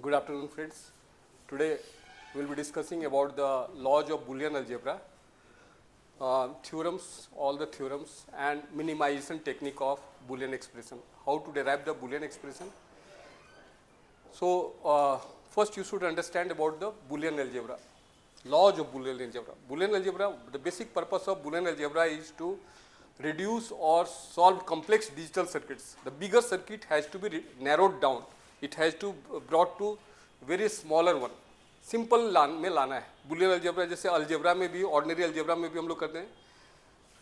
Good afternoon, friends. Today we will be discussing about the laws of Boolean algebra, theorems, all the theorems, and minimization technique of Boolean expression. How to derive the Boolean expression. So, first you should understand about the Boolean algebra, laws of Boolean algebra. Boolean algebra, the basic purpose of Boolean algebra is to reduce or solve complex digital circuits. The bigger circuit has to be narrowed down. It has to brought to very smaller one. Simple में लाना है. Boolean algebra जैसे algebra में भी, ordinary algebra में भी हम लोग करते हैं,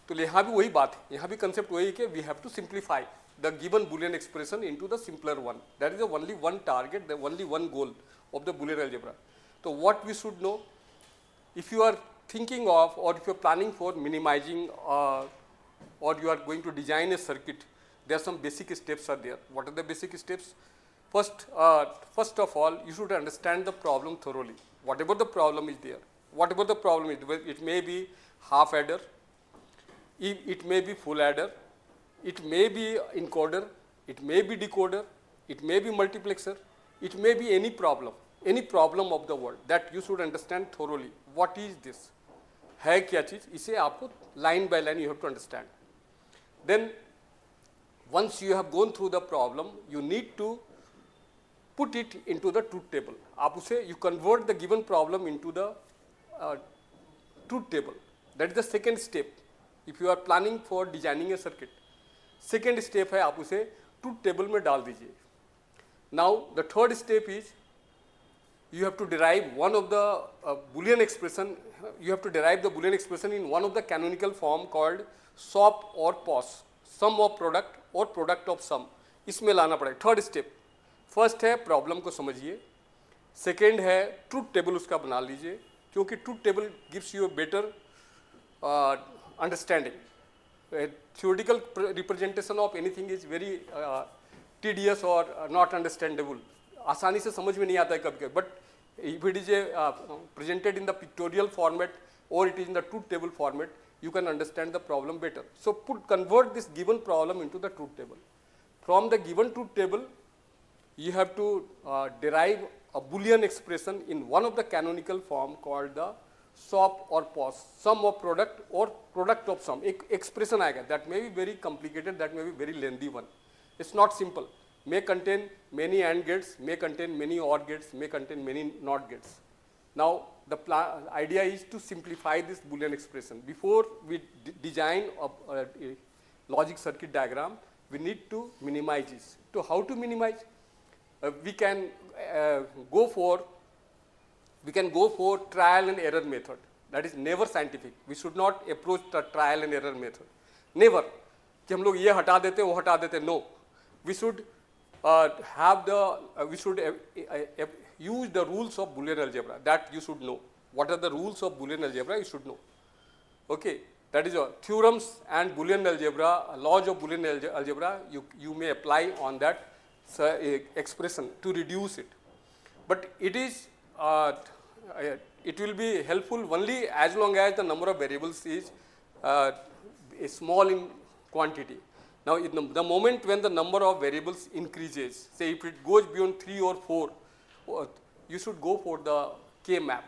तो यहाँ भी वही बात है. यहाँ भी कंसेप्ट वही है कि we have to simplify the given Boolean expression into the simpler one. That is only one target, the only one goal of the Boolean algebra. तो what we should know, if you are thinking of or if you are planning for minimizing or you are going to design a circuit, there are some basic steps are there. What are the basic steps? First of all, you should understand the problem thoroughly. Whatever the problem is there, whatever the problem is, it may be half adder, it may be full adder, it may be encoder, it may be decoder, it may be multiplexer, it may be any problem of the world that you should understand thoroughly. What is this? है क्या चीज़? इसे आपको line by line you have to understand. Then once you have gone through the problem, you need to put it into the truth table. आप उसे you convert the given problem into the truth table. That is the second step. If you are planning for designing a circuit, second step है आप उसे truth table में डाल दीजिए. Now the third step is you have to derive one of the Boolean expression. You have to derive the Boolean expression in one of the canonical form called SOP or POS, sum of product or product of sum. इसमें लाना पड़ेगा. Third step, first है problem को समझिए, second है truth table उसका बना लीजिए, क्योंकि truth table gives you a better understanding. Theoretical representation of anything is very tedious और नॉट अंडरस्टैंडेबल. आसानी से समझ में नहीं आता है कभी कभी, but if it is presented in the pictorial format or it is in the truth table format, you can understand the problem better. So convert this given problem into the truth table. From the given truth table, you have to derive a Boolean expression in one of the canonical form called the SOP or POS, sum of product or product of sum. एक expression आएगा, that may be very complicated, that may be very lengthy one. It's not simple. May contain many AND gates, may contain many OR gates, may contain many NOT gates. Now the idea is to simplify this Boolean expression. Before we design a logic circuit diagram, we need to minimize this. So how to minimize? We can go for trial and error method. That is never scientific. We should not approach the trial and error method. Never. कि हम लोग ये हटा देते वो हटा देते. No. We should use the rules of Boolean algebra. That you should know. What are the rules of Boolean algebra? You should know. Okay, that is all. Theorems and Boolean algebra, laws of Boolean algebra, you may apply on that expression to reduce it. But it will be helpful only as long as the number of variables is small in quantity. Now, in the moment when the number of variables increases, say if it goes beyond 3 or 4, you should go for the K-map.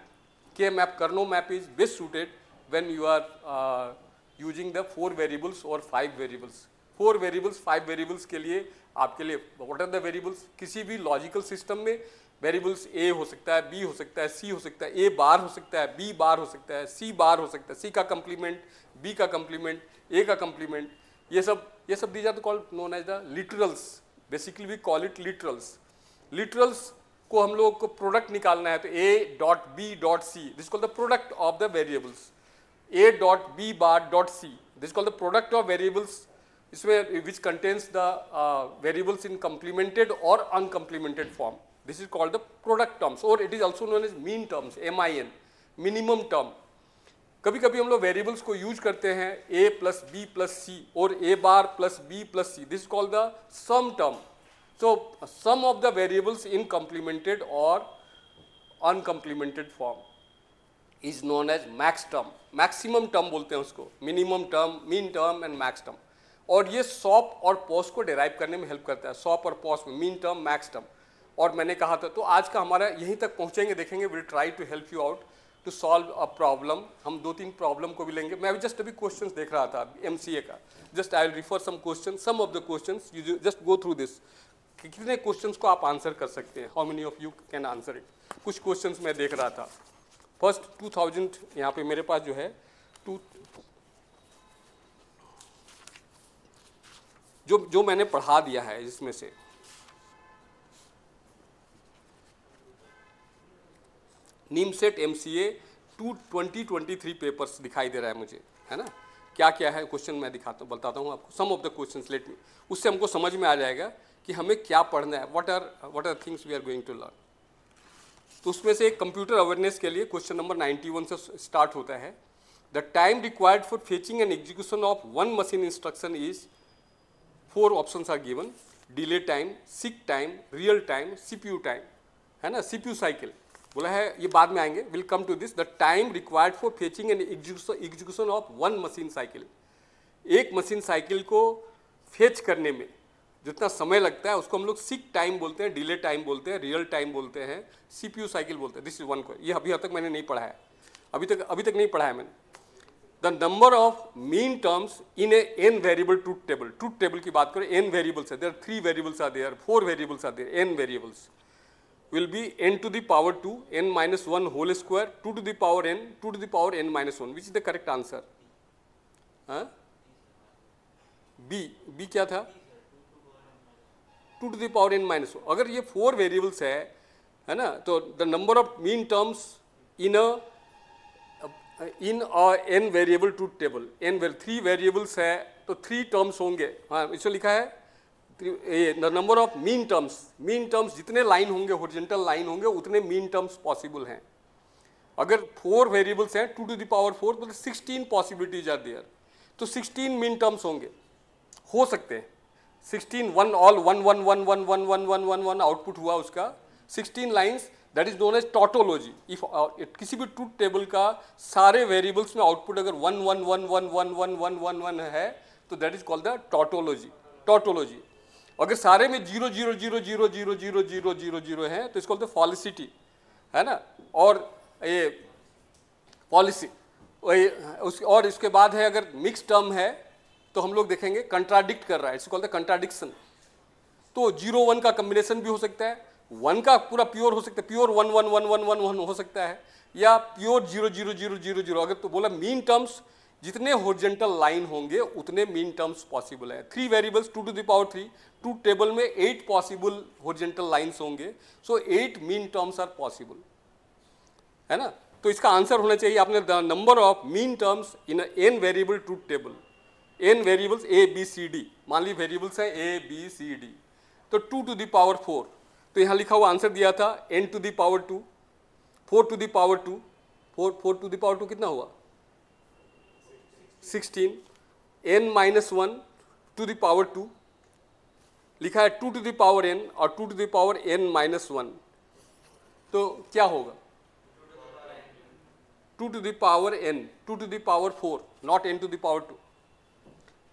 K-map, Carnot map is best suited when you are using the 4 variables or 5 variables. 4 variables, 5 variables के लिए आपके लिए what are the variables? किसी भी logical system में variables A हो सकता है, B हो सकता है, C हो सकता है, A बार हो सकता है, B बार हो सकता है, C बार हो सकता है, C का complement, B का complement, A का complement, ये सब these are called known as the literals. Basically we call it literals. Literals को हम लोग को product निकालना है तो A dot B dot C. This is called the product of the variables. A dot B bar dot C. This is called the product of variables, which contains the variables in complemented or uncomplemented form. This is called the product terms, or it is also known as mean terms, MIN, minimum term. कभी कभी हम लोग variables को use करते हैं a plus B plus C और a bar plus B plus C. This called the sum term. So sum of the variables in complemented और uncomplemented form is known as max term. Maximum term बोलते हैं उसको, minimum term, mean term and max term. और ये shop और POS को derive करने में हेल्प करता है. सॉप और पॉस में मीन टर्म, मैक्स टर्म. और मैंने कहा था, तो आज का हमारा यहीं तक पहुंचेंगे, देखेंगे, will try to help you out to solve a problem. हम 2-3 प्रॉब्लम को भी लेंगे। मैं जस्ट अभी क्वेश्चंस देख रहा था MCA का, just I will refer some question, some of the questions, you just go through this, कितने क्वेश्चंस को आप आंसर कर सकते हैं, how many of you can answer it. कुछ क्वेश्चंस मैं देख रहा था। फर्स्ट 2000, यहाँ पे मेरे पास जो है जो मैंने पढ़ा दिया है इसमें से, नीमसेट MCA 2023 पेपर्स दिखाई दे रहा है मुझे, है ना। क्या क्या है क्वेश्चन मैं बताता हूँ आपको, some of the questions let me, उससे हमको समझ में आ जाएगा कि हमें क्या पढ़ना है, what are things we are going to learn. तो उसमें से एक कंप्यूटर अवेयरनेस के लिए क्वेश्चन नंबर 91 से स्टार्ट होता है। The time required for fetching and execution of one machine instruction is, 4 options are given, delay time, seek time, real time, CPU time, है ना, CPU साइकिल बोला है, ये बाद में आएंगे, will come to this. The time required for fetching and execution of one machine cycle, एक machine cycle को फेच करने में जितना समय लगता है उसको हम लोग सीक टाइम बोलते हैं, डिले टाइम बोलते हैं, रियल टाइम बोलते हैं, CPU साइकिल बोलते हैं। दिस इज वन को, ये अभी तक मैंने नहीं पढ़ा है, अभी तक नहीं पढ़ा है मैंने। The number of min terms in a n variable truth table, truth table की बात करें, n वेरिएबल्स है, there 3 variables are there, 4 variables are there, n variables will be n to the power 2, n minus 1 whole square, 2 to the power n, 2 to the power n minus 1, which is the correct answer? B क्या था? 2 to the power n minus 1। अगर ये 4 variables है ना, तो the number of min terms in n variable truth table, 3 variables है तो 3 terms होंगे, हाँ इसमें लिखा है the number of min terms जितने लाइन होंगे, हॉरिजॉन्टल लाइन होंगे, उतने मीन टर्म्स पॉसिबल हैं। अगर 4 वेरिएबल्स हैं, 2 to the power 4, तो 16 पॉसिबिलिटीज आर देयर, तो 16 मीन टर्म्स होंगे, हो सकते हैं 16, 1 ऑल 1 1 1 1 1 1 1 1 1 आउटपुट हुआ उसका, 16 lines, that is known as tautology. If किसी भी ट्रूथ टेबल का सारे वेरिएबल्स में आउटपुट अगर 1 1 1 1 1 1 1 1 1 है, तो that is called the tautology. अगर सारे में 0 0 0 0 0 0 0 0 0 है, तो इसको बोलते हैं फॉलिसिटी, है ना। और ये पॉलिसी, और इसके बाद है अगर मिक्स टर्म है तो हम लोग देखेंगे कंट्राडिक्ट कर रहा है, इसको बोलते हैं कंट्राडिक्शन। तो 0 1 का कॉम्बिनेशन भी हो सकता है, 1 का पूरा प्योर हो सकता है, प्योर 1 1 1 1 1 1 हो सकता है, या प्योर 0 0 0 0 0। अगर तो बोला मीन टर्म्स, जितने हॉरिजॉन्टल लाइन होंगे उतने मीन टर्म्स पॉसिबल है। 3 variables 2 to the power 3, truth table में 8 पॉसिबल हॉरिजॉन्टल लाइन्स होंगे, सो 8 मीन टर्म्स आर पॉसिबल, है ना। तो इसका आंसर होना चाहिए आपने the number of min terms in n variable truth table, n variables A B C D, मान ली वेरिएबल्स है A B C D, तो 2 to the power 4, तो यहाँ लिखा हुआ आंसर दिया था n to the power 2, 4 to the power 2, 4 to the power 2 कितना हुआ 16, n minus 1 to the power 2, लिखा है 2 to the power n और 2 to the power n minus 1, तो क्या होगा 2 to the power n, 2 to the power 4, not n to the power 2,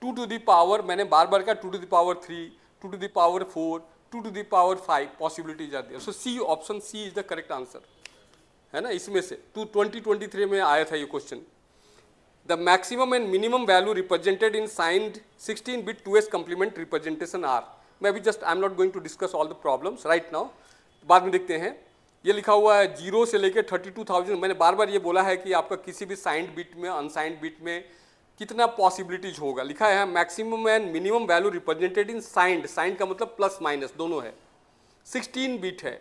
2 to the power, मैंने बार बार कहा 2 to the power 3, 2 to the power 4, 2 to the power 5 possibilities आती है। सो C, option C is the correct answer, है ना। इसमें से 2023 में आया था ये question. The maximum and minimum value represented in signed 16-bit 2s complement representation are, मैं अभी just I am not going to discuss all the problems right now, बाद में देखते हैं। ये लिखा हुआ है 0 से लेकर 32,000। मैंने बार बार ये बोला है कि आपका किसी भी साइंड बिट में, अनसाइंड बिट में कितना पॉसिबिलिटीज होगा। लिखा है maximum and minimum value represented in signed, signed का मतलब प्लस माइनस दोनों है, 16 बिट है।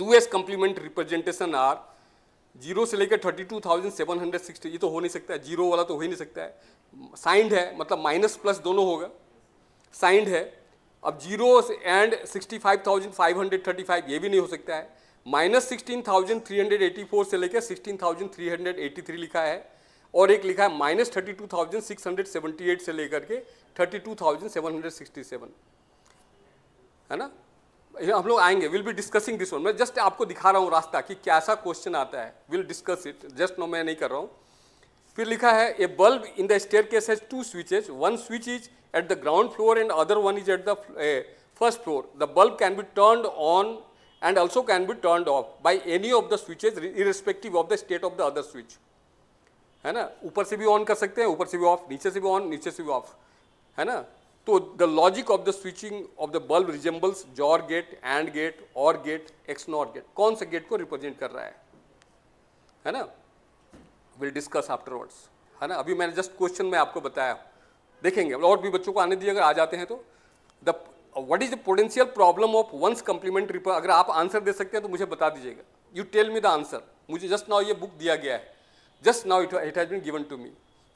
2s कंप्लीमेंट रिप्रेजेंटेशन आर 0 से लेकर 32,760, ये तो हो नहीं सकता है, 0 वाला तो हो ही नहीं सकता है। साइंड है मतलब माइनस प्लस दोनों होगा, साइंड है। अब 0 एंड 65,535 ये भी नहीं हो सकता है। माइनस 16,384 से लेकर 16,383 लिखा है, और एक लिखा है माइनस 32,678 से लेकर के 32,767, है ना। हम लोग आएंगे, will be discussing this one. मैं जस्ट आपको दिखा रहा हूँ रास्ता कि कैसा क्वेश्चन आता है, will discuss it, just no मैं नहीं कर रहा हूँ। फिर लिखा है a bulb in the staircase has 2 switches, one switch is at the ground floor and other one is at the first floor, the bulb can be turned on and also can be turned off by any of the switches irrespective of the state of the other switch, है ना. ऊपर से भी on कर सकते हैं, ऊपर से भी ऑफ, नीचे से भी ऑन, नीचे से भी ऑफ, है ना. तो the logic of the switching off the bulb resembles XOR gate, and gate, OR gate, XNOR gate. कौन से गेट को रिप्रेजेंट कर रहा है ना. विल डिस्कस आफ्टरवर्ड्स, है ना. अभी मैंने जस्ट क्वेश्चन में आपको बताया, देखेंगे और भी बच्चों को आने दीजिए अगर आ जाते हैं तो. The what is the potential problem of ones complementary. अगर आप आंसर दे सकते हैं तो मुझे बता दीजिएगा. You tell me the answer. मुझे जस्ट नाउ ये बुक दिया गया है, just now it has been given to me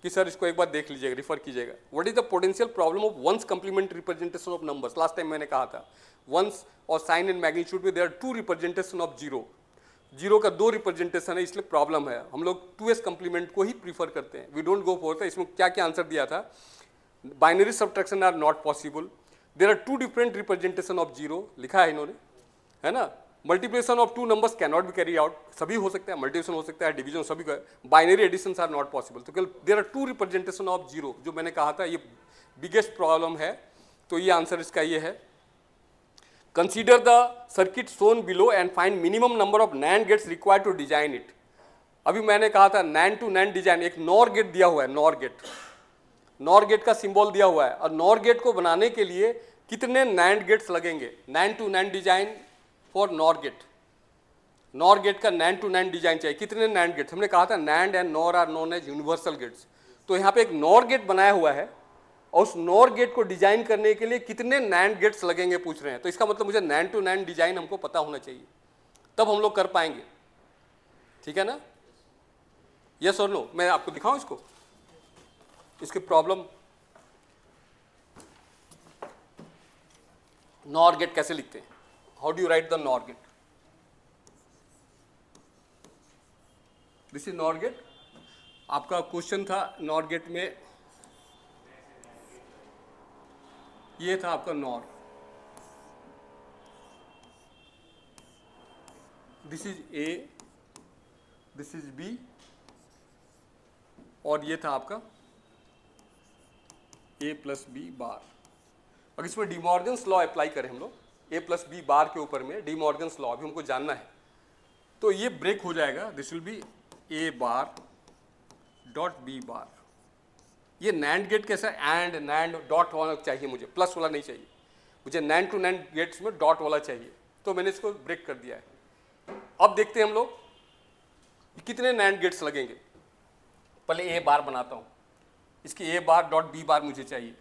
कि सर इसको एक बार देख लीजिएगा, रिफर कीजिएगा. What is the potential problem of ones complement representation of numbers. Last time मैंने कहा था वंस और साइन एंड मैग्नीट्यूड में there are two representation of zero. Zero का दो रिप्रेजेंटेशन है, इसलिए प्रॉब्लम है. हम लोग 2s कंप्लीमेंट को ही प्रीफर करते हैं. We don't go for. तो इसमें क्या क्या आंसर दिया था. Binary subtraction are not possible. There are two different representation of zero, लिखा है इन्होंने, है ना. Multiplication of two numbers can not be carry out. सभी हो सकता है, मल्टीप्लिकेशन हो सकता है, डिवीजन सभी का. Binary addition are not possible. तो there are two representation of zero, जो मैंने कहा था ये बिगेस्ट प्रॉब्लम है. तो ये आंसर इसका ये है. Consider the circuit shown below and find minimum number of NAND gates required to design it. अभी मैंने कहा था नैंड टू नैंड डिजाइन. एक नॉर गेट दिया हुआ है, नॉर गेट, नॉर गेट का सिंबल दिया हुआ है. और नॉर गेट को बनाने के लिए कितने नैंड गेट्स लगेंगे. NAND to NAND design for NOR gate. NOR gate का नैंड टू नैंड डिजाइन चाहिए. कितने नैंड गेट्स. हमने कहा था NAND and NOR are known as universal gates. तो यहाँ पे एक नॉर गेट बनाया हुआ है और उस नॉर गेट को डिजाइन करने के लिए कितने नैंड गेट्स लगेंगे पूछ रहे हैं. तो इसका मतलब मुझे नैंड टू नैंड डिजाइन हमको पता होना चाहिए, तब हम लोग कर पाएंगे. ठीक है ना. यस और नो. मैं आपको दिखाऊं इसको, इसकी प्रॉब्लम. नॉर गेट कैसे लिखते हैं. How do you write the NOR gate. This is NOR gate. आपका क्वेश्चन था नॉर गेट में, ये था आपका NOR. This is A, this is B, और ये था आपका ए प्लस बी बार. अगर इसमें डी मॉर्गन्स लॉ अप्लाई करें हम लोग, ए प्लस बी बार के ऊपर में डी मॉर्गन्स लॉ भी हमको जानना है, तो ये ब्रेक हो जाएगा. This will be A bar dot B bar. ये नैंड गेट कैसा, एंड नैंड डॉट वाला चाहिए मुझे, प्लस वाला नहीं चाहिए मुझे. नैंड टू नैंड गेट्स में डॉट वाला चाहिए. तो मैंने इसको ब्रेक कर दिया है. अब देखते हैं हम लोग कितने नैंड गेट्स लगेंगे. पहले ए बार बनाता हूँ. इसकी ए बार डॉट बी बार मुझे चाहिए.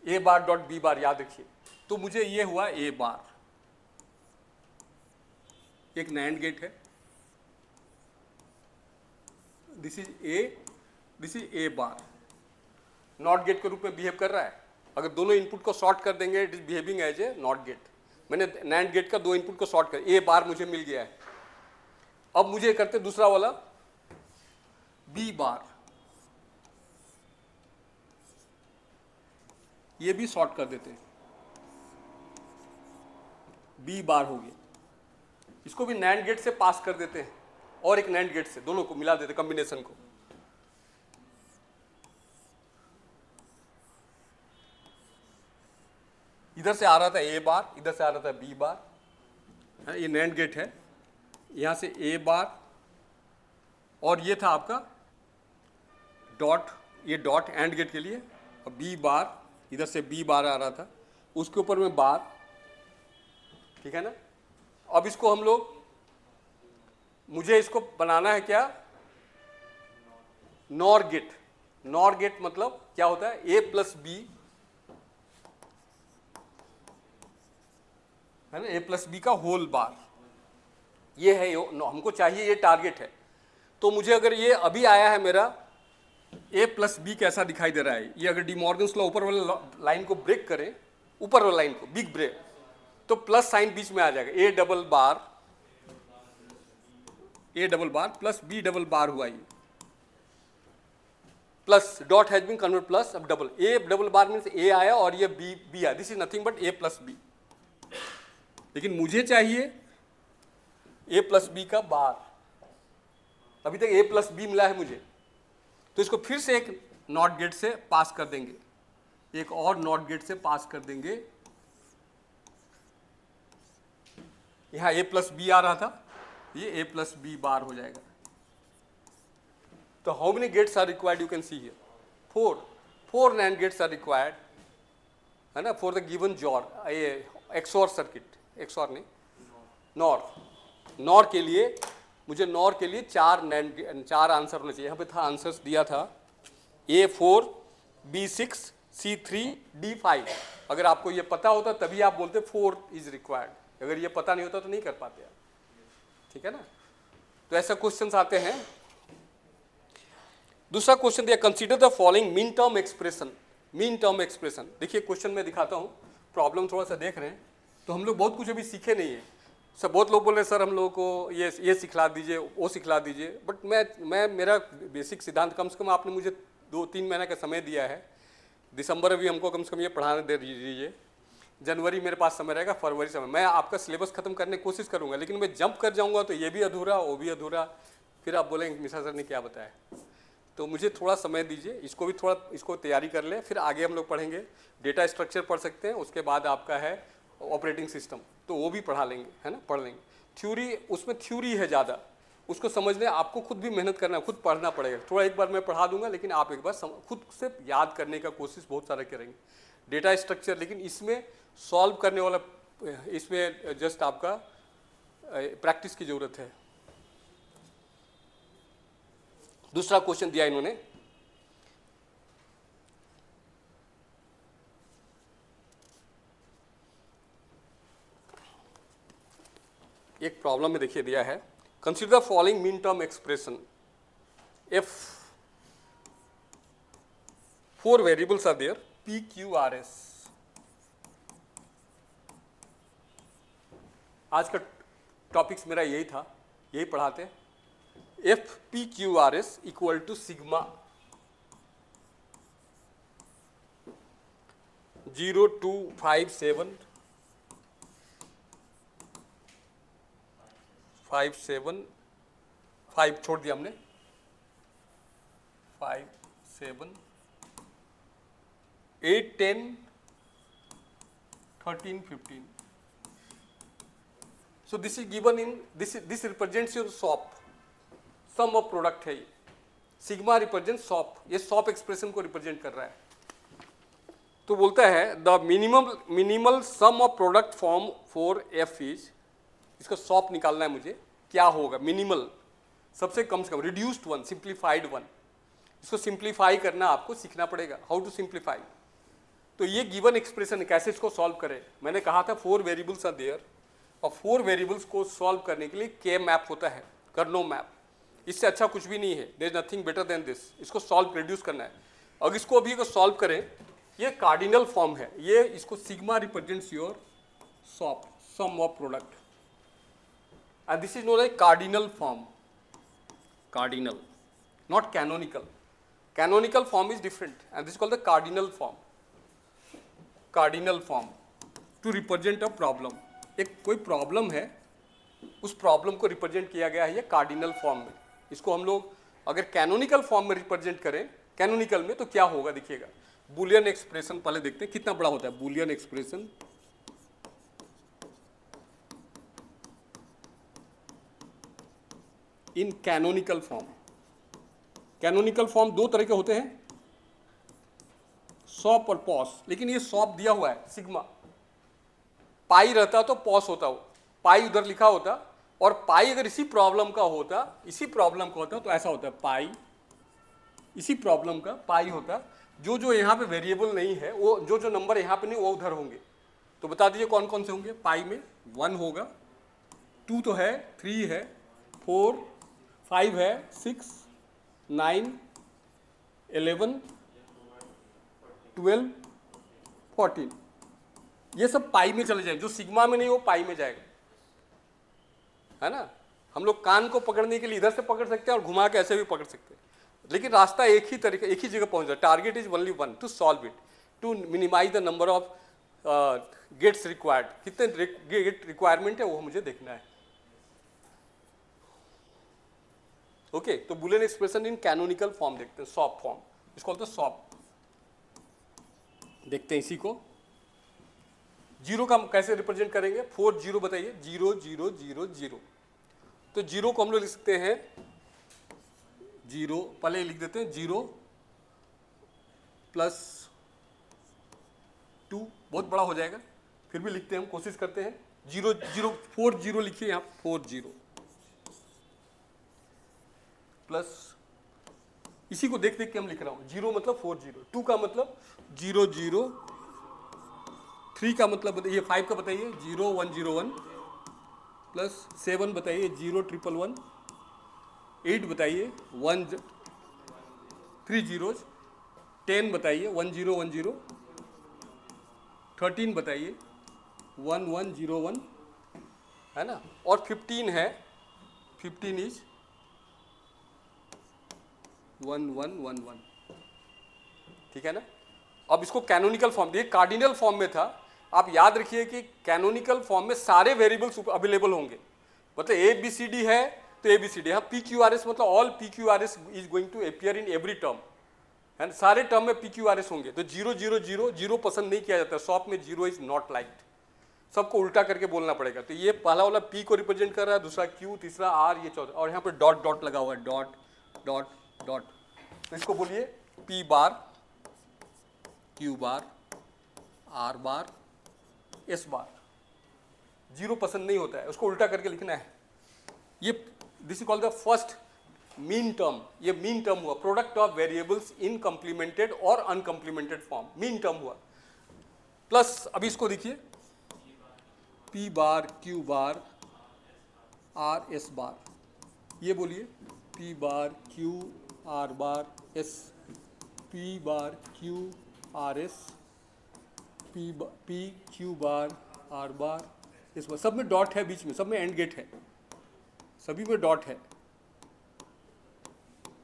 ए बार डॉट बी बार याद रखिए. तो मुझे ये हुआ ए बार, एक नैंड गेट है. This is A, this is A bar. Not gate के रूप में बिहेव कर रहा है. अगर दोनों इनपुट को शॉर्ट कर देंगे it is behaving as a NOT gate. मैंने नैंड गेट का दो इनपुट को शॉर्ट कर, ए बार मुझे मिल गया है. अब मुझे करते दूसरा वाला बी बार. ये भी शॉर्ट कर देते हैं, बी बार हो गया. इसको भी नैंड गेट से पास कर देते हैं और एक नैंड गेट से, दोनों को मिला देते कॉम्बिनेशन को. इधर से आ रहा था ए बार, इधर से आ रहा था बी बार. ये नैंड गेट है, यहां से ए बार, और ये था आपका डॉट, ये डॉट एंड गेट के लिए, और बी बार, इधर से बी बार आ रहा था, उसके ऊपर में बार. ठीक है ना. अब इसको हम लोग, मुझे इसको बनाना है क्या, नॉर गेट. नॉर गेट मतलब क्या होता है, ए प्लस बी, है ना, ए प्लस बी का होल बार. ये है हमको चाहिए, ये टारगेट है. तो मुझे अगर ये अभी आया है मेरा ए प्लस बी कैसा दिखाई दे रहा है, ये अगर डी मॉर्गन्स लॉ ऊपर वाले लाइन को ब्रेक करें, ऊपर वाले लाइन को बिग ब्रेक, तो प्लस साइन बीच में आ जाएगा. A double bar, A double bar plus B double bar हुआ. ये plus dot has been convert plus, अब double. A double bar means A आया और ये बी बी आया. This is nothing but A plus B. लेकिन मुझे चाहिए ए प्लस बी का बार. अभी तक ए प्लस बी मिला है मुझे, तो इसको फिर से एक नॉट गेट से पास कर देंगे. एक और नॉट गेट से पास कर देंगे। यहाँ a प्लस बी आ रहा था, ये a प्लस बी बार हो जाएगा। तो how many gates are required, you can see here, 4 NAND gates are required, है ना, for the given XOR XOR circuit, XOR नहीं नॉर के लिए, मुझे नॉर के लिए 4 आंसर होने चाहिए। यहाँ पे था आंसर्स दिया था A4 B6 C3 D5। अगर आपको ये पता होता तभी आप बोलते 4 इज रिक्वायर्ड, अगर ये पता नहीं होता तो नहीं कर पाते आप, ठीक है ना। तो ऐसा क्वेश्चंस आते हैं। दूसरा क्वेश्चन दिया, consider the following min term expression. Mean term expression देखिए, क्वेश्चन में दिखाता हूँ, प्रॉब्लम थोड़ा सा देख रहे हैं। तो हम लोग बहुत कुछ अभी सीखे नहीं है। सब बहुत लोग बोल रहे हैं सर हम लोगों को ये सिखला दीजिए, वो सिखला दीजिए, बट मैं मेरा बेसिक सिद्धांत, कम से कम आपने मुझे 2-3 महीने का समय दिया है। दिसंबर अभी हमको कम से कम ये पढ़ाने दे दीजिए, जनवरी मेरे पास समय रहेगा, फरवरी समय मैं आपका सिलेबस खत्म करने की कोशिश करूँगा। लेकिन मैं जंप कर जाऊँगा तो ये भी अधूरा, वो भी अधूरा, फिर आप बोलेंगे मिश्रा सर ने क्या बताया। तो मुझे थोड़ा समय दीजिए, इसको तैयारी कर लें, फिर आगे हम लोग पढ़ेंगे। डेटा स्ट्रक्चर पढ़ सकते हैं, उसके बाद आपका है ऑपरेटिंग सिस्टम, तो वो भी पढ़ा लेंगे, है ना, पढ़ लेंगे। थ्योरी, उसमें थ्योरी है ज़्यादा, उसको समझने आपको खुद भी मेहनत करना, खुद पढ़ना पड़ेगा। थोड़ा एक बार मैं पढ़ा दूंगा, लेकिन आप एक बार खुद से याद करने का कोशिश बहुत सारा करेंगे। डेटा स्ट्रक्चर, लेकिन इसमें सॉल्व करने वाला, इसमें जस्ट आपका प्रैक्टिस की ज़रूरत है। दूसरा क्वेश्चन दिया इन्होंने, एक प्रॉब्लम में देखिए दिया है, consider the following min term expression if 4 variables are there P Q R S। आज का टॉपिक्स मेरा यही था, यही पढ़ाते हैं। If P Q R S equal to sigma 0 2 5 7 5 7 5 छोड़ दिया हमने, 5 7 8 10 13 15। So this is given in this represents your SOP, sum of product है ये। सिग्मा रिप्रेजेंट सॉप, ये सॉप एक्सप्रेशन को रिप्रेजेंट कर रहा है। तो बोलता है the minimal sum of product form for F is, इसका सॉप निकालना है मुझे, क्या होगा मिनिमल, सबसे कम से कम, रिड्यूस्ड वन, सिंप्लीफाइड वन। इसको सिंप्लीफाई करना आपको सीखना पड़ेगा, हाउ टू सिंप्लीफाई। तो ये गिवन एक्सप्रेशन कैसे इसको सॉल्व करें। मैंने कहा था 4 वेरिएबल्स आर देयर, और 4 वेरिएबल्स को सॉल्व करने के लिए के मैप होता है, कर्नो मैप। इससे अच्छा कुछ भी नहीं है, there is nothing better than this. इसको सॉल्व रिड्यूस करना है। अगर इसको अभी को सॉल्व करें, ये कार्डिनल फॉर्म है, ये इसको sigma represents your SOP, sum of product, and this is known as cardinal form. Cardinal, not canonical. Canonical form is different and this called the cardinal form. Cardinal form to represent a problem, एक कोई problem है, उस problem को represent किया गया है ये cardinal form में। इसको हम लोग अगर कैनोनिकल फॉर्म में रिप्रेजेंट करें, कैनोनिकल में, तो क्या होगा देखिएगा। बुलियन एक्सप्रेशन पहले देखते हैं कितना बड़ा होता है Boolean expression. In canonical form, canonical form 2 तरह के होते हैं, सॉप और पॉस। लेकिन ये सॉप दिया हुआ है सिग्मा, पाई रहता तो पॉस होता, वो पाई उधर लिखा होता, और पाई अगर इसी प्रॉब्लम का होता, तो ऐसा होता है पाई, इसी प्रॉब्लम का पाई होता। जो यहाँ पे वेरिएबल नहीं है, वो जो नंबर यहाँ पे नहीं, वो उधर होंगे। तो बता दीजिए कौन कौन से होंगे। पाई में 1 होगा, 2 तो है, 3 है, 4 5 है, 6 9 11 12 14, ये सब पाई में चले जाएंगे। जो सिग्मा में नहीं वो पाई में जाएगा, है ना। हम लोग कान को पकड़ने के लिए इधर से पकड़ सकते हैं और घुमा के ऐसे भी पकड़ सकते हैं, लेकिन रास्ता एक ही तरीके, एक ही जगह पहुंच जाए। Target is only one, to solve it, to minimize the number of gates required. कितने गेट रिक्वायरमेंट है वो मुझे देखना है। ओके, तो Boolean expression in canonical form देखते हैं, सॉप फॉर्म, इसको बोलते हैं सॉप। देखते हैं इसी को। जीरो का हम कैसे रिप्रेजेंट करेंगे, 4 जीरो बताइए, 0 0 0 0। तो जीरो को हम लोग लिख सकते हैं, जीरो पहले लिख देते हैं, 0 प्लस 2, बहुत बड़ा हो जाएगा, फिर भी लिखते हैं, हम कोशिश करते हैं। 0 0 4 0 लिखिए यहाँ, 4 0 प्लस, इसी को देख देख के हम लिख रहा हूँ। 0 मतलब 4 0, 2 का मतलब 0 0, 3 का मतलब बताइए, 5 का बताइए 0 1 0 1 प्लस 7 बताइए 0 1 1 1, 8 बताइए 1 3 जीरोज, 10 बताइए 1 0 1 0, 13 बताइए 1 1 0 1, है ना, और 15 है, 15 इज 1 1 1 1, ठीक है ना। अब इसको कैनोनिकल फॉर्म, ये कार्डिनल फॉर्म में था, आप याद रखिए कि कैनोनिकल फॉर्म में सारे वेरिएबल्स अवेलेबल होंगे, मतलब ए बी सी डी है तो ए बी सी डी, यहाँ पी क्यू आर एस मतलब all P Q R S is going to appear in every term, है ना, सारे टर्म में पी क्यू आर एस होंगे। तो 0 0 0 0 पसंद नहीं किया जाता, शॉप में 0 इज नॉट लाइक्ड, सबको उल्टा करके बोलना पड़ेगा। तो ये पहला वाला पी को रिप्रेजेंट कर रहा है, दूसरा क्यू, तीसरा आर, ये चौथा, और यहाँ पे डॉट डॉट लगा हुआ है, डॉट डॉट डॉट। तो इसको बोलिए P bar, Q bar, R bar, S bar. 0 पसंद नहीं होता है, उसको उल्टा करके लिखना है। ये this is called the first minterm, ये मीन टर्म हुआ, product of variables in complemented और अनकंप्लीमेंटेड फॉर्म, मीन टर्म हुआ। प्लस अभी इसको देखिए, P bar, Q bar, R, S bar, ये बोलिए P bar, Q, R bar, S, P bar, Q, R, S, P Q bar, R bar, S bar. सब में dot है बीच में, सब में एंड गेट है, सभी में डॉट है।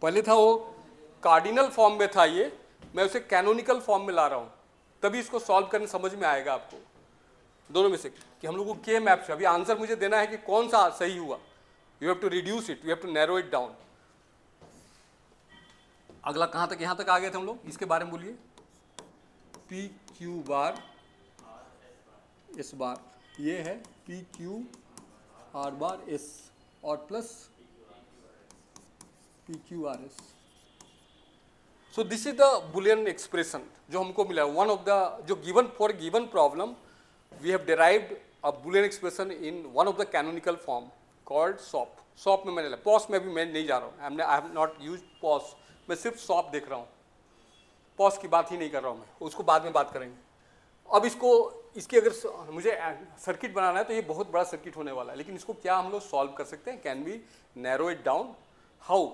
पहले था वो कार्डिनल फॉर्म में था, ये मैं उसे कैनोनिकल फॉर्म में ला रहा हूँ, तभी इसको सॉल्व करने समझ में आएगा आपको दोनों में से कि हम लोग को के मैप से अभी आंसर मुझे देना है कि कौन सा सही हुआ। You have to reduce it, you have to narrow it down. अगला कहाँ तक, यहाँ तक आ गए थे हम लोग, इसके बारे में बोलिए, P Q bar, S bar, ये है P Q R bar S, और plus P Q R S. So this is the Boolean expression जो हमको मिला, वन ऑफ द, जो given for given problem we have derived a Boolean expression in one of the canonical form called SOP. SOP में मैंने, POS में भी मैं नहीं जा रहा हूँ, I have not use POS, मैं सिर्फ सॉप देख रहा हूँ, पॉस की बात ही नहीं कर रहा हूँ मैं, उसको बाद में बात करेंगे। अब इसको, इसकी अगर मुझे सर्किट बनाना है तो ये बहुत बड़ा सर्किट होने वाला है, लेकिन इसको क्या हम लोग सॉल्व कर सकते हैं, can we narrow it down, how.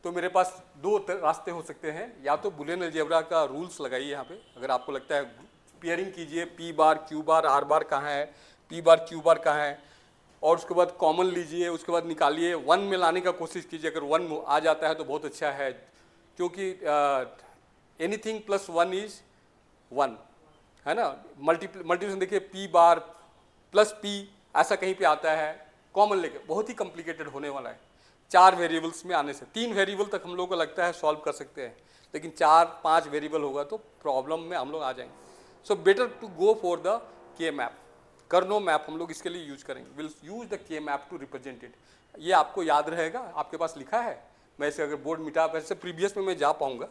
तो मेरे पास दो रास्ते हो सकते हैं, या तो बुलियन अलजेब्रा का रूल्स लगाइए यहाँ पे, अगर आपको लगता है पेयरिंग कीजिए, P bar Q bar R बार कहाँ है, पी बार क्यू बार कहाँ है, और उसके बाद कॉमन लीजिए, उसके बाद निकालिए, 1 में लाने का कोशिश कीजिए, अगर 1 आ जाता है तो बहुत अच्छा है, क्योंकि एनीथिंग प्लस 1 इज 1, है ना। मल्टीप्लिकेशन देखिए, पी बार प्लस पी ऐसा कहीं पे आता है, कॉमन लेके बहुत ही कॉम्प्लिकेटेड होने वाला है। 4 वेरिएबल्स में आने से, 3 वेरिएबल तक हम लोग को लगता है सॉल्व कर सकते हैं, लेकिन 4-5 वेरिएबल होगा तो प्रॉब्लम में हम लोग आ जाएंगे। So better to go for the K map, Karnaugh map हम लोग इसके लिए यूज करेंगे, will use the K map to represent it. ये आपको याद रहेगा, आपके पास लिखा है, मैं इसे अगर बोर्ड मिटा, वैसे प्रीवियस में मैं जा पाऊंगा,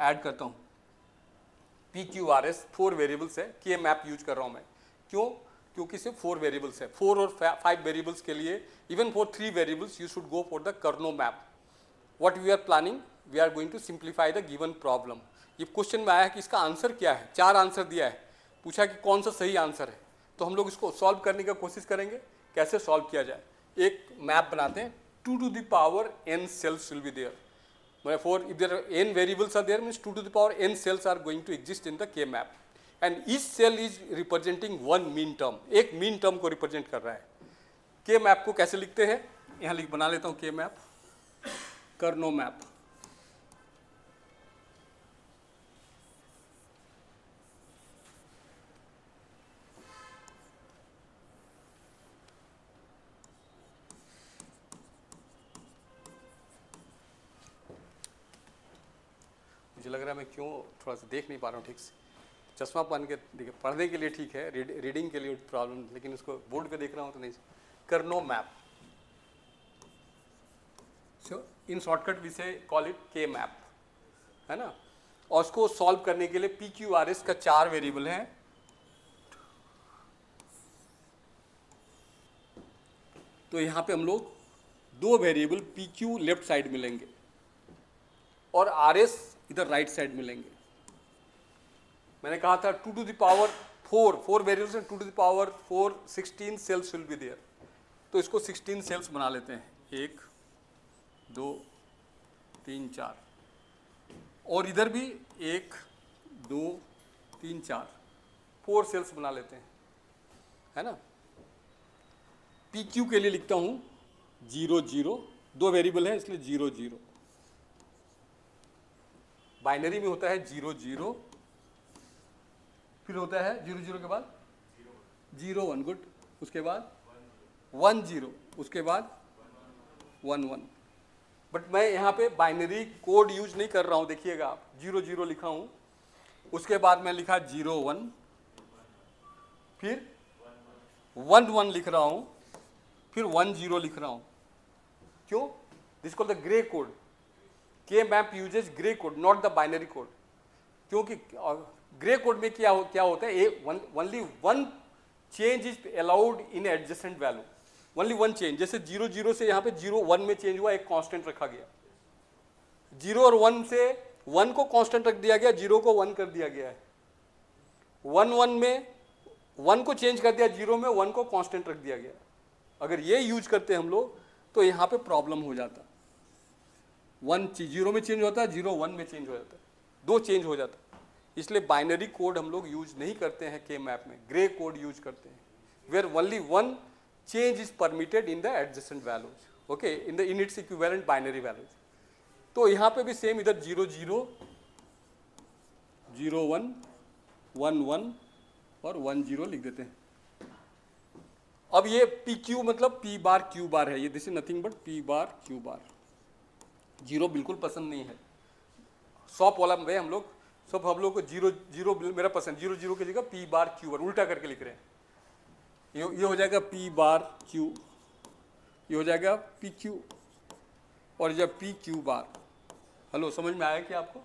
ऐड करता हूँ, P Q R S 4 variables है, के मैप यूज कर रहा हूँ मैं, क्यों, क्योंकि सिर्फ 4 वेरिएबल्स है, 4 और 5 वेरिएबल्स के लिए, even for 3 variables you should go for the Karnaugh map. What we are planning, we are going to simplify the given problem. ये क्वेश्चन में आया है कि इसका आंसर क्या है, 4 आंसर दिया है, पूछा कि कौन सा सही आंसर है, तो हम लोग इसको सॉल्व करने की कोशिश करेंगे, कैसे सॉल्व किया जाए। एक मैप बनाते हैं, 2 to the power n cells will be there, for if there are n variables are there means 2 to the power n cells are going to exist in the K map, and each cell is representing one mean term, एक mean term को represent कर रहा है। K map को कैसे लिखते हैं, यहाँ बना लेता हूँ K map, कर्नो मैप। मुझे लग रहा है मैं क्यों थोड़ा सा देख नहीं पा रहा हूँ ठीक से, चश्मा पहन के देखिए, पढ़ने के लिए ठीक है, रीडिंग के लिए प्रॉब्लम, लेकिन उसको बोर्ड पे देख रहा हूँ तो नहीं। Karnaugh map, so in shortcut we say call it K map, है ना। और उसको सॉल्व करने के लिए पी क्यू आर एस का 4 वेरिएबल हैं। तो यहाँ पे हम लोग 2 variable P Q left side मिलेंगे और आर एस इधर राइट साइड मिलेंगे। मैंने कहा था 2 to the power 4 वेरिएबल्स हैं, 2 to the power 4 16 cells will be there. तो इसको 16 सेल्स बना लेते हैं, 1 2 3 4, और इधर भी 1 2 3 4, 4 सेल्स बना लेते हैं, है ना। पी क्यू के लिए लिखता हूँ 0 0, 2 वेरिएबल है इसलिए 0 0। बाइनरी में होता है 0 0, फिर होता है 0 0 के बाद 0 1, गुड, उसके बाद 1 0, उसके बाद 1 1। बट मैं यहाँ पे बाइनरी कोड यूज नहीं कर रहा हूँ, देखिएगा आप 0 0 लिखा हूँ, उसके बाद मैं लिखा 0 1, फिर 1 1 लिख रहा हूँ, फिर 1 0 लिख रहा हूँ। क्यों? This called the gray code. K map uses gray code, not the binary code. क्योंकि ग्रे कोड में क्या होता है, only one change is allowed in adjacent value, only one change. जैसे 0 0 से यहाँ पे 0 1 में चेंज हुआ, एक कांस्टेंट रखा गया। 0 और 1 से 1 को कांस्टेंट रख दिया गया, 0 को 1 कर दिया गया है। 1 1 में 1 को चेंज कर दिया, 0 में 1 को कांस्टेंट रख दिया गया। अगर ये यूज करते हम लोग तो यहाँ पे प्रॉब्लम हो जाता। 1 0 में चेंज होता है, 0 1 में चेंज हो जाता है, 2 चेंज हो जाता है। इसलिए बाइनरी कोड हम लोग यूज नहीं करते हैं के मैप में, ग्रे कोड यूज करते हैं, where only one change is permitted in the adjacent values, okay, in its equivalent binary values. तो यहाँ पे भी सेम, इधर 0 0 0 1 1 1 और 1 0 लिख देते हैं। अब ये पी क्यू मतलब पी बार क्यू बार है, ये this is nothing but P bar Q बार। 0 बिल्कुल पसंद नहीं है, सॉप वाला में हम लोग को 0 0 मेरा पसंद, 0 0 की जगह पी बार क्यू बार उल्टा करके लिख रहे हैं। ये हो जाएगा पी बार क्यू, ये हो जाएगा पी क्यू, और जब पी क्यू बार। हेलो, समझ में आया क्या आपको?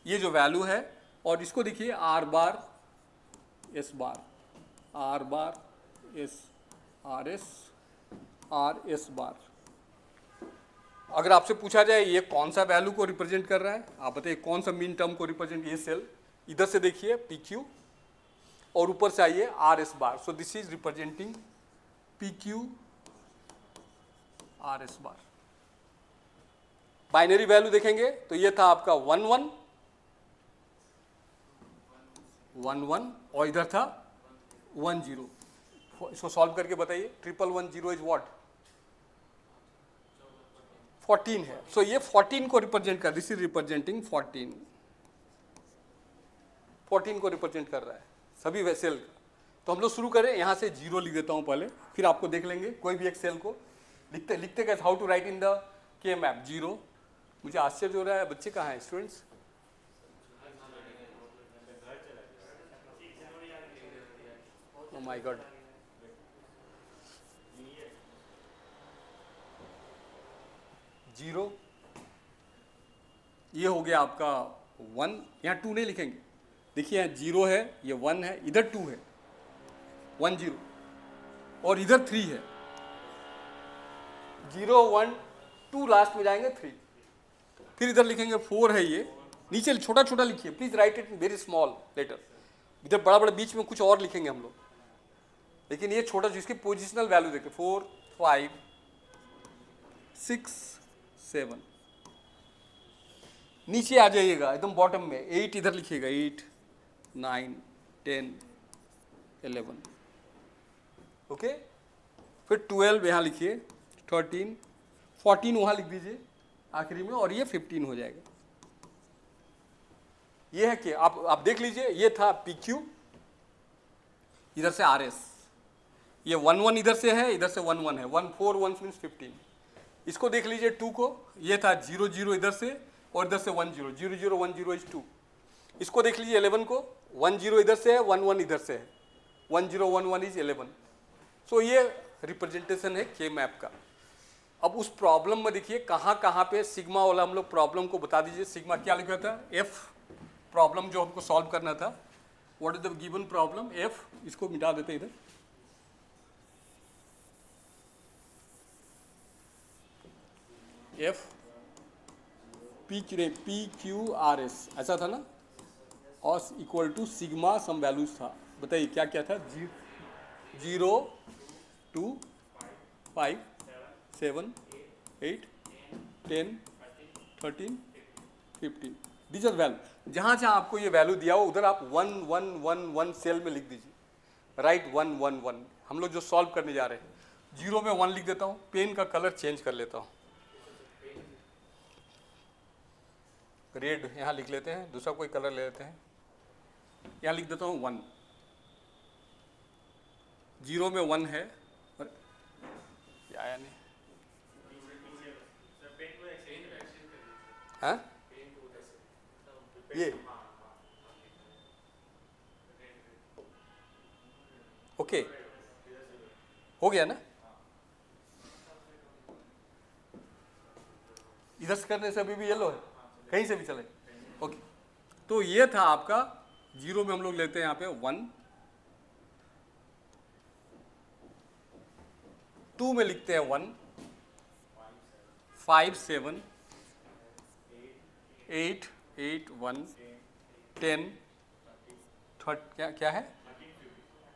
ये जो वैल्यू है, और इसको देखिए R bar S bar, R bar S, R S, R S bar. अगर आपसे पूछा जाए ये कौन सा वैल्यू को रिप्रेजेंट कर रहा है, आप बताइए कौन सा मीन टर्म को रिप्रेजेंट। ये सेल इधर से देखिए पी क्यू, और ऊपर से आइए are S bar. So this is representing P Q R S bar. Binary value देखेंगे तो ये था आपका 1 1 1 1, और इधर था 1 0। इसको सॉल्व करके बताइए, 1 1 1 0 इज व्हाट? 14 है। सो ये 14 को रिप्रेजेंट कर, दिस इज रिप्रेजेंटिंग 14, 14 को रिप्रेजेंट कर रहा है सभी सेल का। तो हम लोग शुरू करें, यहाँ से 0 लिख देता हूँ पहले, फिर आपको देख लेंगे कोई भी एक सेल को लिखते कैसे, how to write in the K map 0। मुझे आश्चर्य हो रहा है, बच्चे कहाँ हैं students? Oh my God, zero, ये हो गया आपका 1, यहाँ 2 नहीं लिखेंगे, देखिए यहाँ 0 है, ये 1 है, इधर 2 है, 1 0, और इधर 3 है, 0 1 2, लास्ट में जाएंगे 3, फिर इधर लिखेंगे 4 है। ये नीचे छोटा छोटा लिखिए please, write it very small letter. इधर बड़ा बड़ा बीच में कुछ और लिखेंगे हम लोग, लेकिन ये छोटा, जिसकी पोजिशनल वैल्यू देखे 4 5 6 7। नीचे आ जाइएगा एकदम बॉटम में, 8 इधर लिखिएगा, 8 9 10 11, ओके। फिर 12 यहाँ लिखिए, 13 14 वहाँ लिख दीजिए आखिरी में, और ये 15 हो जाएगा। ये है कि आप देख लीजिए, ये था पी क्यू, इधर से आर एस, ये 1 1 इधर से है, इधर से 1 1 है, 1 4 1 मीन्स 15। इसको देख लीजिए 2 को, ये था 0 0 इधर से, और इधर से 1 0, 0 0 1 0 इज 2। इसको देख लीजिए 11 को, 1 0 इधर से है, 1 1 इधर से है, 1 0 1 1 इज 11। सो ये रिप्रेजेंटेशन है के मैप का। अब उस प्रॉब्लम में देखिए कहाँ कहाँ पे सिग्मा वाला हम लोग प्रॉब्लम को बता दीजिए। सिग्मा क्या लिखा था, एफ प्रॉब्लम जो हमको सॉल्व करना था, what is the given problem, F, इसको मिटा देते इधर, F P Q R S ऐसा था ना, और equal to sigma some values था। बताइए क्या क्या था, 0 2 5 7 8 10 13 15, दीज आर वैल्यू। जहाँ जहाँ आपको ये वैल्यू दिया हो उधर आप 1 1 1 1 सेल में लिख दीजिए, राइट 1 1 1। हम लोग जो सॉल्व करने जा रहे हैं, 0 में 1 लिख देता हूँ, पेन का कलर चेंज कर लेता हूँ, रेड यहाँ लिख लेते हैं, दूसरा कोई कलर ले लेते हैं, यहाँ लिख देता हूँ 1। 0 में 1 है और आया नहीं, हाँ ये ओके हो गया ना, इधर से करने से अभी भी येलो है, कहीं से भी चले, ओके। तो ये था आपका 0 में हम लोग लेते हैं यहाँ पे 1, 2 में लिखते हैं 1, 5 7 8 8 1 10 क्या है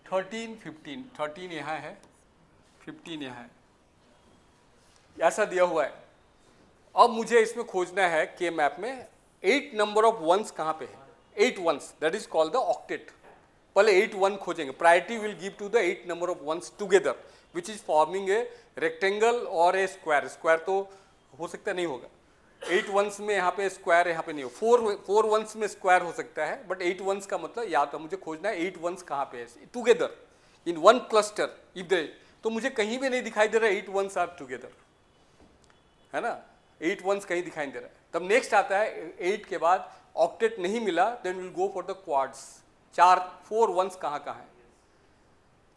13 15, 13 यहाँ है, 15 यहाँ है, ऐसा दिया हुआ है। अब मुझे इसमें खोजना है के मैप में 8 नंबर ऑफ वंस कहाँ पे है, 8 ones, that is called the octet. पहले 8 1 खोजेंगे, priority will give to the 8 number of ones together which is forming a rectangle और ए स्क्वायर। स्क्वायर तो हो सकता नहीं होगा, 8 वंस में यहाँ पे स्क्वायर यहाँ पे नहीं हो, 4 वंस में स्क्वायर हो सकता है, बट 8 वंस का मतलब या तो मुझे खोजना है 8 वंस कहाँ पे है together in one cluster, if they, तो मुझे कहीं भी नहीं दिखाई दे रहा है 8 वंस आर टुगेदर, है ना, 8 वंस कहीं दिखाई दे रहा है। तब नेक्स्ट आता है 8 के बाद ऑक्टेट नहीं मिला, then will go for the quads, 4 ones कहाँ कहाँ है।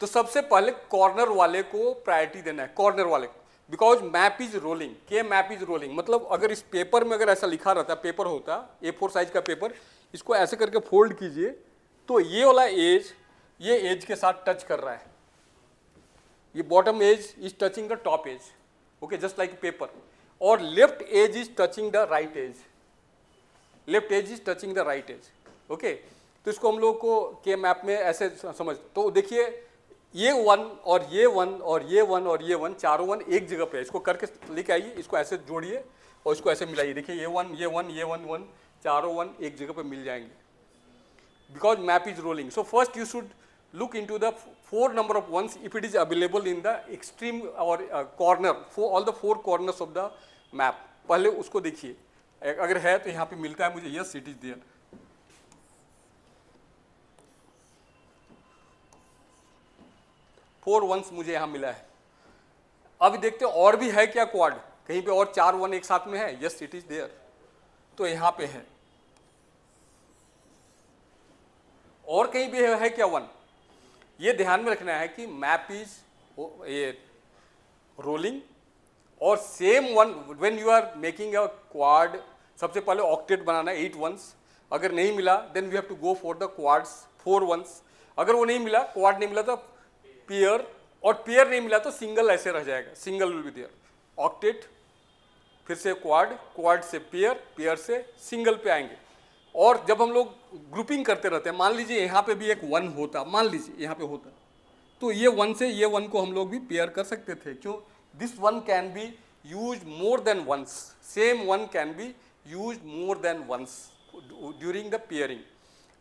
तो सबसे पहले कॉर्नर वाले को प्रायोरिटी देना है, कॉर्नर वाले को, बिकॉज मैप इज रोलिंग, के मैप इज रोलिंग। मतलब अगर इस पेपर में अगर ऐसा लिखा रहता, पेपर होता A4 साइज का पेपर, इसको ऐसे करके फोल्ड कीजिए तो ये वाला एज ये एज के साथ टच कर रहा है, ये bottom edge is touching the top edge, okay, just like paper, और left edge is touching the right edge, left edge is touching the right edge, okay. तो इसको हम लोग को के मैप में ऐसे समझ, तो देखिए ये 1 और ये 1 और ये 1 और ये 1, चारों 1 एक जगह पे है, इसको करके लेके आइए, इसको ऐसे जोड़िए और इसको ऐसे मिलाइए, देखिए ये 1 ये 1 ये 1 1, चारों 1 एक जगह पे मिल जाएंगे, because map is rolling. So first you should look into the 4 number of ones if it is available in the extreme or corner, for all the 4 corners of the map, पहले उसको देखिए, अगर है तो यहाँ पे मिलता है मुझे, yes it is there, four ones मुझे यहाँ मिला है। अब देखते हैं और भी है क्या क्वाड, कहीं पे और 4 1 एक साथ में है, yes it is there, तो यहाँ पे है, और कहीं भी है क्या 1, ये ध्यान में रखना है कि मैप इज ये रोलिंग, और same one when you are making a quad, सबसे पहले ऑक्टेट बनाना है 8 वंस, अगर नहीं मिला then we have to go for the quads 4 ones, अगर वो नहीं मिला, क्वाड नहीं मिला तो पेयर, और पेयर नहीं मिला तो सिंगल ऐसे रह जाएगा, single will be there, octet फिर से क्वाड, क्वाड से पेयर, पेयर से सिंगल पे आएंगे। और जब हम लोग ग्रुपिंग करते रहते हैं, मान लीजिए यहाँ पे भी एक 1 होता, मान लीजिए यहाँ पे होता, तो ये 1 से ये 1 को हम लोग भी पेयर कर सकते थे, क्यों, this 1 can be use more than once, same 1 can be use more than once during the pairing.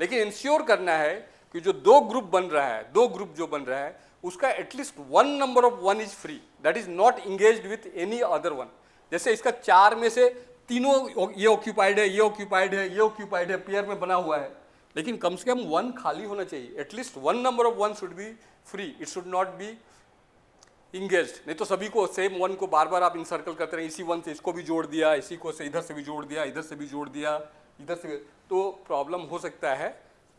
लेकिन इंश्योर करना है कि जो 2 ग्रुप बन रहा है, 2 ग्रुप जो बन रहा है उसका at least 1 number of 1 is free, that is not engaged with any other 1। जैसे इसका 4 में से तीनों ये ऑक्यूपाइड है, ये ऑक्यूपाइड है, ये ऑक्यूपाइड है, पेयर में बना हुआ है, लेकिन कम से कम 1 खाली होना चाहिए, at least 1 number of 1 should be free, it should not be engaged. नहीं तो सभी को सेम 1 को बार बार आप इंसर्कल करते रहे, इसी 1 से इसको भी जोड़ दिया, इसी को से इधर से भी जोड़ दिया, इधर से भी जोड़ दिया, इधर से तो प्रॉब्लम हो सकता है।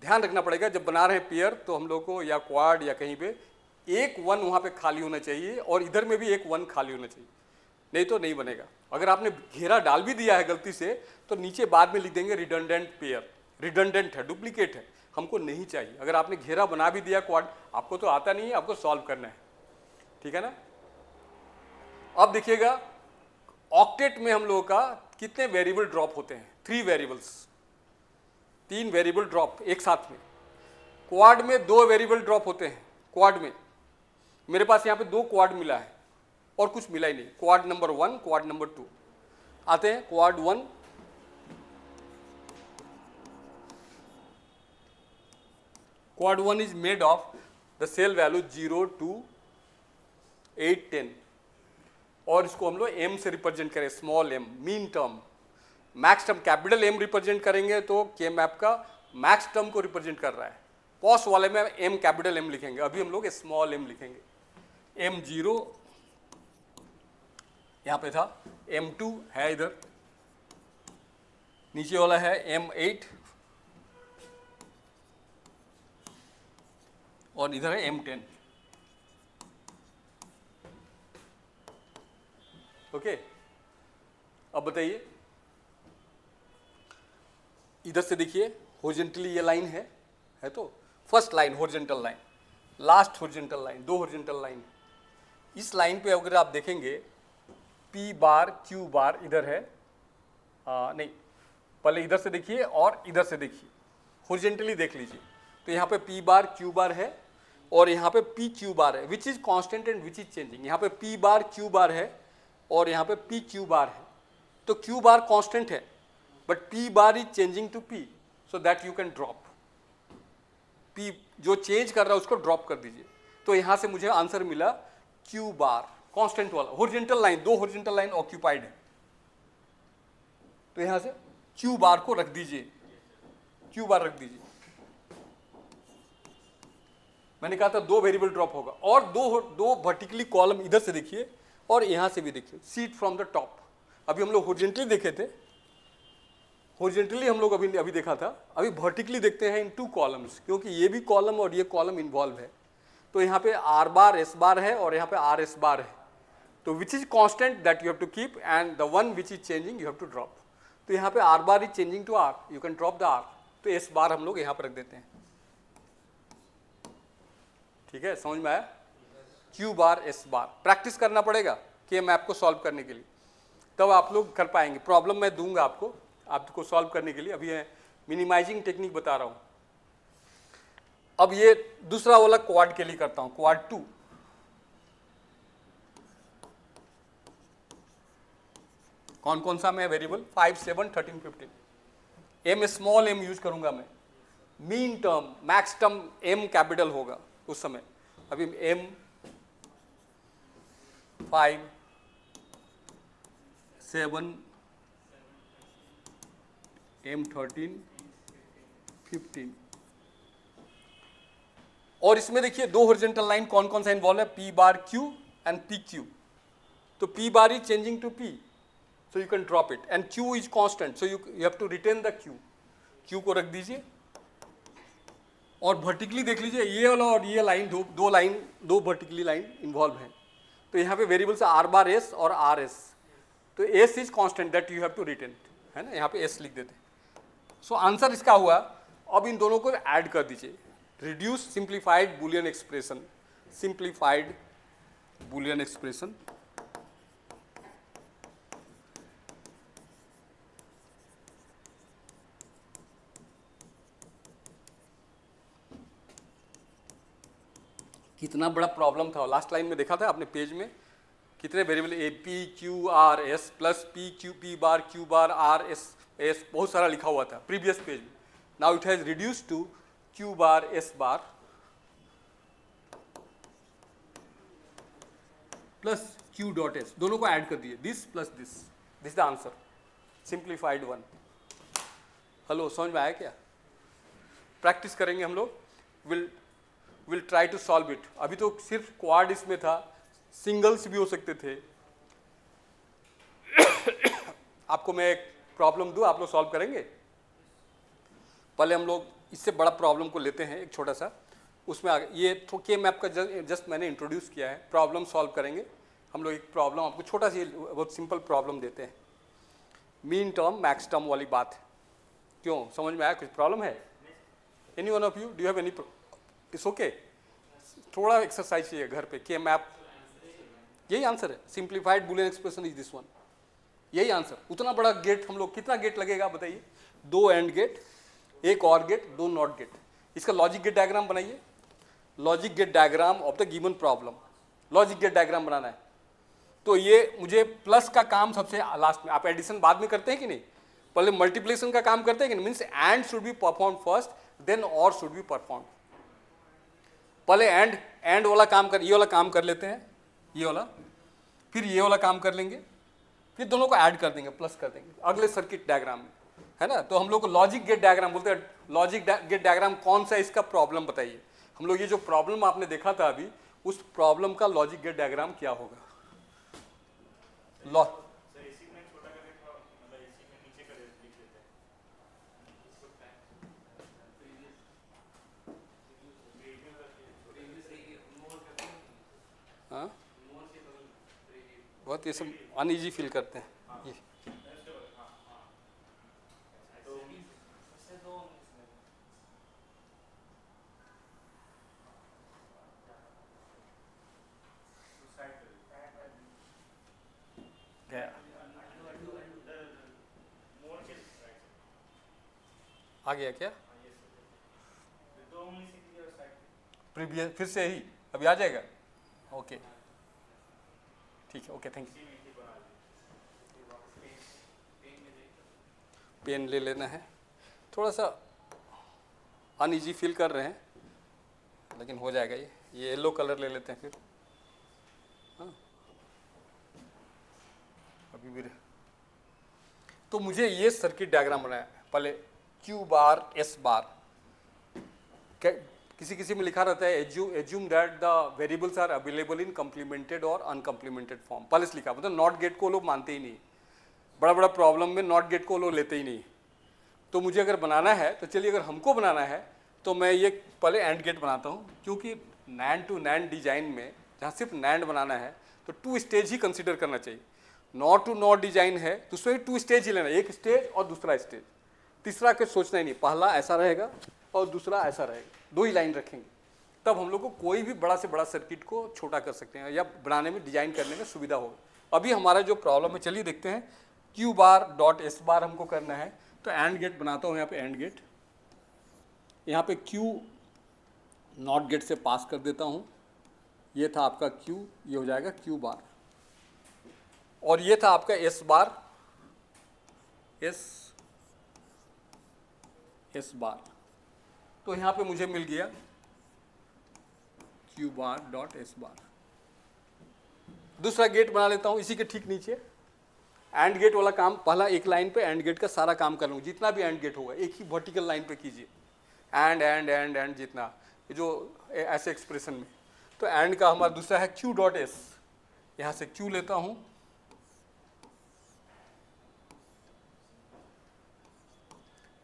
ध्यान रखना पड़ेगा जब बना रहे हैं पेयर, तो हम लोग को या क्वाड या कहीं पे एक 1 वहाँ पे खाली होना चाहिए और इधर में भी एक 1 खाली होना चाहिए, नहीं तो नहीं बनेगा। अगर आपने घेरा डाल भी दिया है गलती से तो नीचे बाद में लिख देंगे रिडंडेंट पेयर, रिडंडेंट है, डुप्लीकेट है, हमको नहीं चाहिए। अगर आपने घेरा बना भी दिया क्वाड, आपको तो आता नहीं है, आपको सॉल्व करना है, ठीक है ना। अब देखिएगा ऑक्टेट में हम लोगों का कितने वेरिएबल ड्रॉप होते हैं, 3 वेरिएबल्स, 3 वेरिएबल ड्रॉप एक साथ में। क्वाड में 2 वेरिएबल ड्रॉप होते हैं। क्वाड में मेरे पास यहाँ पे 2 क्वाड मिला है और कुछ मिला ही नहीं। क्वाड नंबर 1, क्वाड नंबर 2 आते हैं। Quad 1 quad 1 is made of the cell value 0 to 8, 10 और इसको हम लोग एम से रिप्रेजेंट करें, small m, min term. Max term capital M represent करेंगे तो के मैप का मैक्स टर्म को रिप्रेजेंट कर रहा है। पॉस वाले में एम कैपिटल एम लिखेंगे, अभी हम लोग स्मॉल एम लिखेंगे। M0 यहाँ पे था, M2 है इधर, नीचे वाला है M8 और इधर है M10। ओके, अब बताइए, इधर से देखिए हॉरिजॉन्टली ये लाइन है तो first line horizontal line, last horizontal line, 2 horizontal line. इस लाइन पे अगर आप देखेंगे P बार Q बार इधर है, नहीं पहले इधर से देखिए और इधर से देखिए, हॉरिजॉन्टली देख लीजिए। तो यहाँ पे P बार Q बार है और यहाँ पे P Q बार है, विच is constant and which is changing. यहाँ पे P बार Q बार है और यहाँ पे P Q बार है। तो Q बार कांस्टेंट है but P bar is changing to P, so that you can drop. P जो चेंज कर रहा है उसको ड्रॉप कर दीजिए। तो यहाँ से मुझे आंसर मिला Q बार, कांस्टेंट वाला, horizontal line, 2 horizontal line occupied है। तो यहाँ से Q बार को रख दीजिए, Q बार रख दीजिए। मैंने कहा था 2 वेरिएबल ड्रॉप होगा और दो वर्टिकली कॉलम इधर से देखिए और यहाँ से भी देखिए, सीट फ्रॉम द टॉप। अभी हम लोग हॉरिजॉन्टली देखे थे, हॉरिजॉन्टली हम लोग अभी देखा था, अभी वर्टिकली देखते हैं इन 2 कॉलम्स, क्योंकि ये भी कॉलम और ये कॉलम इन्वॉल्व है। तो यहाँ पे R बार S बार है और यहाँ पे R S बार है। तो which is constant that you have to keep and the one which is changing you have to drop. तो यहाँ पे R bar is changing to R, you can drop the R। तो S bar हम लोग यहाँ पर रख देते हैं, ठीक है, समझ में आया। Q बार S बार प्रैक्टिस करना पड़ेगा कि मैप को सॉल्व करने के लिए, तब आप लोग कर पाएंगे। प्रॉब्लम मैं दूंगा आपको सॉल्व करने के लिए, अभी मैं मिनिमाइजिंग टेक्निक बता रहा हूँ। अब ये दूसरा वाला क्वाड के लिए करता हूँ, क्वाड 2। कौन कौन सा मैं variable 5, 7, 13, 15 M small M use करूंगा मैं। Min term, max term M capital होगा उस समय। अभी M 5, 7, M 13, 15 और इसमें देखिए 2 हॉरिजॉन्टल लाइन कौन कौन सा इन्वॉल्व है, P bar Q and PQ। तो P bar is changing to P, so you can drop it and Q is constant, so you have to retain the Q को रख दीजिए। और वर्टिकली देख लीजिए, ये वाला और ये लाइन, दो वर्टिकली लाइन इन्वॉल्व हैं। तो यहाँ पे वेरिएबल्स R बार S और R S। तो S is constant that you have to retain, है ना, यहाँ पे S लिख देते हैं। सो आंसर इसका हुआ। अब इन दोनों को ऐड कर दीजिए, reduce simplified Boolean expression, simplified Boolean expression. कितना बड़ा प्रॉब्लम था, लास्ट लाइन में देखा था आपने पेज में, कितने variable A P Q R S plus P Q P bar Q bar R S S बहुत सारा लिखा हुआ था प्रीवियस पेज में। Now it has reduce to Q bar S bar plus Q dot S, दोनों को add कर दिए, this plus this the answer, simplified 1। Hello, समझ में आया क्या? प्रैक्टिस करेंगे हम लोग, will try to solve it. अभी तो सिर्फ क्वाड इसमें था, सिंगल्स भी हो सकते थे। आपको मैं एक प्रॉब्लम दूं, आप लोग सॉल्व करेंगे? पहले हम लोग इससे बड़ा प्रॉब्लम को लेते हैं एक छोटा सा, उसमें आगे ये तो के मैप का जस्ट मैंने इंट्रोड्यूस किया है। प्रॉब्लम सॉल्व करेंगे हम लोग। एक प्रॉब्लम आपको छोटा सी बहुत सिंपल प्रॉब्लम देते हैं, मीन टर्म मैक्स टर्म वाली बात है। क्यों, समझ में आया? कुछ प्रॉब्लम है? Any one of you do have any? It's okay, थोड़ा एक्सरसाइज चाहिए घर पे। के मैप यही आंसर है, simplified Boolean expression is this one, यही आंसर। उतना बड़ा गेट हम लोग, कितना गेट लगेगा बताइए? 2 एंड गेट, एक और गेट, 2 नॉट गेट। इसका लॉजिक गेट डायग्राम बनाइए, logic gate diagram of the given problem. Logic gate diagram बनाना है तो ये मुझे प्लस का काम सबसे लास्ट में। आप एडिशन बाद में करते हैं कि नहीं, पहले मल्टीप्लिकेशन का काम करते हैं कि नहीं? Means and should be perform first, then or should be perform. पहले एंड वाला काम कर, ये वाला काम कर लेते हैं, ये वाला, फिर ये वाला काम कर लेंगे, फिर दोनों को ऐड कर देंगे, प्लस कर देंगे अगले सर्किट डायग्राम में, है ना। तो हम लोग को लॉजिक गेट डायग्राम बोलते हैं। लॉजिक गेट डायग्राम कौन सा है, इसका प्रॉब्लम बताइए। हम लोग ये जो प्रॉब्लम आपने देखा था अभी, उस प्रॉब्लम का लॉजिक गेट डायग्राम क्या होगा? हाँ, बहुत ये सब अनईजी फील करते हैं ये। आ गया क्या? प्रीवियस फिर से ही अभी आ जाएगा? ओके ठीक है, ओके थैंक यू। पेन ले लेना है, थोड़ा सा अनईजी फील कर रहे हैं लेकिन हो जाएगा। ये येलो कलर ले लेते हैं फिर। हाँ अभी भी तो मुझे ये सर्किट डायग्राम बनाया है। पहले Q बार S बार, किसी में लिखा रहता है assume that the variables are available in complemented और अनकम्प्लीमेंटेड फॉर्म। पहले से लिखा, मतलब नॉट गेट को लोग मानते ही नहीं, बड़ा प्रॉब्लम में नॉट गेट को लोग लेते ही नहीं। तो मुझे अगर बनाना है तो चलिए, अगर हमको बनाना है तो मैं ये पहले एंड गेट बनाता हूँ, क्योंकि नैंड टू नैंड डिजाइन में जहाँ सिर्फ नैंड बनाना है तो 2 स्टेज ही कंसिडर करना चाहिए। नॉट टू नॉट डिजाइन है तो उसमें 2 स्टेज ही लेना, एक स्टेज और दूसरा स्टेज, तीसरा के सोचना ही नहीं। पहला ऐसा रहेगा और दूसरा ऐसा रहेगा, 2 ही लाइन रखेंगे, तब हम लोग को कोई भी बड़ा से बड़ा सर्किट को छोटा कर सकते हैं या बनाने में, डिजाइन करने में सुविधा होगा। अभी हमारा जो प्रॉब्लम है, चलिए देखते हैं। Q बार डॉट S बार हमको करना है, तो एंड गेट बनाता हूँ यहाँ पे। एंड गेट यहाँ पे Q नॉट गेट से पास कर देता हूँ। ये था आपका Q, ये हो जाएगा Q बार, और ये था आपका S बार, S बार। तो यहाँ पे मुझे मिल गया Q बार डॉट S बार। दूसरा गेट बना लेता हूँ इसी के ठीक नीचे। एंड गेट वाला काम पहला, एक लाइन पे एंड गेट का सारा काम कर लूँगा, जितना भी एंड गेट होगा एक ही वर्टिकल लाइन पे कीजिए। एंड जितना जो ऐसे एक्सप्रेशन में, तो एंड का हमारा दूसरा है Q डॉट S। यहाँ से Q लेता हूँ,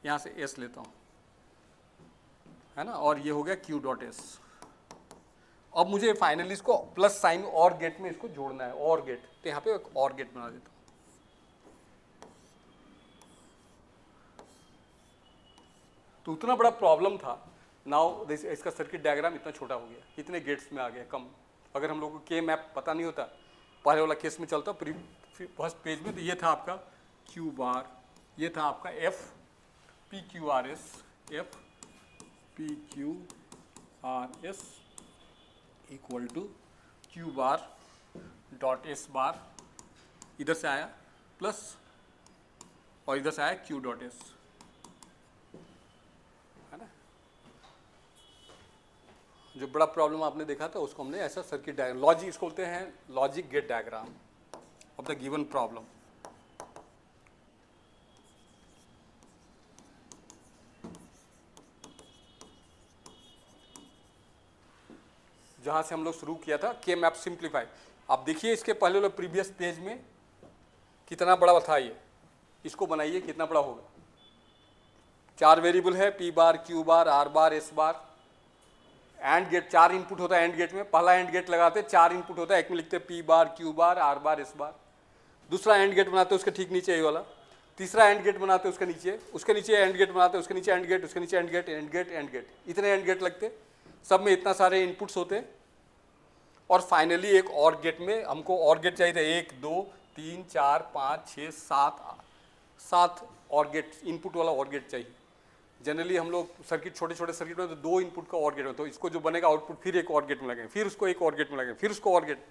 यहाँ से S लेता हूँ, है ना, और ये हो गया Q डॉट S। अब मुझे फाइनली इसको प्लस साइन और गेट में इसको जोड़ना है, और गेट, तो यहाँ पे एक और गेट बना देता हूँ। तो उतना बड़ा प्रॉब्लम था, नाउ इसका सर्किट डायग्राम इतना छोटा हो गया, इतने गेट्स में आ गया कम। अगर हम लोग को के मैप पता नहीं होता, पहले वाला केस में चलता फर्स्ट पेज में, तो ये था आपका Q बार, ये था आपका F P Q R S, F P Q R S equal to Q bar dot S bar, इधर से आया प्लस, और इधर से आया Q डॉट S, है ना। जो बड़ा प्रॉब्लम आपने देखा था उसको हमने ऐसा सर्किट डायग्राम, लॉजिक, इसको बोलते हैं logic gate diagram of the given problem. जहाँ से हम लोग शुरू किया था के मैप सिंप्लीफाई। आप देखिए इसके पहले वाले प्रीवियस पेज में कितना बड़ा था ये, इसको बनाइए कितना बड़ा होगा। 4 वेरिएबल है, P bar, Q bar, R bar, S bar. And gate 4 input होता है एंड गेट में, पहला एंड गेट लगाते 4 इनपुट होता है, एक में लिखते P bar, Q bar, R bar, S bar. दूसरा एंड गेट बनाते उसके ठीक नीचे ये वाला, तीसरा एंड गेट बनाते उसके नीचे एंड गेट बनाते, उसके नीचे एंड गेट, उसके नीचे and gate, and gate, and gate, इतने एंड गेट लगते, सब में इतना सारे इनपुट्स होते। और फाइनली एक और गेट में हमको और गेट चाहिए था, 1 2 3 4 5 6 7 और गेट, इनपुट वाला और गेट चाहिए। जनरली हम लोग सर्किट, छोटे छोटे सर्किट में तो 2 इनपुट का और गेट है, तो इसको जो बनेगा आउटपुट फिर एक और गेट में लगेंगे, फिर उसको एक और गेट में लगेंगे, फिर उसको और गेट।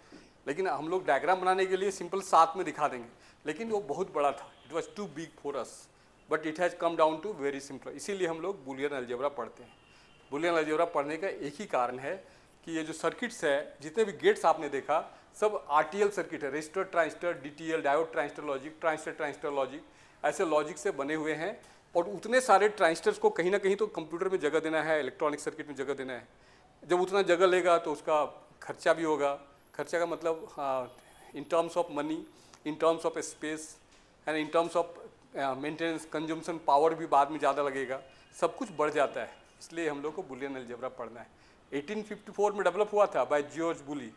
लेकिन हम लोग डायग्राम बनाने के लिए सिंपल 7 में दिखा देंगे, लेकिन वो बहुत बड़ा था, it was too big for us, but it has come down to very simple. इसीलिए हम लोग बूलियन अलजेब्रा पढ़ते हैं। बूलियन अलजेब्रा पढ़ने का एक ही कारण है कि ये जो सर्किट्स है, जितने भी गेट्स आपने देखा, सब आरटीएल सर्किट है, register, transistor, DTL, diode, transistor logic, transistor logic, ऐसे लॉजिक से बने हुए हैं। और उतने सारे ट्रांजिस्टर्स को कहीं ना कहीं तो कंप्यूटर में जगह देना है, इलेक्ट्रॉनिक सर्किट में जगह देना है। जब उतना जगह लेगा तो उसका खर्चा भी होगा। खर्चा का मतलब in terms of money, in terms of space and in terms of maintenance, consumption power भी बाद में ज़्यादा लगेगा, सब कुछ बढ़ जाता है। इसलिए हम लोग को बूलियन अलजेब्रा पढ़ना है। 1854 में डेवलप हुआ था by George Boole,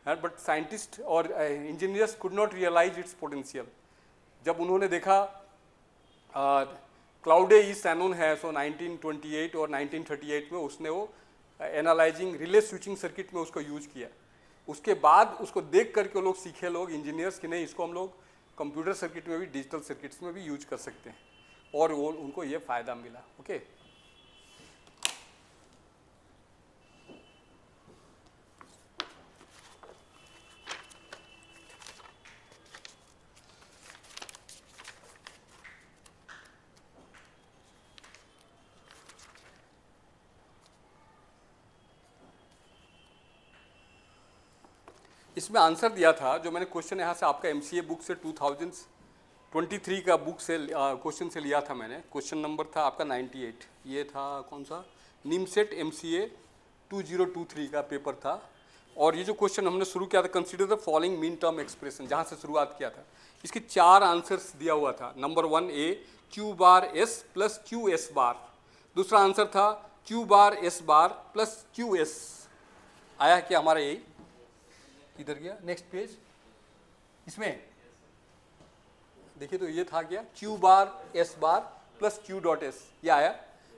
but scientist और engineers could not realize its potential. जब उन्होंने देखा क्लाउडे ई सैनोन है, सो 1928 और 1938 में उसने वो एनालाइजिंग रिले स्विचिंग सर्किट में उसको यूज किया। उसके बाद उसको देख करके लोग सीखे, लोग इंजीनियर्स, कि नहीं इसको हम लोग कंप्यूटर सर्किट में भी, डिजिटल सर्किट्स में भी यूज कर सकते हैं, और वो उनको ये फ़ायदा मिला। ओके, इसमें आंसर दिया था जो मैंने क्वेश्चन यहाँ से आपका एमसीए बुक से 2023 का बुक से क्वेश्चन से लिया था मैंने। क्वेश्चन नंबर था आपका 98, ये था कौन सा, निमसेट एमसीए 2023 का पेपर था। और ये जो क्वेश्चन हमने शुरू किया था, consider the following min term expression, जहाँ से शुरुआत किया था, इसके 4 आंसर्स दिया हुआ था। Number 1 A, Q bar S plus Q S bar. दूसरा आंसर था Q bar S bar plus Q S. आया क्या हमारा यही, इधर गया नेक्स्ट पेज, इसमें देखिए तो ये था क्या, Q bar S bar plus Q dot S, ये आया।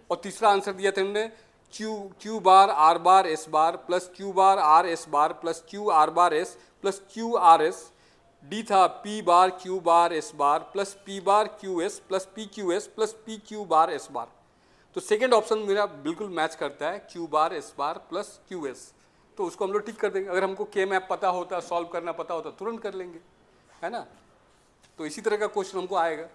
और तीसरा आंसर दिया था हमने Q bar R bar S bar plus Q bar R S bar plus Q R bar S plus Q R S. D था P bar Q bar S bar plus P bar Q S plus P Q S plus P Q bar S bar. तो second option मेरा बिल्कुल match करता है, Q bar S bar plus Q S, तो उसको हम लोग टिक कर देंगे। अगर हमको के मैप पता होता, सॉल्व करना पता होता, तुरंत कर लेंगे, है ना। तो इसी तरह का क्वेश्चन हमको आएगा।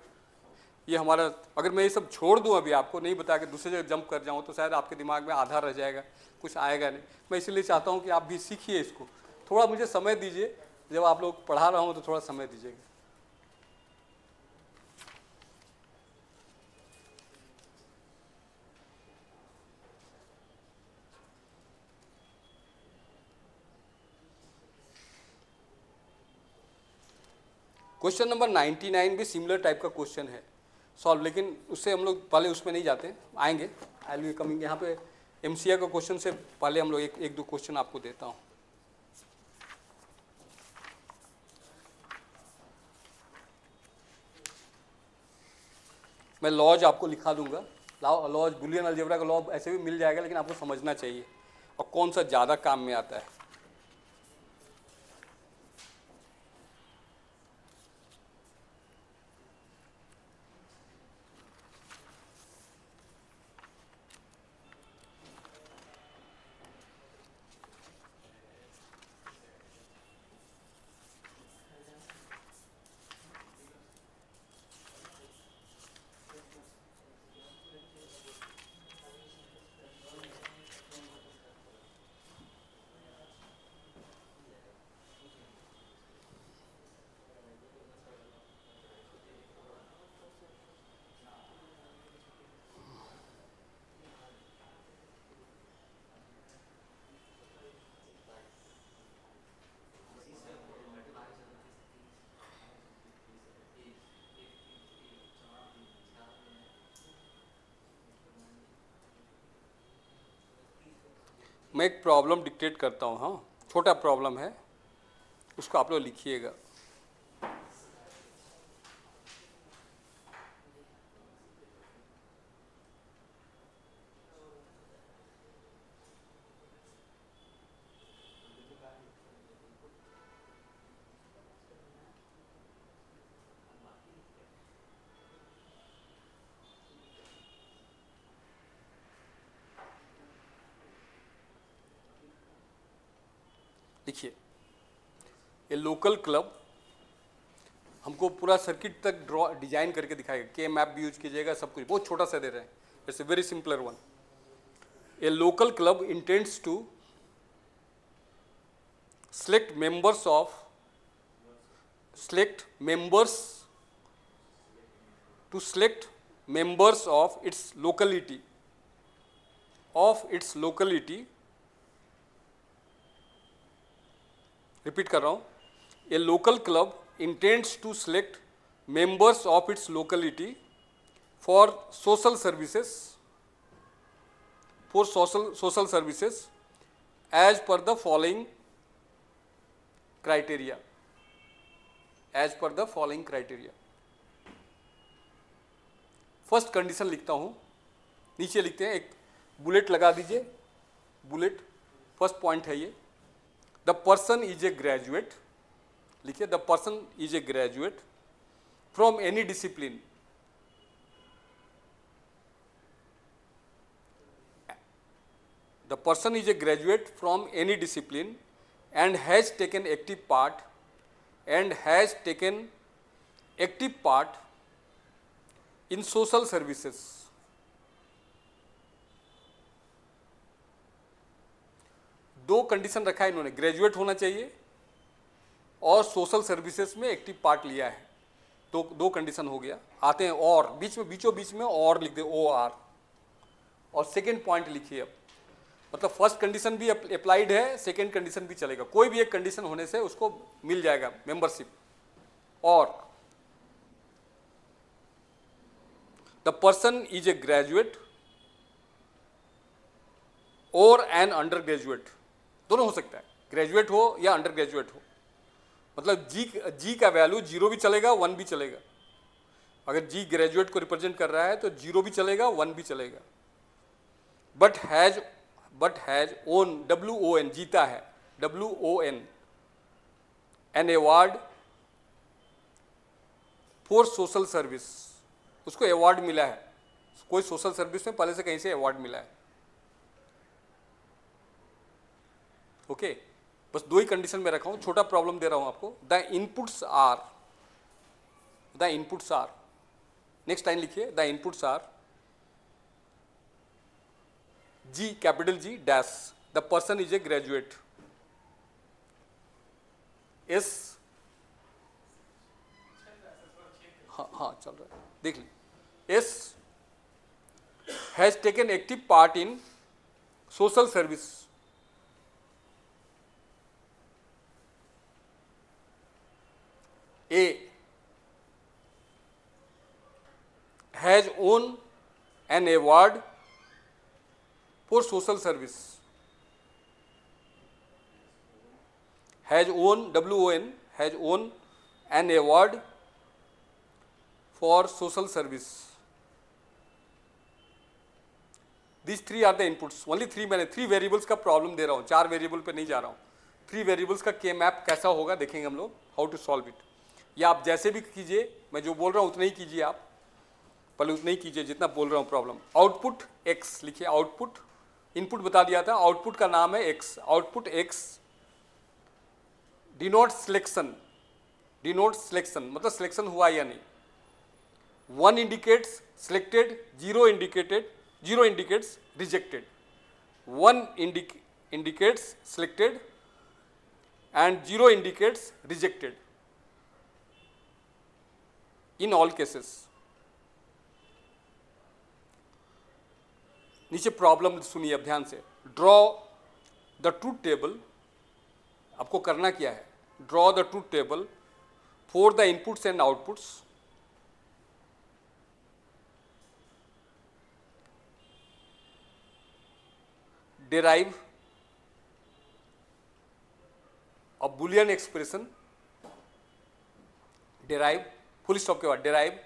ये हमारा, अगर मैं ये सब छोड़ दूं अभी आपको नहीं बता के दूसरे जगह जंप कर जाऊं, तो शायद आपके दिमाग में आधा रह जाएगा, कुछ आएगा नहीं। मैं इसलिए चाहता हूं कि आप भी सीखिए इसको, थोड़ा मुझे समय दीजिए, जब आप लोग पढ़ा रहा हूं तो थोड़ा समय दीजिएगा। क्वेश्चन नंबर 99 भी सिमिलर टाइप का क्वेश्चन है सॉल्व, लेकिन उससे हम लोग पहले उसमें नहीं जाते, आएंगे, आई विल बी कमिंग। यहाँ पे एमसीए का क्वेश्चन से पहले हम लोग एक दो क्वेश्चन आपको देता हूँ। मैं लॉज आपको लिखा दूंगा, लॉज बूलियन अलजेब्रा का लॉ ऐसे भी मिल जाएगा, लेकिन आपको समझना चाहिए और कौन सा ज़्यादा काम में आता है। मैं एक प्रॉब्लम डिक्टेट करता हूँ, हाँ छोटा प्रॉब्लम है, उसको आप लोग लिखिएगा। देखिए, ये लोकल क्लब हमको पूरा सर्किट तक ड्रॉ डिजाइन करके दिखाएगा, के मैप भी यूज कीजिएगा, सब कुछ बहुत छोटा सा दे रहे हैं। It's a very simpler one. A local club intends to select members of its locality, repeat कर रहा हूँ, a local club intends to select members of its locality for social services as per the following criteria. First condition लिखता हूं, नीचे लिखते हैं, एक bullet लगा दीजिए, बुलेट फर्स्ट पॉइंट है ये। The person is a graduate, लिखिए the person is a graduate from any discipline, the person is a graduate from any discipline and has taken active part in social services. दो condition रखा है इन्होंने, graduate होना चाहिए और social services में active part लिया है, तो दो कंडीशन हो गया। आते हैं और, बीचों बीच में और लिख दे, OR। और सेकेंड पॉइंट लिखिए अब, मतलब फर्स्ट कंडीशन भी अप्लाइड है, सेकेंड कंडीशन भी चलेगा, कोई भी एक कंडीशन होने से उसको मिल जाएगा मेंबरशिप। और the person is a graduate और एन अंडर ग्रेजुएट, दोनों हो सकता है, ग्रेजुएट हो या अंडर ग्रेजुएट हो। मतलब जी का वैल्यू 0 भी चलेगा, 1 भी चलेगा। अगर जी ग्रेजुएट को रिप्रेजेंट कर रहा है तो 0 भी चलेगा, 1 भी चलेगा। बट हैज ओन, WON जीता है, WON an award for social service, उसको अवार्ड मिला है, कोई सोशल सर्विस में पहले से कहीं से अवार्ड मिला है। ओके, बस दो ही कंडीशन में रखा हूं, छोटा प्रॉब्लम दे रहा हूं आपको। The inputs are, next line लिखिए, the inputs are G, capital G dash, the person is a graduate, S, हाँ चल रहा है, देख ली, S has taken active part in social service, A has own an award for social service, has won, WON has won an award for social service. These three are the inputs, only 3। मैंने 3 variables का problem दे रहा हूँ, 4 variable पे नहीं जा रहा हूँ। 3 variables का के मैप कैसा होगा देखेंगे हम लोग, हाउ टू सॉल्व इट। या आप जैसे भी कीजिए, मैं जो बोल रहा हूँ उतना ही कीजिए, आप पहले उतना ही कीजिए जितना बोल रहा हूँ प्रॉब्लम। आउटपुट X लिखिए, आउटपुट, इनपुट बता दिया था, आउटपुट का नाम है X, output X denote selection, मतलब सिलेक्शन हुआ या नहीं। 1 indicates selected, 0 indicates rejected, 1 indicates selected and 0 indicates rejected in all cases. नीचे प्रॉब्लम सुनिए अब ध्यान से। ड्रॉ द ट्रूथ टेबल, आपको करना क्या है, draw the truth table for the inputs and outputs derive a Boolean expression derive, full stop के बाद derive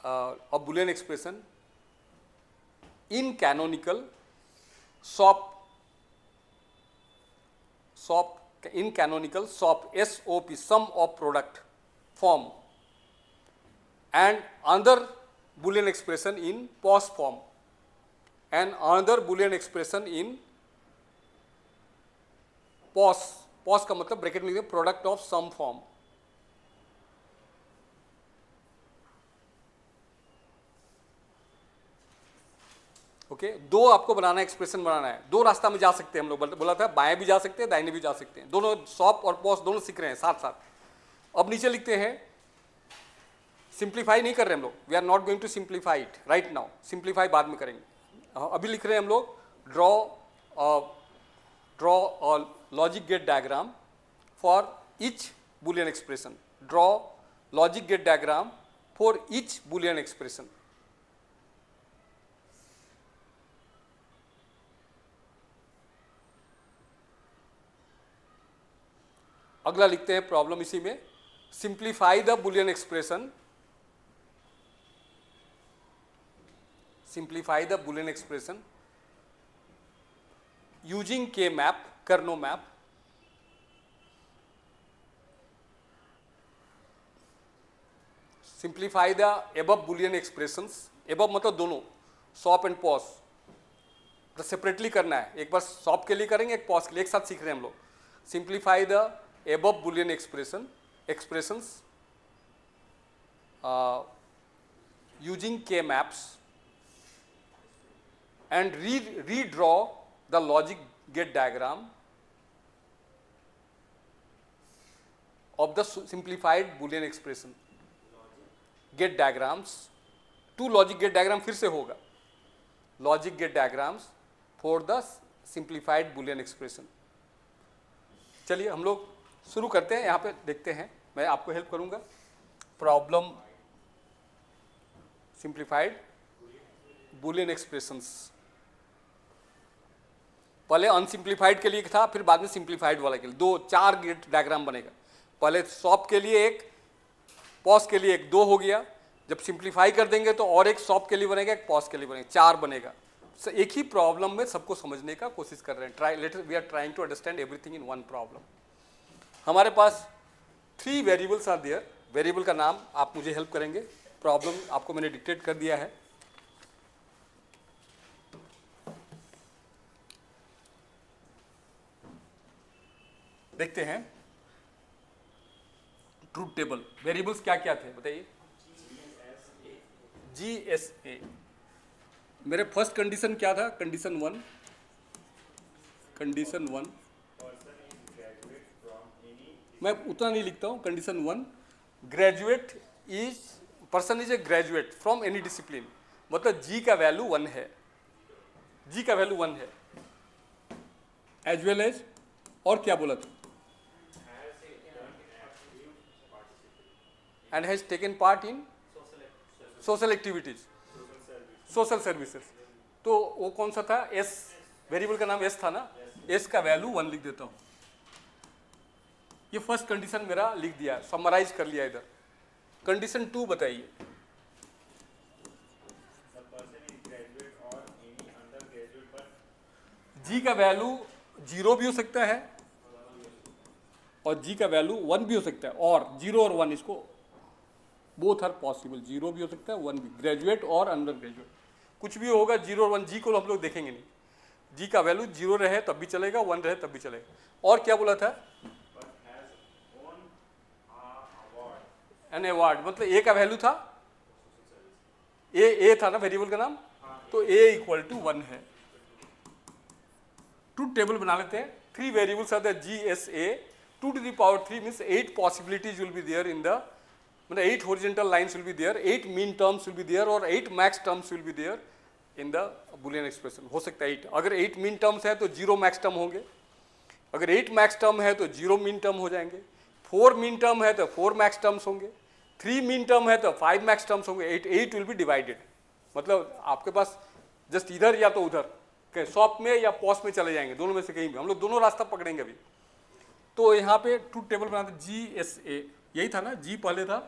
a Boolean expression in canonical SOP in canonical SOP sum of product form, and another Boolean expression in POS form, and another Boolean expression in POS का मतलब bracket में लिखिए product of sum form. Okay, दो आपको बनाना है, expression बनाना है, दो रास्ता में जा सकते हैं हम लोग, बोला था बाएं भी जा सकते हैं दाहिने भी जा सकते हैं, दोनों सॉप और पॉस दोनों सीख रहे हैं साथ साथ। अब नीचे लिखते हैं, सिंप्लीफाई नहीं कर रहे हम लोग, we are not going to simplify it right now, simplify बाद में करेंगे। अभी लिख रहे हैं हम लोग draw logic gate diagram for each Boolean expression, draw logic gate diagram for each Boolean expression. अगला लिखते हैं प्रॉब्लम इसी में, simplify the Boolean expression, simplify the Boolean expression using K map, Karnaugh map, simplify the above Boolean expressions, above मतलब दोनों SOP and POS, तो separately करना है, एक बार सॉप के लिए करेंगे एक पॉस के लिए, एक साथ सीख रहे हैं हम लोग। Simplify the above Boolean expressions using K maps and redraw the logic gate diagram of the simplified Boolean expression. Gate diagrams, two logic gate diagram फिर से होगा, logic gate diagrams for the simplified Boolean expression। चलिए हम लोग शुरू करते हैं, यहाँ पे देखते हैं, मैं आपको हेल्प करूंगा। प्रॉब्लम सिंप्लीफाइड बूलियन एक्सप्रेशंस, पहले अनसिंप्लीफाइड के लिए था, फिर बाद में सिंप्लीफाइड वाला के लिए, दो चार गेट डायग्राम बनेगा। पहले सॉप के लिए एक, पॉस के लिए एक, दो हो गया। जब सिंप्लीफाई कर देंगे तो और एक सॉप के लिए बनेगा, एक पॉस के लिए बनेगा, चार बनेगा। एक ही प्रॉब्लम में सबको समझने का कोशिश कर रहे हैं, we are trying to understand everything in one problem. हमारे पास 3 वेरिएबल्स आर देयर, वेरिएबल का नाम आप मुझे हेल्प करेंगे, प्रॉब्लम आपको मैंने डिक्टेट कर दिया है। देखते हैं ट्रूथ टेबल, वेरिएबल्स क्या क्या थे बताइए। GSA, मेरे फर्स्ट कंडीशन क्या था, कंडीशन 1, मैं उतना नहीं लिखता हूँ। Condition 1, graduate is, person is a graduate from any discipline, मतलब जी का वैल्यू 1 है, जी का वैल्यू 1 है, एज वेल एज, और क्या बोला था, and has taken part in social activities, social services. तो वो कौन सा था, एस, वेरिएबल का नाम एस था ना, एस का वैल्यू 1 लिख देता हूँ। ये फर्स्ट कंडीशन मेरा लिख दिया, समराइज कर लिया इधर। कंडीशन 2 बताइए। जी का वैल्यू 0 भी हो सकता है और जी का वैल्यू 1 भी हो सकता है, और 0 और 1 इसको बोथ आर पॉसिबल, 0 भी हो सकता है 1 भी, ग्रेजुएट और अंडर ग्रेजुएट, कुछ भी होगा 0 और 1। जी को हम लोग देखेंगे नहीं, जी का वैल्यू 0 रहे तब भी चलेगा, 1 रहे तब भी चलेगा। और क्या बोला था, एन अवार्ड, मतलब ए का वैल्यू था, ए था ना वेरिएबल का नाम, तो ए इक्वल टू 1 है। ट्रूथ टेबल बना लेते हैं। 3 variables are the GSA, 2 to the power 3 means 8 possibilities will be there in the, मतलब 8 horizontal lines will be there, 8 mean terms will be there और 8 max terms will be there in the boolean expression। हो सकता है 8, अगर 8 mean terms है तो 0 max term होंगे, अगर 8 max term है तो 0 mean term हो जाएंगे, 4 mean term है तो 4 max terms होंगे, 3 mean term है तो 5 max terms होंगे, 8 will be divided, मतलब आपके पास जस्ट इधर या तो उधर सॉप में या पॉस में चले जाएंगे, दोनों में से कहीं भी, हम लोग दोनों रास्ता पकड़ेंगे अभी। तो यहाँ पे ट्रूथ टेबल बनाते जी एस ए, यही था ना, जी पहले था,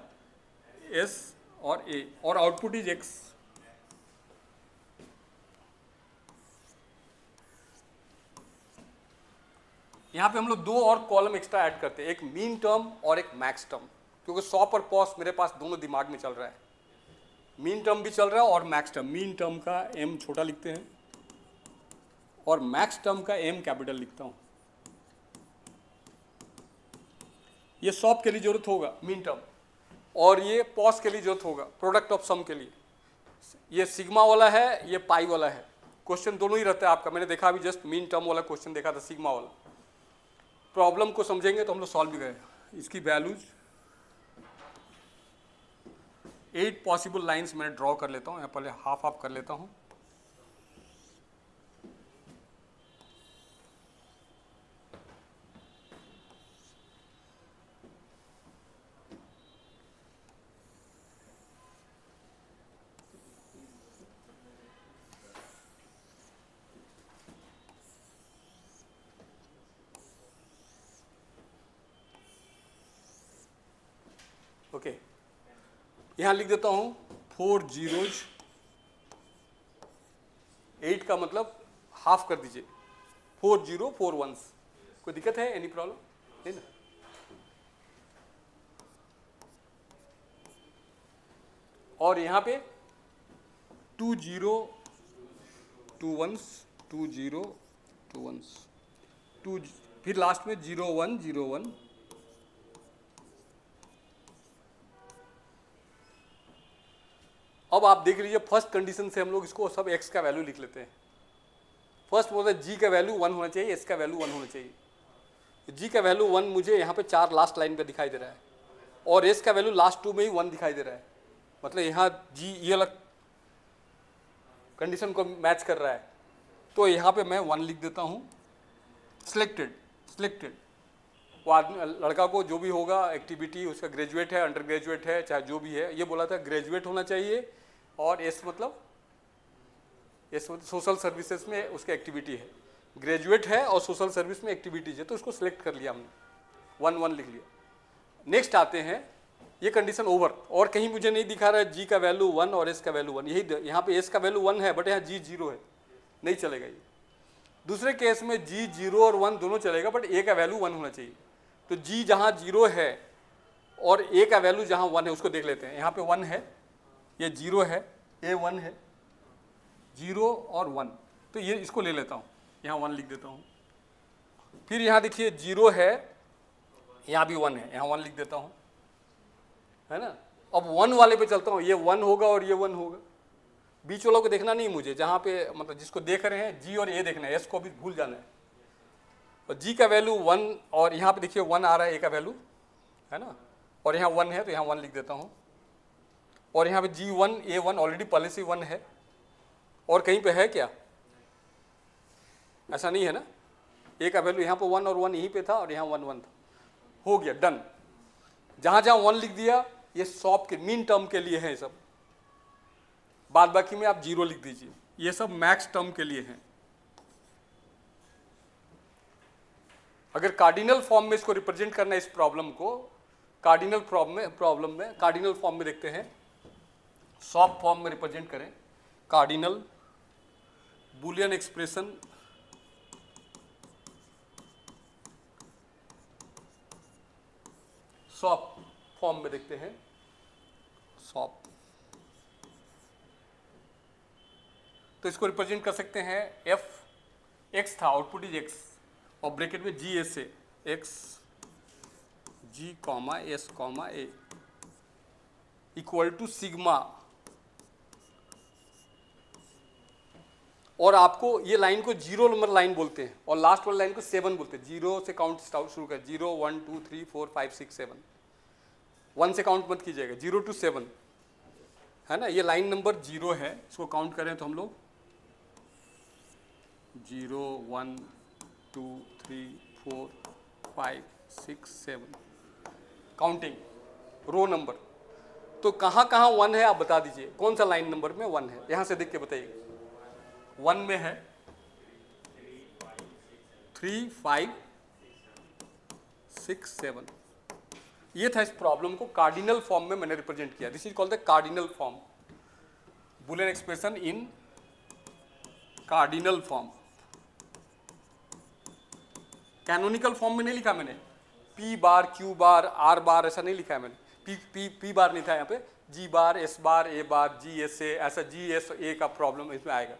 एस और ए, और आउटपुट इज एक्स। यहाँ पे हम लोग दो और कॉलम एक्स्ट्रा ऐड करते हैं, एक मीन टर्म और एक मैक्स टर्म, क्योंकि सॉप और पॉस मेरे पास दोनों दिमाग में चल रहा है, मीन टर्म भी चल रहा है और मैक्स टर्म। मीन टर्म का एम छोटा लिखते हैं और मैक्स टर्म का एम कैपिटल लिखता हूँ। ये सॉप के लिए जरूरत होगा मीन टर्म, और ये पॉस के लिए जरूरत होगा प्रोडक्ट ऑफ सम के लिए। ये सिग्मा वाला है, ये पाई वाला है। क्वेश्चन दोनों ही रहता है आपका, मैंने देखा अभी जस्ट मीन टर्म वाला क्वेश्चन देखा था, सिग्मा वाला। प्रॉब्लम को समझेंगे तो हम लोग सॉल्व भी करेंगे। इसकी वैल्यूज 8 पॉसिबल लाइंस मैंने ड्रॉ कर लेता हूँ, यहाँ पहले हाफ हाफ कर लेता हूँ। ओके, यहाँ लिख देता हूँ 4 zeros, 8 का मतलब हाफ कर दीजिए, 4 0 4 1s। कोई दिक्कत है, एनी प्रॉब्लम नहीं ना? और यहाँ पे 2 0 2 1s, 2 0 2 1s, 2, फिर लास्ट में 0 1 0 1। अब आप देख लीजिए, फर्स्ट कंडीशन से हम लोग इसको सब x का वैल्यू लिख लेते हैं। फर्स्ट बोलते हैं g का वैल्यू 1 होना चाहिए, s का वैल्यू 1 होना चाहिए। g का वैल्यू 1 मुझे यहाँ पे 4 लास्ट लाइन पे दिखाई दे रहा है, और s का वैल्यू लास्ट 2 में ही 1 दिखाई दे रहा है, मतलब यहाँ g ये अलग कंडीशन को मैच कर रहा है। तो यहाँ पे मैं 1 लिख देता हूँ। सिलेक्टेड वो आदमी, लड़का को जो भी होगा एक्टिविटी, उसका ग्रेजुएट है, अंडर ग्रेजुएट है, चाहे जो भी है, ये बोला था ग्रेजुएट होना चाहिए, और एस मतलब सोशल सर्विसेज में उसकी एक्टिविटी है, ग्रेजुएट है और सोशल सर्विस में एक्टिविटीज है, तो उसको सिलेक्ट कर लिया हमने, 1 1 लिख लिया। नेक्स्ट आते हैं, ये कंडीशन ओवर, और कहीं मुझे नहीं दिखा रहा है जी का वैल्यू 1 और एस का वैल्यू 1, यही यहाँ पे एस का वैल्यू 1 है बट यहाँ जी 0 है, नहीं चलेगा ये। दूसरे केस में जी 0 और 1 दोनों चलेगा, बट ए का वैल्यू 1 होना चाहिए। तो जी जहाँ 0 है और ए का वैल्यू जहाँ 1 है उसको देख लेते हैं। यहाँ पे 1 है, ये 0 है, ए 1 है, 0 और 1, तो ये इसको ले लेता हूँ, यहाँ 1 लिख देता हूँ। फिर यहाँ देखिए 0 है, यहाँ भी 1 है, यहाँ 1 लिख देता हूँ, है ना। अब 1 वाले पे चलता हूँ, ये 1 होगा और ये 1 होगा, बीच वालों को देखना नहीं मुझे, जहाँ पे मतलब जिसको देख रहे हैं जी और ए देखना है, एस को भी भूल जाना है। और जी का वैल्यू 1, और यहाँ पे देखिए 1 आ रहा है, ए का वैल्यू, है ना, और यहाँ 1 है तो यहाँ 1 लिख देता हूँ। और यहाँ पे G1 A1 ऑलरेडी पहले से 1 है, और कहीं पे है क्या, ऐसा नहीं है ना, ए का वैल्यू यहाँ पे 1 और 1 यहीं पे था, और यहाँ 1 1 था, हो गया डन। जहाँ जहाँ 1 लिख दिया, ये सॉप के मीन टर्म के लिए है ये सब, बाद बाकी में आप 0 लिख दीजिए, ये सब मैक्स टर्म के लिए हैं। अगर कार्डिनल फॉर्म में इसको रिप्रेजेंट करना है, इस प्रॉब्लम को कार्डिनल प्रॉब्लम में कार्डिनल फॉर्म में देखते हैं, सॉप फॉर्म में रिप्रेजेंट करें, cardinal Boolean expression shop form में देखते हैं, सॉप। तो इसको रिप्रेजेंट कर सकते हैं, एफ एक्स था, आउटपुट इज एक्स, और ब्रैकेट में G S A, X G comma S comma A equal to sigma. और आपको ये लाइन को 0 नंबर लाइन बोलते हैं, और लास्ट वाली लाइन को 7 बोलते हैं। 0 से काउंट शुरू कर, 0 1 2 3 4 5 6 7, 1 से काउंट मत कीजिएगा, 0 to 7, है ना। ये लाइन नंबर 0 है, इसको काउंट करें तो हम लोग 0 1 2 3 4 5 6 7 काउंटिंग रो नंबर। तो कहाँ कहाँ 1 है आप बता दीजिए, कौन सा लाइन नंबर में 1 है, यहाँ से देख के बताइएगा। 1 में है, 3 5 6 7। ये था इस प्रॉब्लम को कार्डिनल फॉर्म में मैंने रिप्रेजेंट किया। This is called the cardinal form, Boolean expression in cardinal form. Canonical form में नहीं लिखा मैंने, P bar Q bar R बार ऐसा नहीं लिखा है मैंने। P बार नहीं था यहाँ पे, G bar S bar A bar G S A, ऐसा G S A का प्रॉब्लम इसमें आएगा।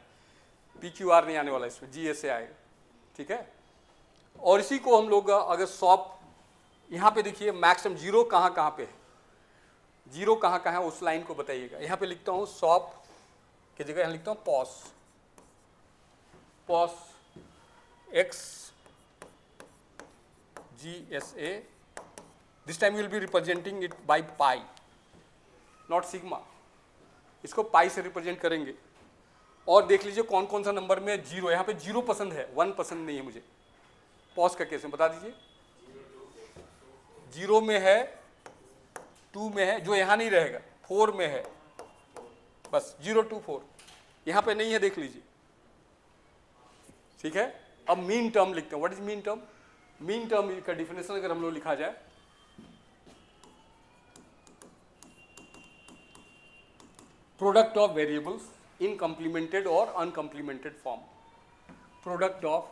P Q R नहीं आने वाला इसमें, G S A आएगा, ठीक है। और इसी को हम लोग अगर सॉप, यहाँ पे देखिए मैक्सिमम जीरो कहाँ कहाँ पे है, जीरो कहाँ कहाँ है उस लाइन को बताइएगा। यहाँ पे लिखता हूँ सॉप की जगह यहाँ लिखता हूँ POS X GSA। This time will be representing it by pi not sigma, इसको पाई से रिप्रेजेंट करेंगे। और देख लीजिए कौन कौन सा नंबर में जीरो, यहाँ पे जीरो पसंद है, 1 पसंद नहीं है मुझे। पॉज का केस में बता दीजिए, जीरो में है, 2 में है, जो यहाँ नहीं रहेगा, 4 में है, बस 0 2 4, यहाँ पे नहीं है, देख लीजिए, ठीक है। अब मीन टर्म लिखते हैं। What is minterm? Mean term का डिफिनेशन अगर हम लोग लिखा जाए, product of variables in complemented और uncomplemented form. Product of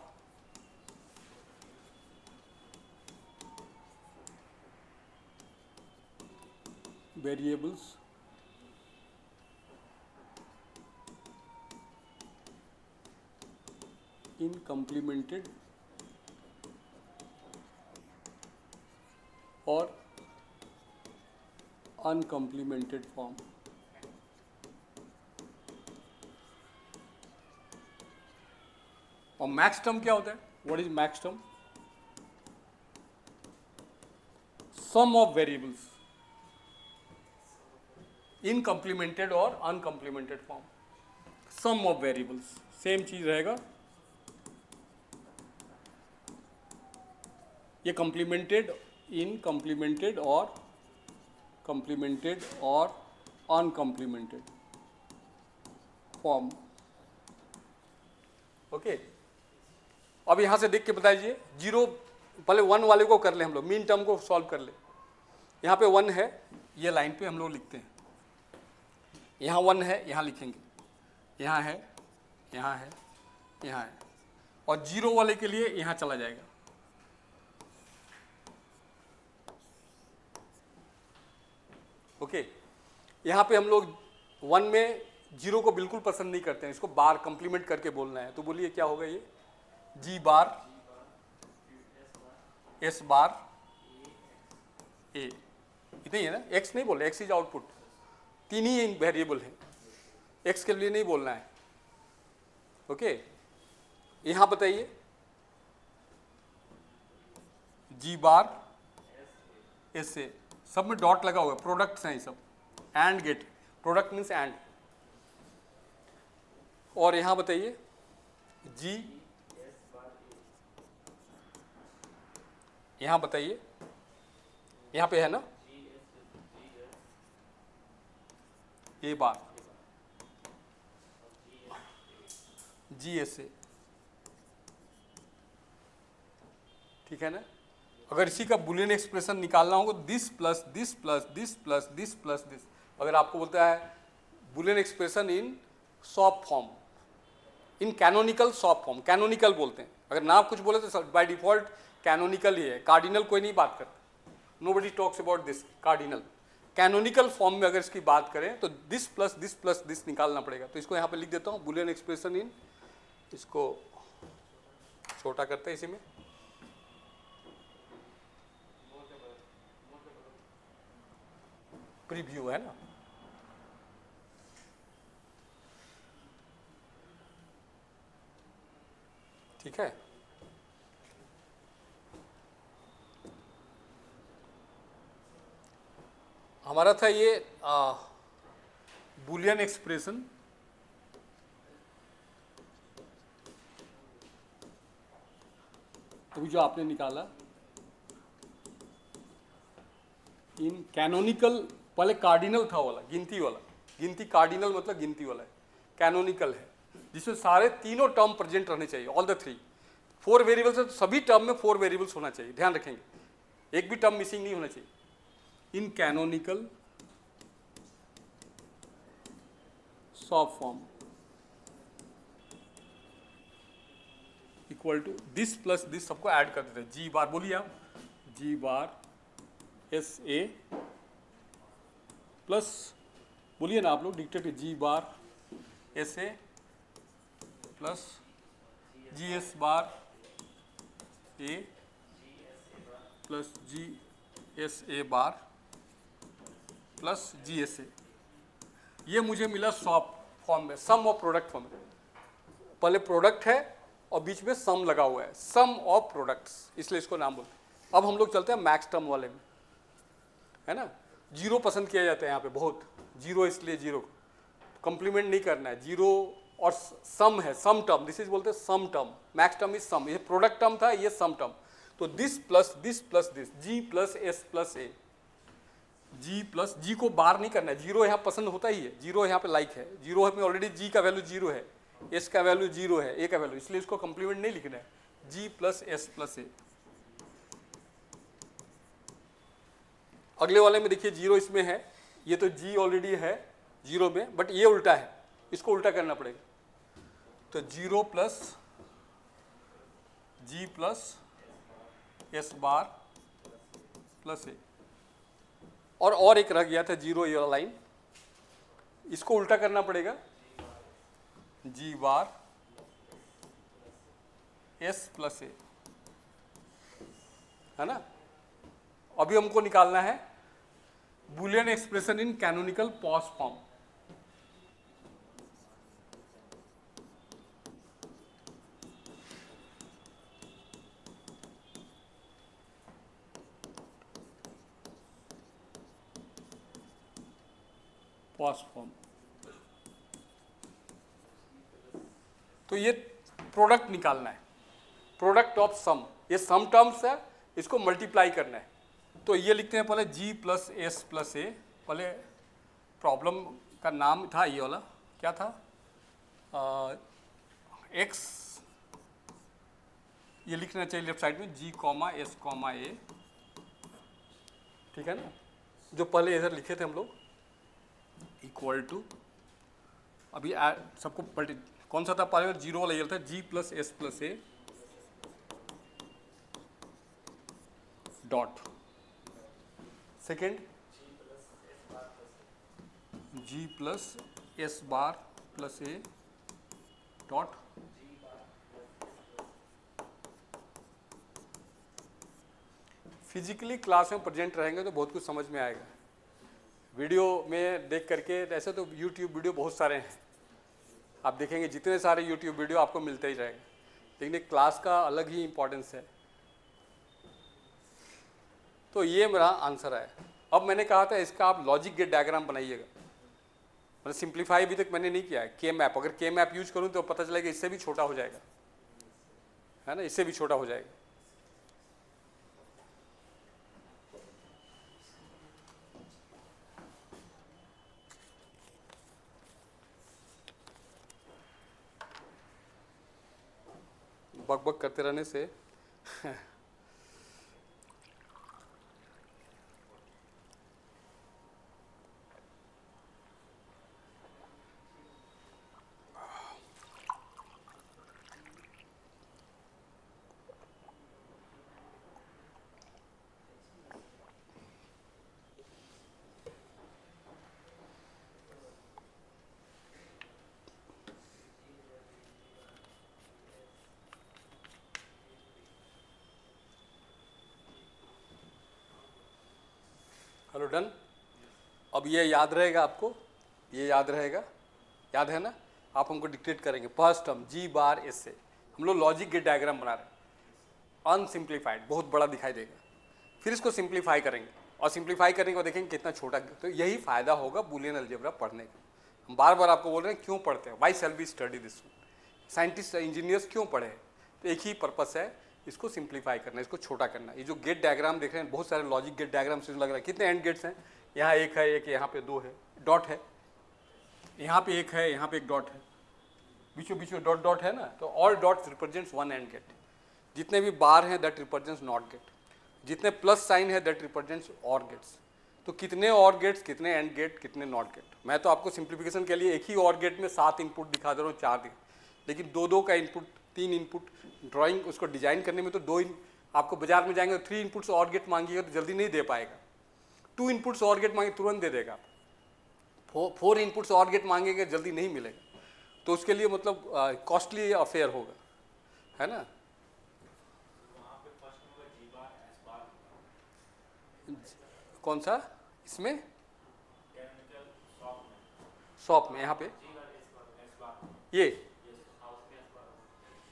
variables in complemented और अनकंप्लीमेंटेड फॉर्म। और मैक्स टर्म क्या होता है? What is maxterm? Sum of variables in complemented और uncomplemented form. Sum of variables same चीज रहेगा, ये कंप्लीमेंटेड, इन कंप्लीमेंटेड और अनकंप्लीमेंटेड फॉर्म। ओके, अब यहां से देख के बताइए, जीरो, पहले 1 वाले को कर ले, हम लोग मीन टर्म को सॉल्व कर ले। यहाँ पे 1 है, ये लाइन पे हम लोग लिखते हैं, यहाँ 1 है, यहाँ लिखेंगे, यहाँ है, यहाँ है, यहाँ है, और जीरो वाले के लिए यहाँ चला जाएगा। ओके, यहाँ पे हम लोग 1 में जीरो को बिल्कुल पसंद नहीं करते हैं, इसको बार कंप्लीमेंट करके बोलना है। तो बोलिए क्या होगा ये? G bar S bar A, इतना ही है ना, X नहीं बोल, X is output, 3 he variable है, X के लिए नहीं बोलना है। ओके, यहाँ बताइए G बार S A, सब में डॉट लगा हुआ है, प्रोडक्ट्स हैं ये सब, and gate, product means and. और यहां बताइए G, यहां बताइए, यहां पे है ना A बार GSA, ठीक है ना। अगर इसी का बुलियन एक्सप्रेशन निकालना होगा, this plus this plus this plus this plus this, अगर आपको बोलता है बुलियन एक्सप्रेशन इन सॉप फॉर्म, इन कैनोनिकल सॉप फॉर्म, कैनोनिकल बोलते हैं। अगर ना कुछ बोले तो बाय डिफॉल्ट कैनोनिकल ही है, कार्डिनल कोई नहीं बात करता, nobody talks about this cardinal. Canonical form में अगर इसकी बात करें तो this plus this plus this निकालना पड़ेगा। तो इसको यहाँ पे लिख देता हूँ, बुलियन एक्सप्रेशन इन, इसको छोटा करते हैं, इसी में प्रीव्यू है ना, ठीक है। हमारा था ये बुलियन एक्सप्रेशन अभी जो आपने निकाला इन कैनोनिकल, पहले कार्डिनल था वाला, गिनती वाला, गिनती कार्डिनल मतलब गिनती वाला है, कैनोनिकल है, जिसमें सारे तीनों टर्म प्रेजेंट रहने चाहिए, ऑल द 3। 4 वेरिएबल्स है तो सभी टर्म में 4 वेरिएबल्स होना चाहिए, ध्यान रखेंगे, एक भी टर्म मिसिंग नहीं होना चाहिए। In canonical SOP form equal to this plus this, सबको ऐड कर देते हैं, जी बार बोलिए आप, जी बार एस ए प्लस, बोलिए ना आप लोग, dictate, G bar S A plus G S bar A plus G S A bar plus G S A. ये मुझे मिला सॉफ्ट फॉर्म में, सम ऑफ प्रोडक्ट फॉर्म में। पहले प्रोडक्ट है और बीच में सम लगा हुआ है, सम ऑफ प्रोडक्ट्स, इसलिए इसको नाम बोलते हैं। अब हम लोग चलते हैं मैक्स टर्म वाले में, है ना। जीरो पसंद किया जाता है यहाँ पे बहुत, जीरो इसलिए जीरो कंप्लीमेंट नहीं करना है, जीरो और सम है, सम टर्म, दिस इज बोलते हैं sum term, max term is sum, ये प्रोडक्ट टर्म था, ये सम टर्म। तो this plus this, G plus S plus A, G plus, G को बार नहीं करना है, जीरो यहाँ पसंद होता ही है, जीरो यहाँ पे लाइक है, जीरो में ऑलरेडी जी का वैल्यू जीरो है, एस का वैल्यू जीरो है, ए का वैल्यू, इसलिए इसको कंप्लीमेंट नहीं लिखना है, जी प्लस एस प्लस ए। अगले वाले में देखिए जीरो इसमें है, ये तो जी ऑलरेडी है जीरो में, बट ये उल्टा है, इसको उल्टा करना पड़ेगा। तो जीरो प्लस जी प्लस एस बार प्लस ए, और एक रह गया था जीरो, ये वाला लाइन, इसको उल्टा करना पड़ेगा, जी बार एस प्लस ए, है ना। अभी हमको निकालना है Boolean expression in canonical pause form. Pause form, तो ये प्रोडक्ट निकालना है, प्रोडक्ट ऑफ सम, ये सम टर्म्स है, इसको मल्टीप्लाई करना है। तो ये लिखते हैं पहले जी प्लस एस प्लस ए, पहले प्रॉब्लम का नाम था ये वाला, क्या था, एक्स, ये लिखना चाहिए लेफ्ट साइड में, जी कॉमा एस कॉमा ए, ठीक है ना, जो पहले इधर लिखे थे हम लोग, इक्वल टू, अभी सबको पलटे, कौन सा था पहले, जीरो वाला ये था, G plus S plus A dot, second G plus S bar plus A dot, physically class में प्रेजेंट रहेंगे तो बहुत कुछ समझ में आएगा, वीडियो में देख करके, ऐसे तो यूट्यूब वीडियो बहुत सारे हैं, आप देखेंगे जितने सारे यूट्यूब वीडियो आपको मिलते ही रहेगा, लेकिन एक क्लास का अलग ही इम्पोर्टेंस है। तो ये मेरा आंसर है। अब मैंने कहा था इसका आप लॉजिक गेट डायग्राम बनाइएगा, मतलब सिंप्लीफाई अभी तक मैंने नहीं किया है, के मैप, अगर के मैप यूज करूँ तो पता चलेगा इससे भी छोटा हो जाएगा, है ना, इससे भी छोटा हो जाएगा। बक बक करते रहने से हेलो, डन। अब ये याद रहेगा आपको, ये याद रहेगा, याद है ना, आप हमको डिक्टेट करेंगे, फर्स्ट टर्म जी बार एस से, हम लोग लॉजिक गेट डायग्राम बना रहे हैं, अनसिम्प्लीफाइड, बहुत बड़ा दिखाई देगा, फिर इसको सिंप्लीफाई करेंगे, और सिंप्लीफाई करने को देखेंगे कितना छोटा। तो यही फायदा होगा बूलियन अलजेब्रा पढ़ने का। हम बार बार आपको बोल रहे हैं क्यों पढ़ते हैं, why shall we study this, scientist engineers क्यों पढ़े, तो एक ही पर्पस है, इसको सिंप्लीफाई करना, इसको छोटा करना। ये जो गेट डायग्राम देख रहे हैं, बहुत सारे लॉजिक गेट डायग्राम से लग रहा है, कितने एंड गेट्स हैं, यहाँ एक है, एक यहाँ पे दो है, डॉट है, यहाँ पे एक है, यहाँ पे एक डॉट है, बीचों बीच में डॉट डॉट है ना, तो all dots represents one and gate. जितने भी बार हैं दैट रिप्रेजेंट्स नॉट गेट, जितने प्लस साइन है दैट रिप्रेजेंट्स और गेट्स। तो कितने और गेट्स, कितने एंड गेट, कितने नॉट गेट। मैं तो आपको सिंप्लीफिकेशन के लिए एक ही और गेट में 7 इनपुट दिखा दे रहा हूँ, 4 लेकिन 2-2 का इनपुट, 3 इनपुट। ड्राइंग उसको डिजाइन करने में तो 2 आपको बाजार में जाएंगे तो 3 इनपुट्स और गेट मांगिएगा तो जल्दी नहीं दे पाएगा। 2 इनपुट्स और गेट मांगे तुरंत दे देगा। 4 इनपुट्स और गेट मांगेंगे जल्दी नहीं मिलेगा। तो उसके लिए मतलब कॉस्टली अफेयर होगा, है ना। कौन सा इसमें शॉप में यहाँ पे ये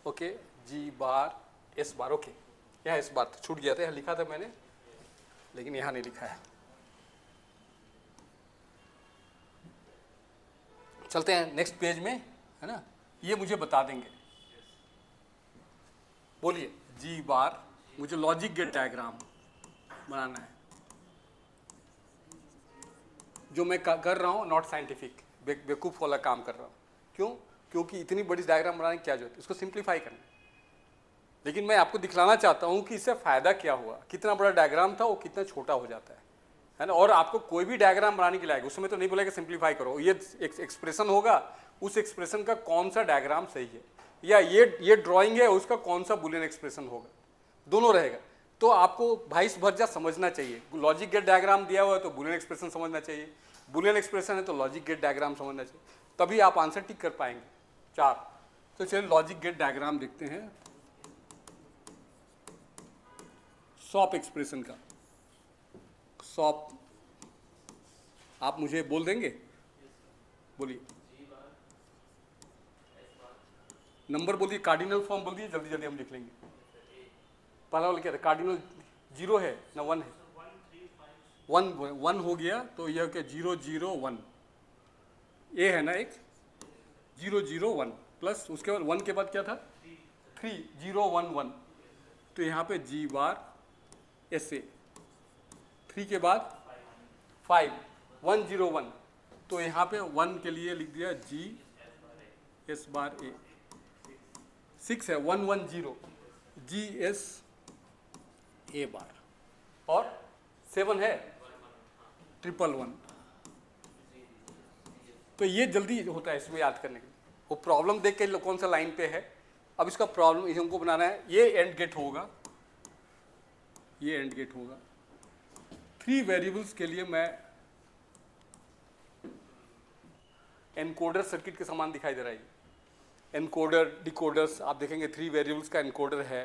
ओके जी बार एस बार, ओके यहाँ एस बार छूट गया था, यहाँ लिखा था मैंने लेकिन यहाँ नहीं लिखा है। चलते हैं नेक्स्ट पेज में, है ना। ये मुझे बता देंगे, बोलिए जी बार। मुझे लॉजिक गेट डायग्राम बनाना है जो मैं कर रहा हूँ, नॉट साइंटिफिक, बेवकूफ़ वाला काम कर रहा हूँ। क्यों? क्योंकि इतनी बड़ी डायग्राम बनाने की क्या जरूरत है, इसको सिंप्लीफाई करना। लेकिन मैं आपको दिखलाना चाहता हूँ कि इससे फ़ायदा क्या हुआ, कितना बड़ा डायग्राम था वो कितना छोटा हो जाता है ना। और आपको कोई भी डायग्राम बनाने के लायक, उसमें तो नहीं बोलेगा सिंप्लीफाई करो, ये एक्सप्रेशन होगा, उस एक्सप्रेशन का कौन सा डायग्राम सही है, या ये ड्राइंग है उसका कौन सा बुलियन एक्सप्रेशन होगा, दोनों रहेगा। तो आपको भाइस वर्सा समझना चाहिए। लॉजिक गेट डायग्राम दिया हुआ है तो बुलियन एक्सप्रेशन समझना चाहिए, बुलियन एक्सप्रेशन है तो लॉजिक गेट डायग्राम समझना चाहिए, तभी आप आंसर टिक कर पाएंगे। 4। तो चलिए लॉजिक गेट डायग्राम देखते हैं सॉप एक्सप्रेशन का। सॉप आप मुझे बोल देंगे, बोलिए नंबर बोलिए, कार्डिनल फॉर्म बोलिए, जल्दी जल्दी हम लिख लेंगे। पहला वाला क्या था, कार्डिनल 0 है ना 1 है, 1 हो गया तो यह क्या 0 0 1 ए है ना, एक 0 0 1 प्लस उसके बाद 1 के बाद क्या था 3 0 1 1। तो यहाँ पे जी बार एस ए, 3 के बाद 5 1 0 1। तो यहाँ पे 1 के लिए लिख दिया जी एस बार ए। 6 है 1 1 0 जी एस ए बार, और 7 है 1 1 1। तो ये जल्दी होता है इसमें याद करने के लिए। वो प्रॉब्लम देख के कौन सा लाइन पे है, अब इसका प्रॉब्लम हमको बनाना है। ये एंड गेट होगा, ये एंड गेट होगा। 3 वेरिएबल्स के लिए मैं एनकोडर सर्किट के समान दिखाई दे रहा है। एनकोडर डिकोडर्स आप देखेंगे 3 वेरिएबल्स का एनकोडर है,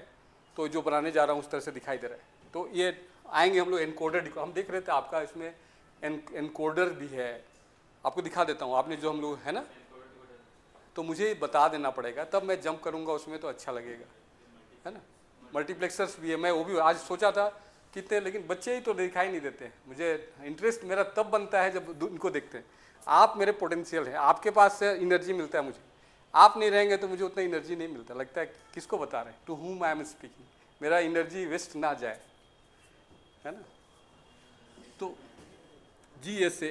तो जो बनाने जा रहा हूँ उस तरह से दिखाई दे रहा है। तो ये आएंगे हम लोग एनकोडर, हम देख रहे थे आपका इसमें एनकोडर भी है, आपको दिखा देता हूँ। आपने जो हम लोग है ना, तो मुझे बता देना पड़ेगा, तब मैं जंप करूँगा उसमें तो अच्छा लगेगा, है ना। मल्टीप्लेक्सर्स भी है, मैं वो भी आज सोचा था कितने, लेकिन बच्चे ही तो दिखाई नहीं देते हैं। मुझे इंटरेस्ट मेरा तब बनता है जब इनको देखते हैं। आप मेरे पोटेंशियल है, आपके पास से एनर्जी मिलता है मुझे, आप नहीं रहेंगे तो मुझे उतना एनर्जी नहीं मिलता। लगता है किसको बता रहे हैं, to whom I am speaking, मेरा एनर्जी वेस्ट ना जाए, है ना। तो जी एस ए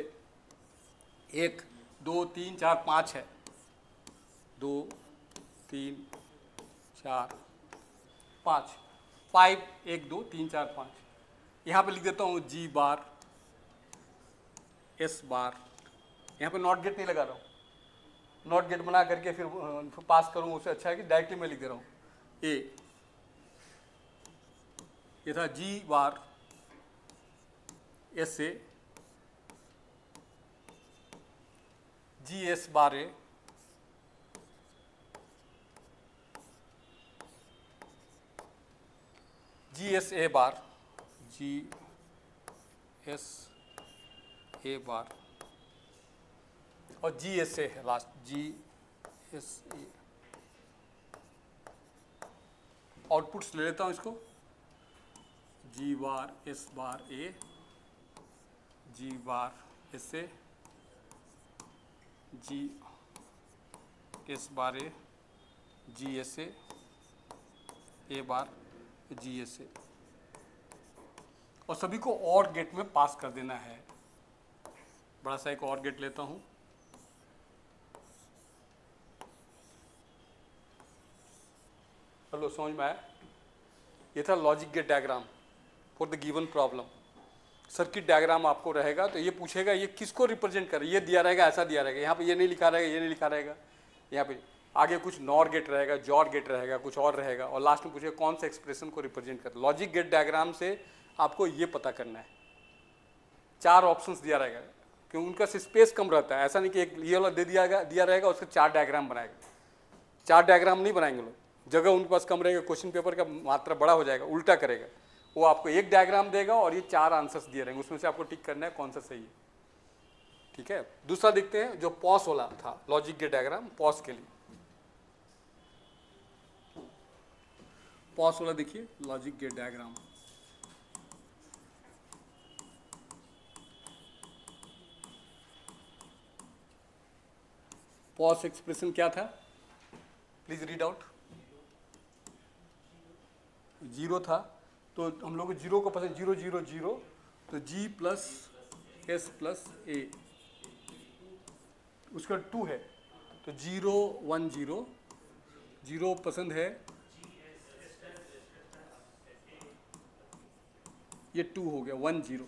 1 2 3 4 5 है, 2 3 4 5 5 1 2 3 4 5। यहाँ पे लिख देता हूँ जी बार एस बार। यहाँ पे नॉट गेट नहीं लगा रहा हूँ, नॉट गेट बना करके फिर पास करूँ, उससे अच्छा है कि डायरेक्टली मैं लिख दे रहा हूँ। ए ये था G bar S A G S bar A G S A bar G S A bar और जी एस ए है last, G S A. Outputs ले लेता हूँ इसको, G bar S bar A, G bar S A, G S bar A, G S A bar G S A, और सभी को और गेट में पास कर देना है। बड़ा सा एक और गेट लेता हूँ, चलो समझ में आया। ये था logic gate diagram for the given problem. Circuit diagram आपको रहेगा तो ये पूछेगा ये किसको रिप्रेजेंट करे, ये दिया रहेगा, ऐसा दिया रहेगा, यहाँ पे ये नहीं लिखा रहेगा, ये नहीं लिखा रहेगा, यहाँ पे आगे कुछ नॉर गेट रहेगा, जॉर गेट रहेगा, कुछ और रहेगा, और लास्ट में पूछेगा कौन सा एक्सप्रेशन को रिप्रेजेंट करे। लॉजिक गेट डायग्राम से आपको ये पता करना है। 4 ऑप्शंस दिया रहेगा क्योंकि उनका स्पेस कम रहता है, ऐसा नहीं कि एक ये वाला दे दिया रहेगा उसके 4 डायग्राम बनाएगा। 4 डायग्राम नहीं बनाएंगे लोग, जगह उनके पास कम रहेगा, क्वेश्चन पेपर का मात्रा बड़ा हो जाएगा, उल्टा करेगा। वो आपको एक डायग्राम देगा और ये 4 आंसर्स दिए रहेंगे, उसमें से आपको टिक करना है कौन सा सही है। ठीक है, दूसरा देखते हैं जो पॉस वाला था लॉजिक गेट डायग्राम। पॉस के लिए पॉस वाला देखिए logic gate diagram. POS expression क्या था, प्लीज रीड आउट। 0 था तो हम लोग को 0 को पसंद 0 0 0, तो G plus S plus A, उसका 2 है तो 0 1 0, 0 पसंद है, ये 2 हो गया 1 0,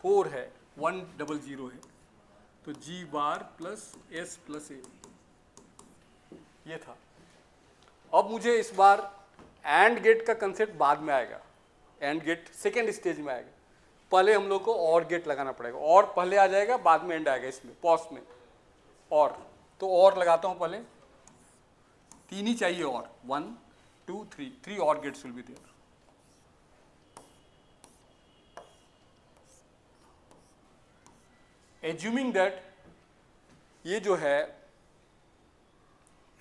4 है 1 0 0 है तो G bar plus S plus A, ये था। अब मुझे इस बार एंड गेट का कंसेप्ट बाद में आएगा, एंड गेट सेकेंड स्टेज में आएगा। पहले हम लोग को और गेट लगाना पड़ेगा, और पहले आ जाएगा बाद में एंड आएगा इसमें पॉस में। और तो और लगाता हूं पहले, 3 ही चाहिए और 1 2 3, 3 or gates will be there. Assuming that ये जो है,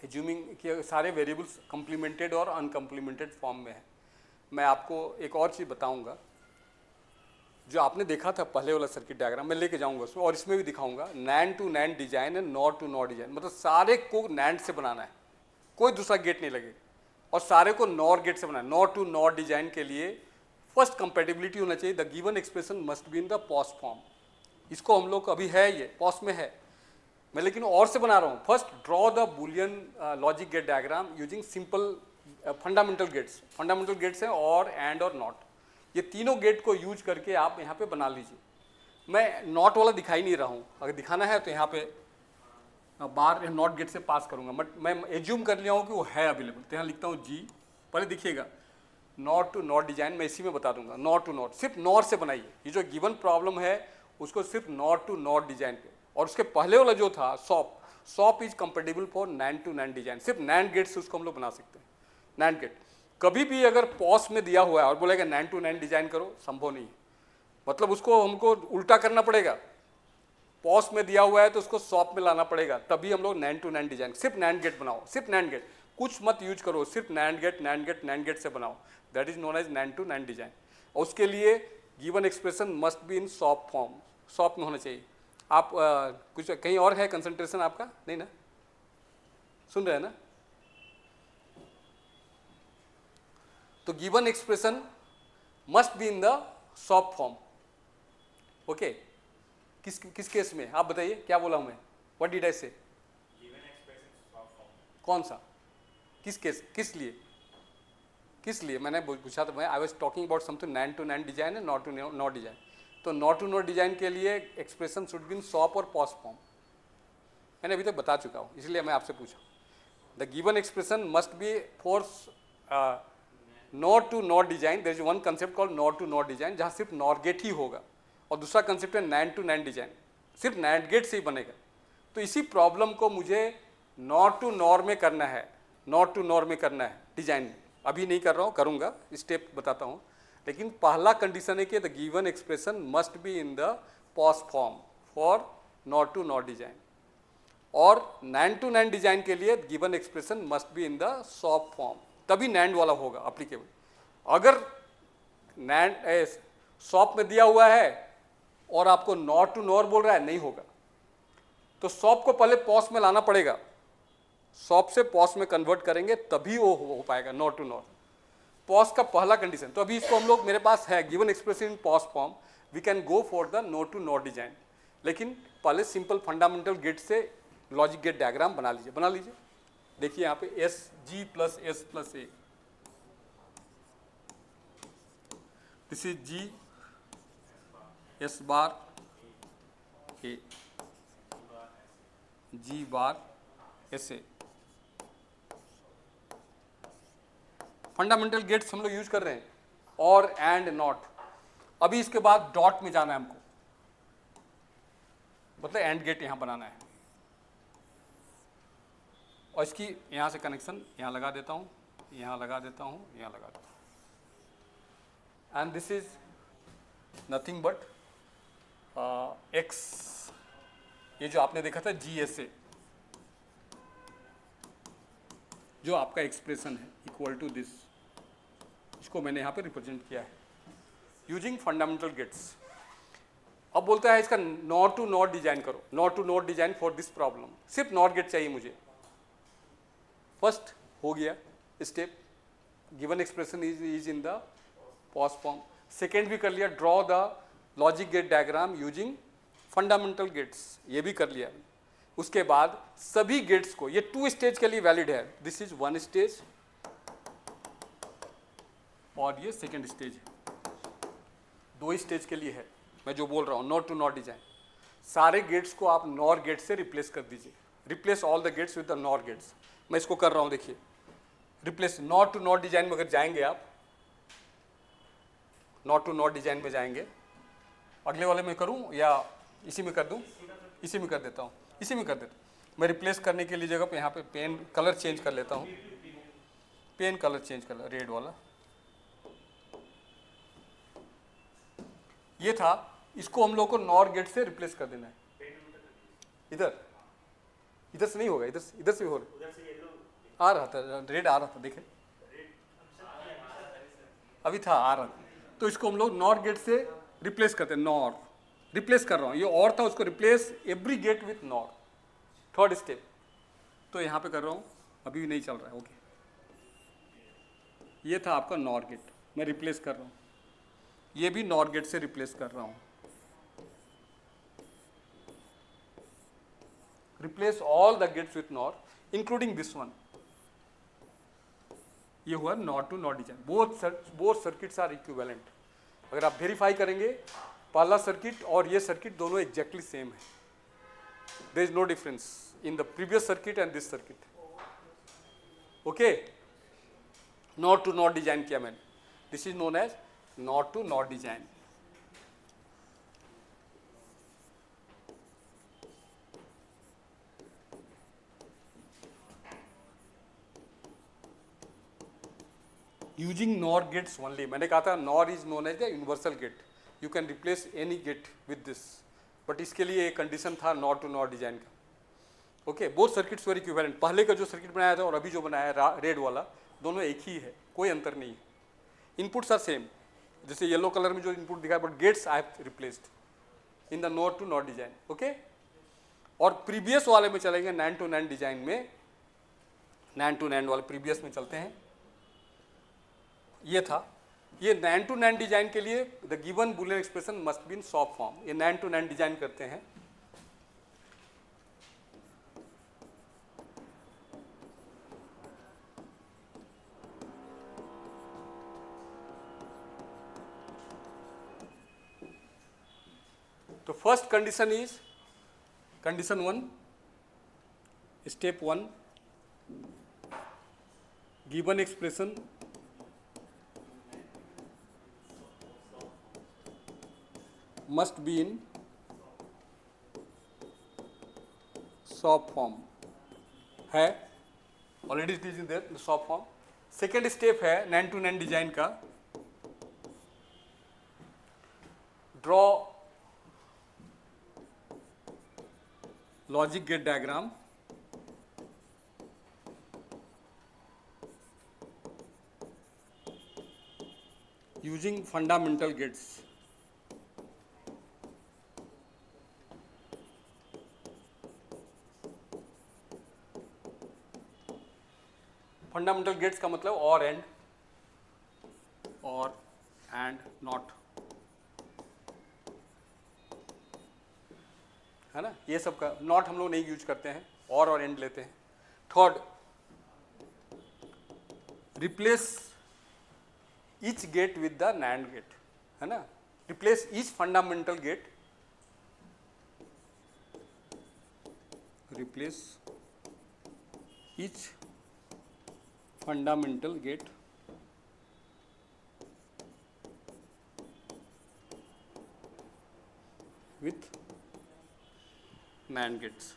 एज्यूमिंग कि सारे वेरिएबल्स कम्प्लीमेंटेड और अनकम्प्लीमेंटेड फॉर्म में है। मैं आपको एक और चीज़ बताऊंगा, जो आपने देखा था पहले वाला सर्किट डायग्राम मैं लेके जाऊंगा उसमें, और इसमें भी दिखाऊंगा। NAND to NAND design and NOR to NOR design, मतलब सारे को नैंड से बनाना है, कोई दूसरा गेट नहीं लगेगा, और सारे को नॉर गेट से बनाना है। नॉर टू नॉर डिजाइन के लिए फर्स्ट कंपेटिबिलिटी होना चाहिए, the given expression must be in the POS form. इसको हम लोग अभी है, ये पॉस में है, मैं लेकिन और से बना रहा हूँ। First draw the Boolean logic gate diagram using simple fundamental gates. Fundamental gates हैं और एंड और नॉट, ये तीनों गेट को यूज करके आप यहाँ पे बना लीजिए। मैं नॉट वाला दिखाई नहीं रहा हूँ, अगर दिखाना है तो यहाँ पे बार नॉट गेट से पास करूँगा, बट मैं एज्यूम कर लिया हूँ कि वो है अवेलेबल, तो यहाँ लिखता हूँ जी। पहले दिखिएगा नॉट टू नॉट डिजाइन, मैं इसी में बता दूंगा। नॉट टू नॉट सिर्फ नॉर से बनाइए, ये जो गिवन प्रॉब्लम है उसको सिर्फ नॉट टू नॉट डिजाइन पे। और उसके पहले वाला जो था SOP is compatible for NAND to NAND design, सिर्फ नैंड गेट से उसको हम लोग बना सकते हैं। नैंड गेट कभी भी अगर पॉस में दिया हुआ है और बोलेगा नैंड टू नैंड डिजाइन करो, संभव नहीं है, मतलब उसको हमको उल्टा करना पड़ेगा। पॉस में दिया हुआ है तो उसको सॉप में लाना पड़ेगा, तभी हम लोग नैंड टू नैंड डिजाइन। सिर्फ नैंड गेट बनाओ, सिर्फ नैंड गेट, कुछ मत यूज करो, सिर्फ NAND gate NAND gate NAND gate से बनाओ, that is known as NAND to NAND design. और उसके लिए given expression must be in SOP form, SOP में होना चाहिए। आप कुछ कहीं और है कंसंट्रेशन आपका, नहीं ना, सुन रहे हैं ना? तो given expression must be in the SOP form. Okay, किस केस में आप बताइए, क्या बोला हूं मैं, व्हाट डिड आई से? कौन सा, किस केस, किस लिए मैंने पूछा था? मैं I was talking about something NAND to NAND design and not to not design. तो नॉट टू नॉट डिजाइन के लिए expression should be in SOP और पॉस फॉर्म, मैंने अभी तक बता चुका हूँ, इसलिए मैं आपसे पूछा। The given expression must be for not to not design. There is one concept called not to not design, जहाँ सिर्फ नॉर गेट ही होगा, और दूसरा कंसेप्ट है नैंड टू नैंड डिजाइन, सिर्फ नैंड गेट से ही बनेगा। तो इसी प्रॉब्लम को मुझे नॉट टू नॉर में करना है, नॉट टू नॉर में करना है डिजाइन में। अभी नहीं कर रहा हूँ, करूँगा, स्टेप बताता हूँ। लेकिन पहला कंडीशन है कि the given expression must be in the POS form for not to not design, और नैंड टू नैंड डिजाइन के लिए given expression must be in the SOP form, तभी नैंड वाला होगा अप्लीकेबल। अगर नैंड सॉप में दिया हुआ है और आपको नॉट टू नॉर बोल रहा है, नहीं होगा। तो सॉप को पहले पॉस में लाना पड़ेगा, सॉप से पॉस में कन्वर्ट करेंगे तभी वो हो पाएगा नॉट टू नॉर, पॉस का पहला कंडीशन। तो अभी इसको हम लोग, मेरे पास है given expression in POS form, we can go for the not to not design. लेकिन पहले सिंपल फंडामेंटल गेट से लॉजिक गेट डायग्राम बना लीजिए। देखिए यहाँ पे S G plus S plus A, this is G S bar A, G bar S A। Fundamental gates हम लोग यूज कर रहे हैं, और एंड नॉट। अभी इसके बाद डॉट में जाना है हमको, मतलब एंड गेट यहां बनाना है, और इसकी यहां से कनेक्शन यहां लगा देता हूं, यहां लगा देता हूं, यहां लगा देता हूं, and this is nothing but x, ये जो आपने देखा था GSA, जो आपका एक्सप्रेशन है, इक्वल टू दिस, इसको मैंने यहाँ पे रिप्रेजेंट किया है यूजिंग फंडामेंटल गेट्स। अब बोलता है इसका नॉट टू नॉट डिजाइन करो, not to not design for this problem, सिर्फ नॉट गेट चाहिए मुझे। फर्स्ट हो गया step, given expression is in the POS form. Second भी कर लिया, draw the logic gate diagram using fundamental gates, ये भी कर लिया। उसके बाद सभी गेट्स को, ये 2 स्टेज के लिए वैलिड है, दिस इज 1 स्टेज और ये सेकेंड स्टेज है, 2 स्टेज के लिए है। मैं जो बोल रहा हूँ नॉट टू नॉट डिजाइन, सारे गेट्स को आप नॉर गेट से रिप्लेस कर दीजिए, replace all the gates with the NOR gates. मैं इसको कर रहा हूँ, देखिए replace not to not design में अगर जाएंगे आप, नॉट टू नॉट डिजाइन में जाएंगे, अगले वाले में करूँ या इसी में कर दूँ, इसी में कर देता हूँ, इसी में कर देता हूँ। मैं रिप्लेस करने के लिए जगह पे यहाँ पे पेन कलर चेंज कर लेता हूँ, पेन कलर चेंज कर, रेड वाला ये था, इसको हम लोग को नॉर गेट से रिप्लेस कर देना है। इधर से नहीं होगा, इधर से हो रहा, आ रहा था रेड, आ रहा था, देखे अभी था, आ रहा था, तो इसको हम लोग नॉर गेट से रिप्लेस करते हैं। नॉर रिप्लेस कर रहा हूँ, ये और था, उसको replace every gate with NOR, third step. तो यहाँ पे कर रहा हूँ, अभी भी नहीं चल रहा है, ओके। ये था आपका नॉर गेट, मैं रिप्लेस कर रहा हूँ, ये भी नॉर गेट से रिप्लेस कर रहा हूँ। Replace all the gates with NOR including this one. ये हुआ not to not design, both circuits are equivalent. अगर आप वेरीफाई करेंगे, पहला सर्किट और ये सर्किट दोनों एग्जैक्टली सेम है, there is no difference in the previous circuit and this circuit, okay. Not to not design किया मैंने, this is known as not to not design. Using NOR gates only, मैंने कहा था NOR is known as the universal gate, you can replace any gate with this, but इसके लिए एक condition था not to not design का, okay. Both circuits were equivalent, पहले का जो सर्किट बनाया था और अभी जो बनाया रेड वाला, दोनों एक ही है, कोई अंतर नहीं है। इनपुट्स आर सेम, जैसे येलो कलर में जो इनपुट दिखा, but gates I have replaced in the not to not design, okay. और प्रीवियस वाले में चलेंगे, 9 to 9 डिजाइन में, 9 to 9 वाले प्रीवियस में चलते हैं। ये था, ये 9 to 9 डिजाइन के लिए the given Boolean expression must be in soft form, ये 9 to 9 डिजाइन करते हैं। तो first condition is condition 1, step 1, given expression must be in soft form है, already it is in there soft form. Second step है 9 to 9 design का, draw logic gate diagram using fundamental gates. Fundamental gates का मतलब और and not, है ना, ये सब का नॉट हम लोग नहीं यूज करते हैं, और एंड लेते हैं। Third, replace each gate with the NAND gate, है ना, replace each fundamental gate, replace each fundamental gate with NAND gates.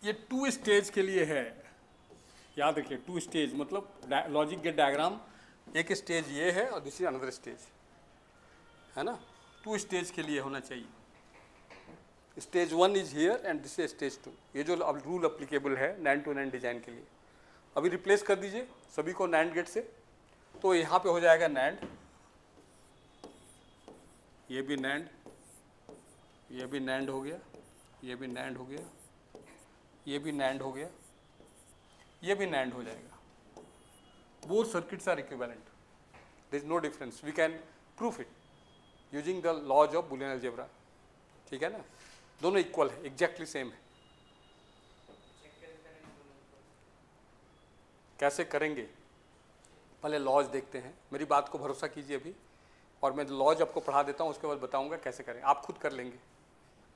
ये 2 स्टेज के लिए है, याद रखिए 2 स्टेज मतलब लॉजिक गेट डायग्राम, एक स्टेज ये है और दूसरी अनदर स्टेज है ना, 2 स्टेज के लिए होना चाहिए। Stage 1 is here and this is stage 2। ये जो अब रूल अप्लीकेबल है NAND टू NAND डिजाइन के लिए। अभी रिप्लेस कर दीजिए सभी को NAND गेट से, तो यहाँ पे हो जाएगा NAND, ये भी NAND, ये भी NAND हो गया, ये भी NAND हो गया, ये भी NAND हो गया, ये भी NAND हो जाएगा। Both circuits are equivalent. There is no difference. We can prove it using the laws of Boolean algebra. ठीक है ना, दोनों इक्वल है, एग्जैक्टली सेम है। कैसे करेंगे, पहले लॉज देखते हैं, मेरी बात को भरोसा कीजिए अभी, और मैं लॉज आपको पढ़ा देता हूँ, उसके बाद बताऊंगा कैसे करें। आप खुद कर लेंगे,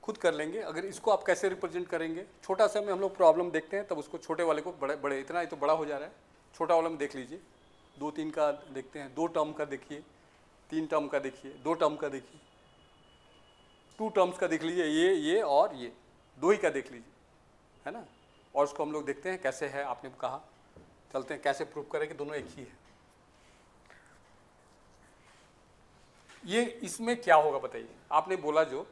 खुद कर लेंगे। अगर इसको आप कैसे रिप्रेजेंट करेंगे, छोटा सा में हम लोग प्रॉब्लम देखते हैं, तब उसको छोटे वाले को बड़े बड़े, इतना ही तो बड़ा हो जा रहा है, छोटा वाला में देख लीजिए, 2-3 का देखते हैं, 2 टर्म का देखिए, 3 टर्म का देखिए, 2 टर्म का देखिए, 2 टर्म्स का देख लीजिए, ये और ये 2 ही का देख लीजिए, है ना। और उसको हम लोग देखते हैं कैसे है, आपने कहा, चलते हैं कैसे प्रूव करें कि दोनों एक ही है। ये इसमें क्या होगा बताइए, आपने बोला जो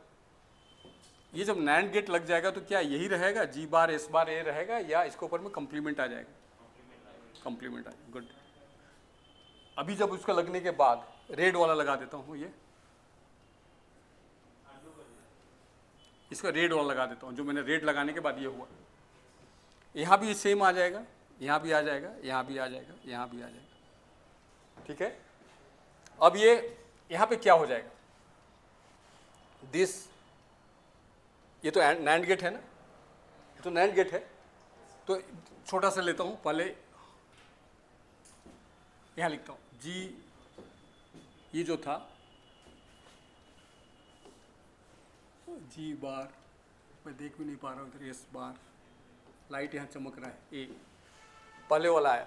ये जब NAND गेट लग जाएगा तो क्या यही रहेगा, G bar S bar A रहेगा, या इसके ऊपर में कंप्लीमेंट आ जाएगा? कंप्लीमेंट आए, गुड। अभी जब उसका लगने के बाद रेड वाला लगा देता हूँ, ये इसका रेड वाला लगा देता हूँ, जो मैंने रेड लगाने के बाद ये हुआ, यहाँ भी सेम आ जाएगा, यहाँ भी आ जाएगा, यहाँ भी आ जाएगा, यहाँ भी आ जाएगा, ठीक है। अब ये यहाँ पे क्या हो जाएगा, दिस, ये तो NAND गेट है ना, ये तो NAND गेट है, तो छोटा सा लेता हूँ, पहले यहाँ लिखता हूँ G, ये जो था G बार, मैं देख भी नहीं पा रहा हूँ इधर, S बार, लाइट यहाँ चमक रहा है, A पहले वाला आया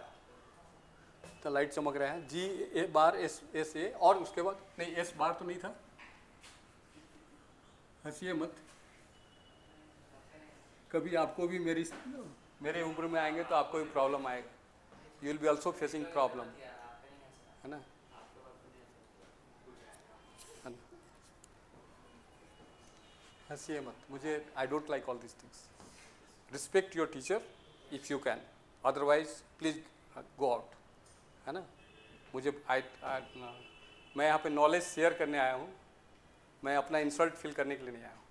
तो लाइट चमक रहा है, G A bar S A, और उसके बाद नहीं, S बार तो नहीं था, हंसिए मत, कभी आपको भी मेरे उम्र में आएंगे तो आपको भी प्रॉब्लम आएगा, you will be also facing problem, है ना। हंसिए मत, मुझे I don't like all this things. Respect your teacher if you can, otherwise please go out, है ना। मुझे मैं यहाँ पे नॉलेज शेयर करने आया हूँ, मैं अपना इंसल्ट फील करने के लिए नहीं आया हूँ।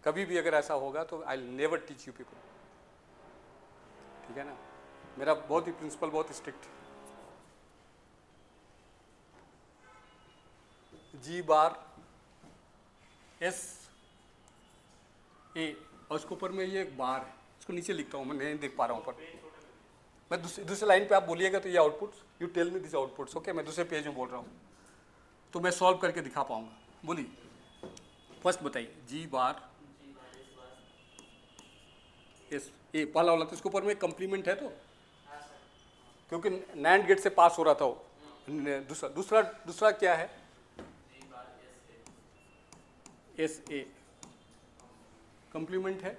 कभी भी अगर ऐसा होगा तो I will never teach you people, ठीक है ना। मेरा बहुत ही प्रिंसिपल बहुत strict, G bar S A, और उसके ऊपर में ये एक बार है, इसको नीचे लिखता हूँ, मैं नहीं देख पा रहा हूँ ऊपर, मैं दूसरे लाइन पे आप बोलिएगा तो ये outputs, you tell me this outputs, okay. मैं दूसरे पेज में बोल रहा हूँ तो मैं सॉल्व करके दिखा पाऊंगा। बोलिए, फर्स्ट बताइए, G बार S A, पहला वाला तो इसके ऊपर में कंप्लीमेंट है, तो क्योंकि NAND गेट से पास हो रहा था वो। दूसरा क्या है, एस ए कंप्लीमेंट है,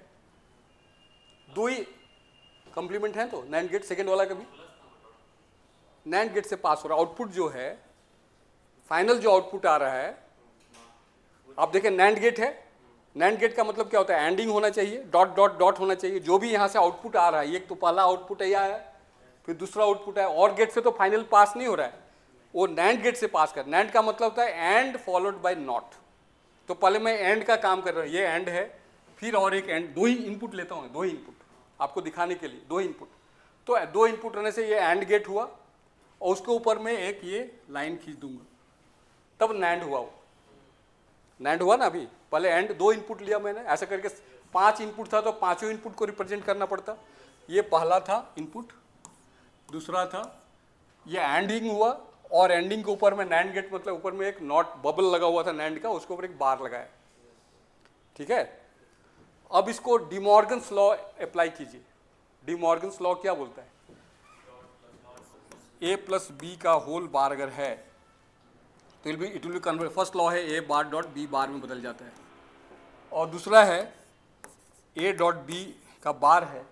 2 ही कंप्लीमेंट है, तो NAND गेट सेकेंड वाला का भी NAND गेट से पास हो रहा। आउटपुट जो है, फाइनल जो आउटपुट आ रहा है, आप देखें NAND गेट है, NAND गेट का मतलब क्या होता है, एंडिंग होना चाहिए, डॉट डॉट डॉट होना चाहिए। जो भी यहाँ से आउटपुट आ रहा है, एक तो पहला आउटपुट है, यह है, फिर दूसरा आउटपुट है, और गेट से तो फाइनल पास नहीं हो रहा है, वो NAND गेट से पास कर। NAND का मतलब होता है एंड फॉलोड बाय नॉट, तो पहले मैं एंड का काम कर रहा हूँ, ये एंड है, फिर और एक एंड, 2 ही इनपुट लेता हूँ, 2 ही इनपुट आपको दिखाने के लिए, 2 इनपुट। तो 2 इनपुट रहने से ये एंड गेट हुआ, और उसके ऊपर में एक ये लाइन खींच दूंगा, तब NAND हुआ। वो NAND हुआ ना। अभी पहले एंड 2 इनपुट लिया मैंने, ऐसा करके 5 इनपुट था तो पांचों इनपुट को रिप्रेजेंट करना पड़ता। ये पहला था इनपुट, दूसरा था ये एंडिंग हुआ, और एंडिंग के ऊपर में नैंड गेट मतलब ऊपर में एक नॉट बबल लगा हुआ था नैंड का, उसके ऊपर एक बार लगाया। ठीक है, अब इसको डिमॉर्गन्स लॉ अप्लाई कीजिए। डिमॉर्गन्स लॉ क्या बोलता है? a प्लस बी का होल बार अगर है तो it will be convert, first law है a बार डॉट b बार में बदल जाता है, और दूसरा है a डॉट b का बार है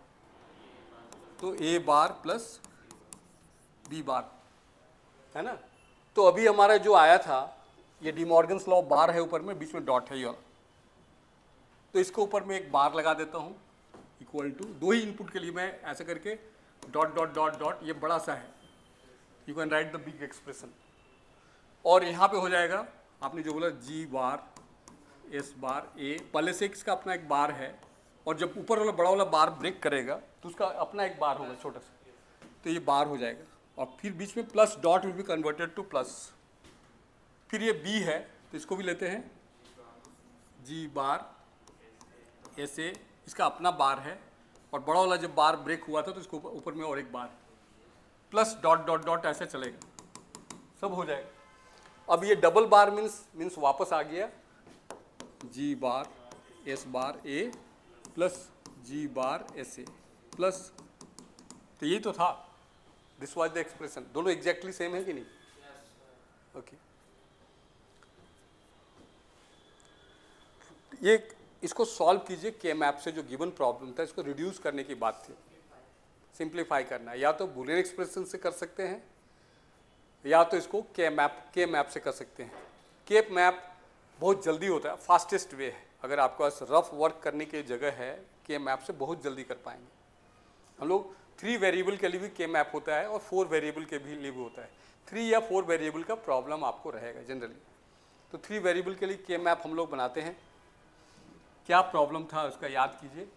तो a बार प्लस b बार, है ना। तो अभी हमारा जो आया था ये डिमॉर्गन्स लॉ बार है, ऊपर में बीच में डॉट है ये, तो इसको ऊपर में एक बार लगा देता हूँ इक्वल टू, दो ही इनपुट के लिए मैं ऐसे करके डॉट डॉट डॉट डॉट, ये बड़ा सा है, you can write the big expression, और यहाँ पे हो जाएगा आपने जो बोला g bar s bar a, पहले से इसका अपना एक बार है, और जब ऊपर वाला बड़ा वाला बार ब्रेक करेगा तो उसका अपना एक बार होगा छोटा सा, तो ये बार हो जाएगा, और फिर बीच में plus dot will be converted two plus. फिर ये b है तो इसको भी लेते हैं g बार s a, इसका अपना बार है, और बड़ा वाला जब बार ब्रेक हुआ था तो इसको ऊपर में और एक बार, प्लस डॉट डॉट डॉट ऐसे चलेगा, सब हो जाएगा। अब ये डबल बार मीन्स वापस आ गया g bar s bar a plus g bar s a plus, तो यही तो था, दिस वाज द एक्सप्रेशन। दोनों एग्जैक्टली सेम है कि नहीं? ओके ये इसको सॉल्व कीजिए के मैप से, जो गिवन प्रॉब्लम था इसको रिड्यूस करने की बात थी, सिंप्लीफाई करना, या तो बूलियन एक्सप्रेशन से कर सकते हैं या तो इसको के मैप से कर सकते हैं। के मैप बहुत जल्दी होता है, फास्टेस्ट वे है, अगर आपके पास रफ वर्क करने की जगह है के मैप से बहुत जल्दी कर पाएंगे। हम लोग 3 वेरिएबल के लिए भी के मैप होता है और 4 वेरिएबल के भी लिए भी होता है। 3 या 4 वेरिएबल का प्रॉब्लम आपको रहेगा जनरली, तो 3 वेरिएबल के लिए के मैप हम लोग बनाते हैं। क्या प्रॉब्लम था उसका याद कीजिए,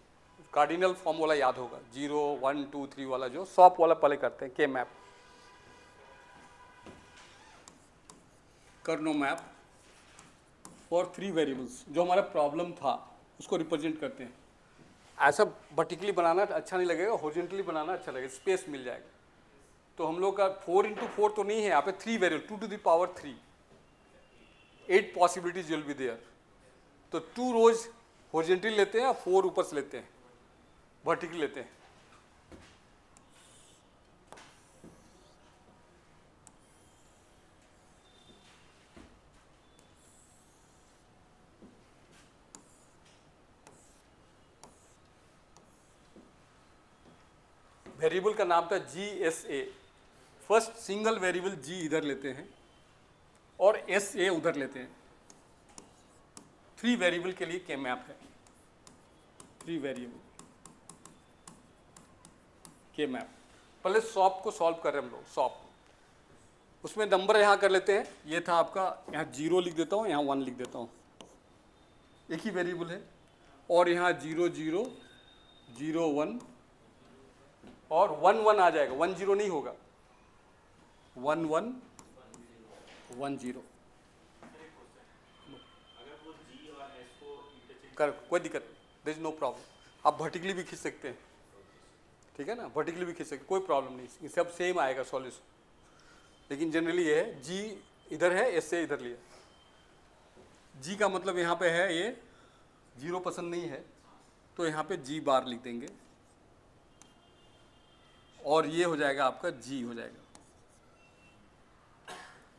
कार्डिनल फॉर्म वाला याद होगा, 0 1 2 3 वाला, जो सॉप वाला पहले करते हैं, के मैप, कर्नो मैप और 3 वेरिएबल्स, जो हमारा प्रॉब्लम था उसको रिप्रेजेंट करते हैं। ऐसा वर्टिकली बनाना अच्छा नहीं लगेगा, हॉरिजॉन्टली बनाना अच्छा लगेगा, स्पेस मिल जाएगा। तो हम लोग का 4 इंटू 4 तो नहीं है यहाँ पे, 3 variable, 2 to the power 3, 8 possibilities will be there. तो 2 रोज हॉरिजॉन्टली लेते हैं और 4 ऊपर से लेते हैं, वर्टिकली लेते हैं। वेरिएबल का नाम था GSA, first single variable G इधर लेते हैं और SA उधर लेते हैं। 3 वेरिएबल के लिए के मैप है, 3 वेरिएबल के मैप। पहले सॉप को सॉल्व कर रहे हैं हम लोग, सॉप, उसमें नंबर यहाँ कर लेते हैं। ये था आपका, यहाँ 0 लिख देता हूँ, यहाँ 1 लिख देता हूँ, एक ही वेरिएबल है, और यहाँ 0 0 0 1 और 1 1 आ जाएगा, 1 0 नहीं होगा, 1 1 1 0 कर, कोई दिक्कत नहीं, देयर इज नो प्रॉब्लम। आप वर्टिकली भी खींच सकते हैं, ठीक है ना, वर्टिकली भी खींच सकते, कोई प्रॉब्लम नहीं, सब सेम आएगा सॉल्यूशन। लेकिन जनरली ये है जी इधर है, एस से इधर लिया, जी का मतलब यहाँ पे है, ये 0 पसंद नहीं है तो यहाँ पे जी बार लिख देंगे, और ये हो जाएगा आपका जी हो जाएगा।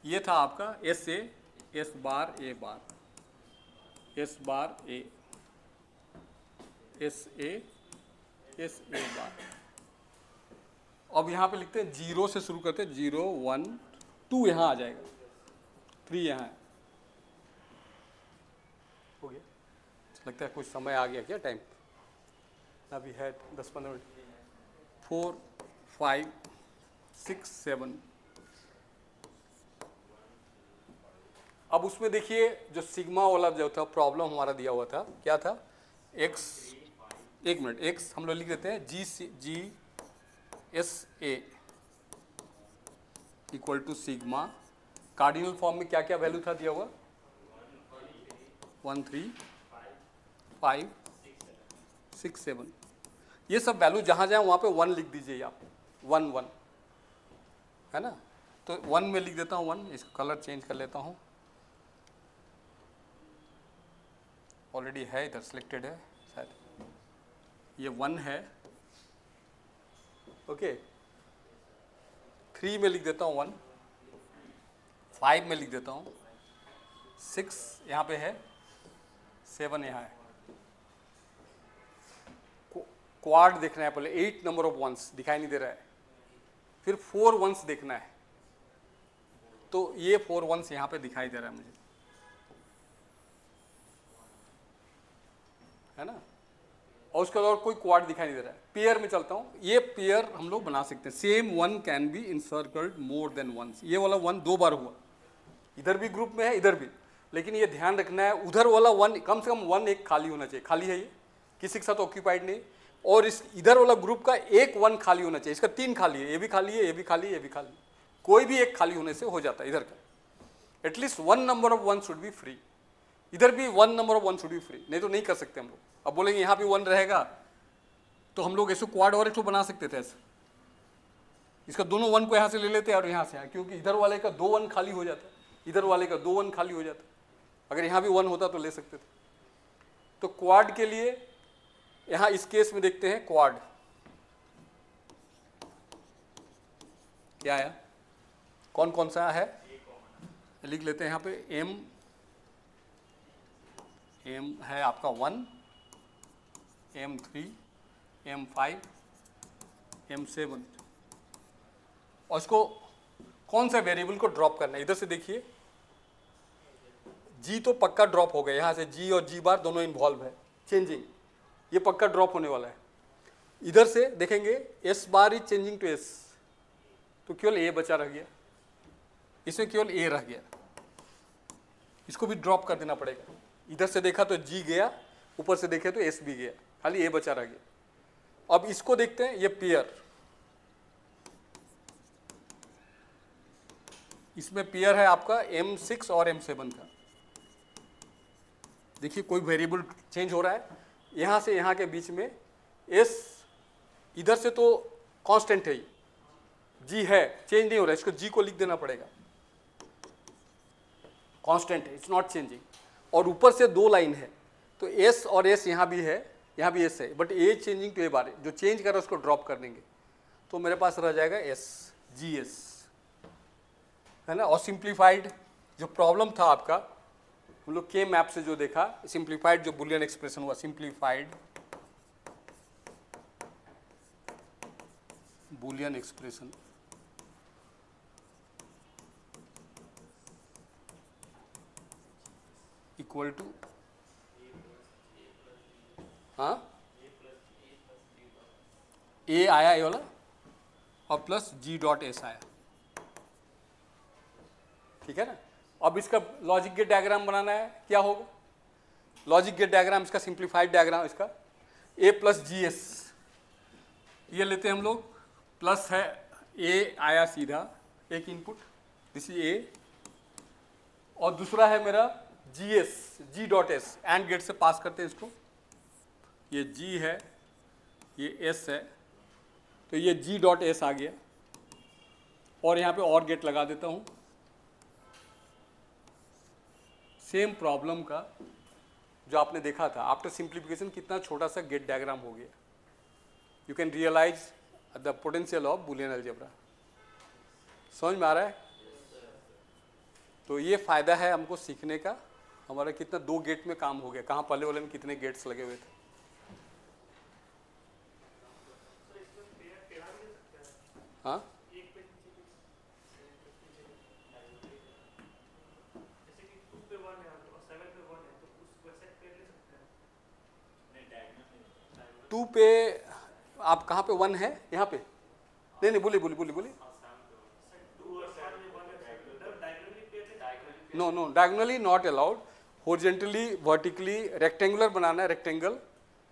ये था आपका S A, S bar A bar, S bar A, S A, S A bar. अब यहाँ पे लिखते हैं 0 से शुरू करते हैं, 0 1 2 यहाँ आ जाएगा, 3 यहाँ है, हो गया। लगता है कुछ समय आ गया क्या, टाइम अभी है 10-15 मिनट। 4 5 6 7। अब उसमें देखिए जो सिग्मा वाला जो था प्रॉब्लम हमारा दिया हुआ था, क्या था, x, एक मिनट, x हम लोग लिख देते हैं G S A equal to sigma, cardinal form में क्या क्या वैल्यू था दिया हुआ, 1 3 5 6 7, ये सब वैल्यू जहाँ जाए वहाँ पे 1 लिख दीजिए आप, 1 1, है ना। तो 1 में लिख देता हूँ 1, इसका कलर चेंज कर लेता हूँ, ऑलरेडी है इधर सिलेक्टेड है शायद, ये 1 है, ओके। 3 में लिख देता हूँ 1, 5 में लिख देता हूँ, 6 यहाँ पे है, 7 यहाँ है। क्वाड देखना है पहले, 8 नंबर ऑफ वंस दिखाई नहीं दे रहा है, फिर 4 वंस देखना है, तो ये 4 वंस यहाँ पे दिखाई दे रहा है मुझे, है ना। और उसके बाद कोई क्वाड दिखाई नहीं दे रहा है। पेयर में चलता हूँ, ये पेयर हम लोग बना सकते हैं, same 1 can be encircled more than once. ये वाला 1 2 बार हुआ, इधर भी ग्रुप में है इधर भी, लेकिन ये ध्यान रखना है उधर वाला 1 कम से कम 1 एक खाली होना चाहिए। खाली है ये, किसी के साथ ऑक्यूपाइड नहीं, और इस इधर वाला ग्रुप का एक 1 खाली होना चाहिए। इसका 3 खाली है, ये भी खाली है, ये भी खाली है, ये भी खाली, कोई भी एक खाली होने से हो जाता है इधर का। At least 1 number of 1 should be free, इधर भी 1 number of 1 should be free, नहीं तो नहीं कर सकते हम लोग। अब बोलेंगे यहाँ भी 1 रहेगा तो हम लोग ऐसे क्वाड और एक बना सकते थे ऐसे, इसका दोनों 1 को यहाँ से ले लेते हैं और यहाँ से यहाँ, क्योंकि इधर वाले का 2 1 खाली हो जाता है, इधर वाले का 2 1 खाली हो जाता है। अगर यहाँ भी 1 होता तो ले सकते थे। तो क्वाड के लिए यहाँ इस केस में देखते हैं क्वाड क्या आया, कौन कौन सा है लिख लेते हैं यहाँ पे। एम है आपका 1, M3, M5, M7, और इसको कौन सा वेरिएबल को ड्रॉप करना है। इधर से देखिए G तो पक्का ड्रॉप हो गया, यहाँ से G और G बार दोनों इन्वॉल्व है, चेंजिंग, ये पक्का ड्रॉप होने वाला है। इधर से देखेंगे S bar is changing to S, तो केवल A बचा रह गया, इसमें केवल A रह गया, इसको भी ड्रॉप कर देना पड़ेगा। इधर से देखा तो G गया, ऊपर से देखे तो S भी गया, खाली A बचा रह गया। अब इसको देखते हैं, ये पेयर, इसमें पेयर है आपका M6 और M7 का। देखिए कोई वेरिएबल चेंज हो रहा है, यहाँ से यहाँ के बीच में S इधर से तो कांस्टेंट है, G है, चेंज नहीं हो रहा है, इसको G को लिख देना पड़ेगा, कांस्टेंट है, इट्स नॉट चेंजिंग। और ऊपर से 2 लाइन है, तो S और S यहाँ भी है, यहाँ भी S है, but A changing to A bar, जो चेंज कर रहा है उसको ड्रॉप कर देंगे, तो मेरे पास रह जाएगा S, GS, है ना। और सिंप्लीफाइड जो प्रॉब्लम था आपका, हम लोग के मैप से जो देखा, सिंप्लीफाइड जो बुलियन एक्सप्रेशन हुआ, simplified Boolean expression equal to, हाँ A आया ये वाला, और प्लस G.S आया, ठीक है ना। अब इसका लॉजिक गेट डायग्राम बनाना है, क्या होगा लॉजिक गेट डायग्राम, इसका सिंप्लीफाइड डायग्राम, इसका A प्लस GS, ये लेते हैं हम लोग, प्लस है A आया सीधा एक इनपुट, दिस इज A, और दूसरा है मेरा GS, G.S, एंड गेट से पास करते हैं इसको, ये G है, ये S है, तो ये G.S आ गया, और यहाँ पे और गेट लगा देता हूँ। सेम प्रॉब्लम का जो आपने देखा था, आफ्टर सिंप्लीफिकेशन कितना छोटा सा गेट डायग्राम हो गया। You can realise the potential of Boolean algebra. समझ में आ रहा है? तो ये फ़ायदा है हमको सीखने का, हमारा कितना 2 गेट में काम हो गया, कहाँ पहले वाले में कितने गेट्स लगे हुए थे। हाँ टू पे आप कहाँ पे 1 है, यहाँ पे नहीं बोलिए। No diagonally not allowed, horizontally vertically rectangular बनाना है, रेक्टेंगल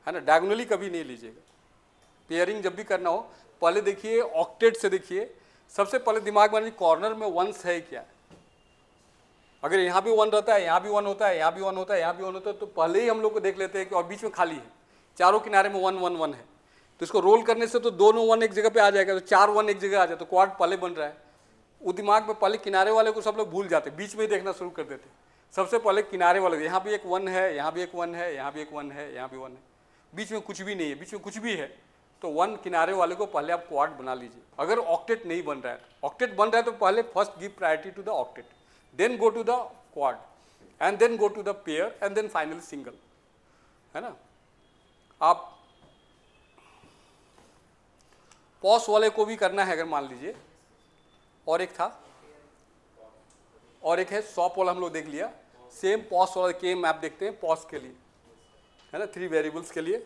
है ना, डायगोनली कभी नहीं लीजिएगा। पेयरिंग जब भी करना हो पहले देखिए ऑक्टेट से, देखिए सबसे पहले दिमाग में कॉर्नर में 1s है क्या। अगर यहाँ भी 1 रहता है, यहाँ भी 1 होता है, यहाँ भी 1 होता है, यहाँ भी 1 होता है, तो पहले ही हम लोग को देख लेते हैं कि और बीच में खाली है, चारों किनारे में 1 1 1 है, तो इसको रोल करने से तो दोनों 1 एक जगह पे आ जाएगा, तो 4 1 एक जगह आ जाए, तो क्वाड पहले बन रहा है। वो दिमाग में पहले किनारे वाले को सब लोग भूल जाते, बीच में ही देखना शुरू कर देते। सबसे पहले किनारे वाले, यहाँ भी एक 1 है, यहाँ भी एक 1 है, यहाँ भी एक 1 है, यहाँ भी 1 है, बीच में कुछ भी नहीं है, बीच में कुछ भी है, तो 1 किनारे वाले को पहले आप क्वाड बना लीजिए। अगर ऑक्टेट नहीं बन रहा है, ऑक्टेट बन रहा है तो पहले first give priority to the octet, then go to the quad, and then go to the pair, and then finally single, है ना। आप पॉस वाले को भी करना है अगर मान लीजिए, और एक था, और एक है सॉप वाला हम लोग देख लिया, सेम पॉस वाला के मैप देखते हैं पॉस के लिए, है ना, 3 वेरिएबल्स के लिए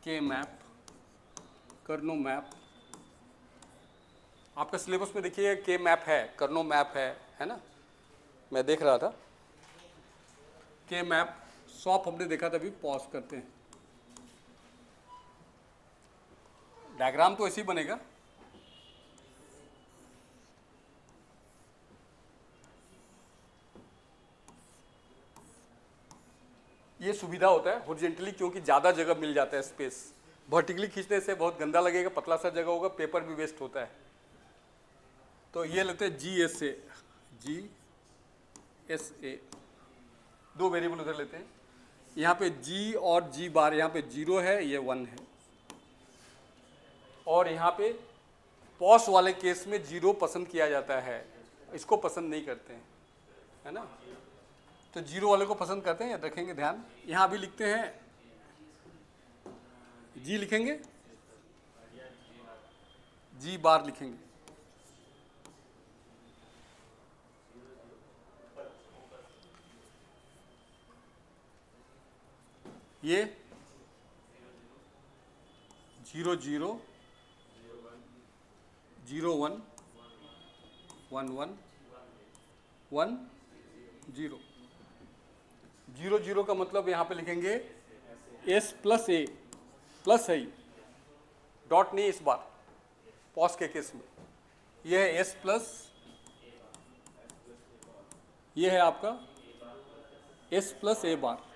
के मैप, कर्नो मैप। आपका सिलेबस में देखिए के मैप है, कर्नो मैप है ना, मैं देख रहा था। के मैप सॉप हमने देखा था, अभी पॉज करते हैं। डायग्राम तो ऐसे ही बनेगा, ये सुविधा होता है हॉरिजॉन्टली, क्योंकि ज़्यादा जगह मिल जाता है स्पेस। वर्टिकली खींचने से बहुत गंदा लगेगा, पतला सा जगह होगा, पेपर भी वेस्ट होता है। तो ये लेते हैं GSA, दो वेरिएबल उधर लेते हैं। यहाँ पे G और G बार, यहाँ पे 0 है, ये 1 है, और यहाँ पे पॉस वाले केस में 0 पसंद किया जाता है, इसको पसंद नहीं करते हैं, है ना। तो 0 वाले को पसंद करते हैं, रखेंगे ध्यान। यहाँ भी लिखते हैं G लिखेंगे, G बार लिखेंगे, ये 0 0 0 1 1 1 1 0 0 0 का मतलब यहाँ पे लिखेंगे S प्लस A प्लस है, डॉट नहीं इस बार पॉज के केस में, यह है S प्लस, यह है आपका S प्लस A बार।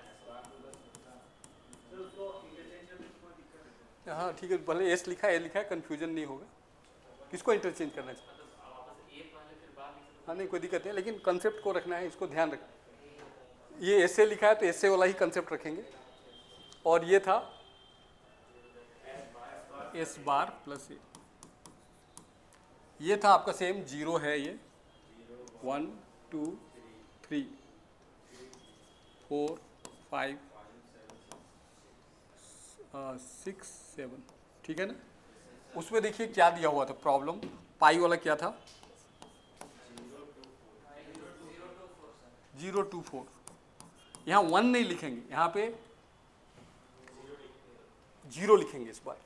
हाँ ठीक है, भले एस लिखा है, ए लिखा है, कन्फ्यूजन नहीं होगा। किसको इंटरचेंज करना चाहिए? हाँ नहीं कोई दिक्कत नहीं, लेकिन कंसेप्ट को रखना है, इसको ध्यान रखें। ये ऐसे लिखा है तो ऐसे वाला ही कंसेप्ट रखेंगे। और ये था एस बार प्लस ए, ये था आपका सेम 0 है, ये 1 2 3 4 5 6 7, ठीक है ना। उसमें देखिए क्या दिया हुआ था प्रॉब्लम, पाई वाला क्या था, 0 2 4। यहाँ 1 नहीं लिखेंगे, यहाँ पे 0 लिखेंगे इस बार।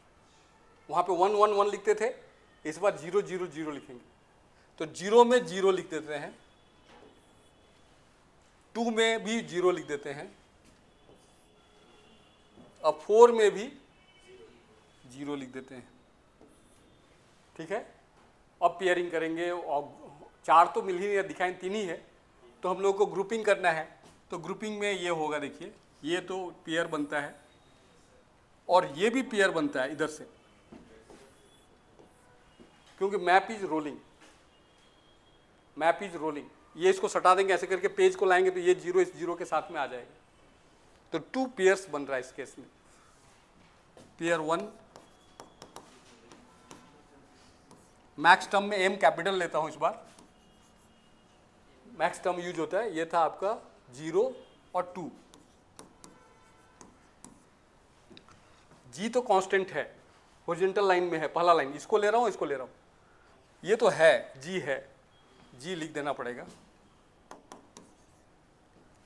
वहाँ पे 1 1 1 लिखते थे, इस बार 0 0 0 लिखेंगे। तो 0 में 0 लिख देते हैं, 2 में भी 0 लिख देते हैं, अब 4 में भी 0 लिख देते हैं, ठीक है। अब पेयरिंग करेंगे, और 4 तो मिल ही नहीं, दिखाएं 3 ही है, तो हम लोग को ग्रुपिंग करना है। तो ग्रुपिंग में ये होगा, देखिए ये तो पेयर बनता है और ये भी पेयर बनता है इधर से, क्योंकि map is rolling, map is rolling. ये इसको सटा देंगे ऐसे करके, पेज को लाएंगे तो ये 0 इस 0 के साथ में आ जाएगा। तो 2 पेयर्स बन रहा है इस केस में, पेयर 1। मैक्स टर्म में एम कैपिटल लेता हूं इस बार, मैक्स टर्म यूज होता है। ये था आपका 0 और 2, जी तो कांस्टेंट है, हॉरिजॉन्टल लाइन में है, पहला लाइन, इसको ले रहा हूं, इसको ले रहा हूं, ये तो है, जी है, जी लिख देना पड़ेगा।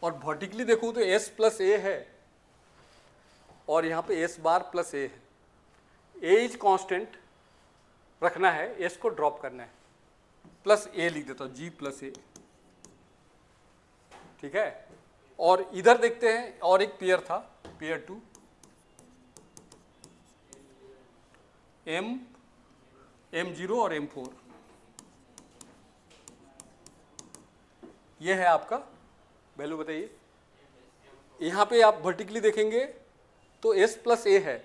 और वर्टिकली देखूं तो S प्लस ए है, और यहाँ पे S बार प्लस ए है। ए इज कांस्टेंट रखना है, S को ड्रॉप करना है, प्लस ए लिख देता हूँ, G प्लस ए, ठीक है। और इधर देखते हैं, और एक पेयर था, पेयर 2, M0 और M4। ये है आपका वैल्यू, बताइए यहाँ पे आप वर्टिकली देखेंगे तो S प्लस ए है,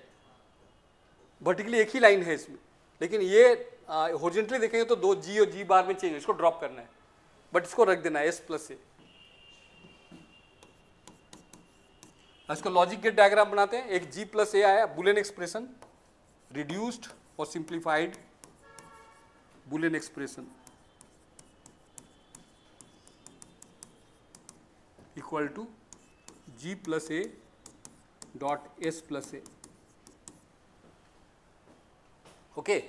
वर्टिकली एक ही लाइन है इसमें, लेकिन ये हॉरिजॉन्टली देखेंगे तो दो G और G बार में चेंज है, इसको ड्रॉप करना है, बट इसको रख देना है S प्लस ए। इसको लॉजिक गेट डायग्राम बनाते हैं। एक G प्लस ए आया, बुलियन एक्सप्रेशन, रिड्यूस्ड और simplified Boolean expression equal to G plus A dot S plus A. Okay,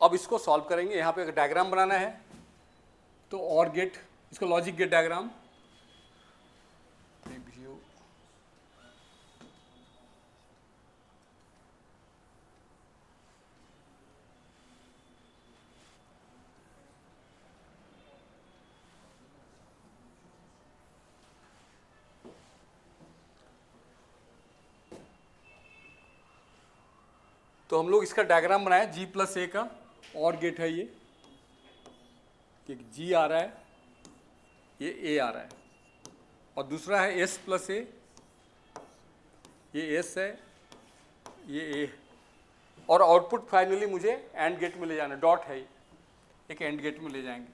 अब इसको सॉल्व करेंगे। यहाँ पे एक डायग्राम बनाना है, तो और गेट, इसको लॉजिक गेट डायग्राम, तो हम लोग इसका डायग्राम बनाए G प्लस ए का, और गेट है ये, एक G आ रहा है, ये A आ रहा है, और दूसरा है S प्लस ए, ये S है, ये A, और आउटपुट फाइनली मुझे एंड गेट में ले जाना, डॉट है, एक एंड गेट में ले जाएंगे।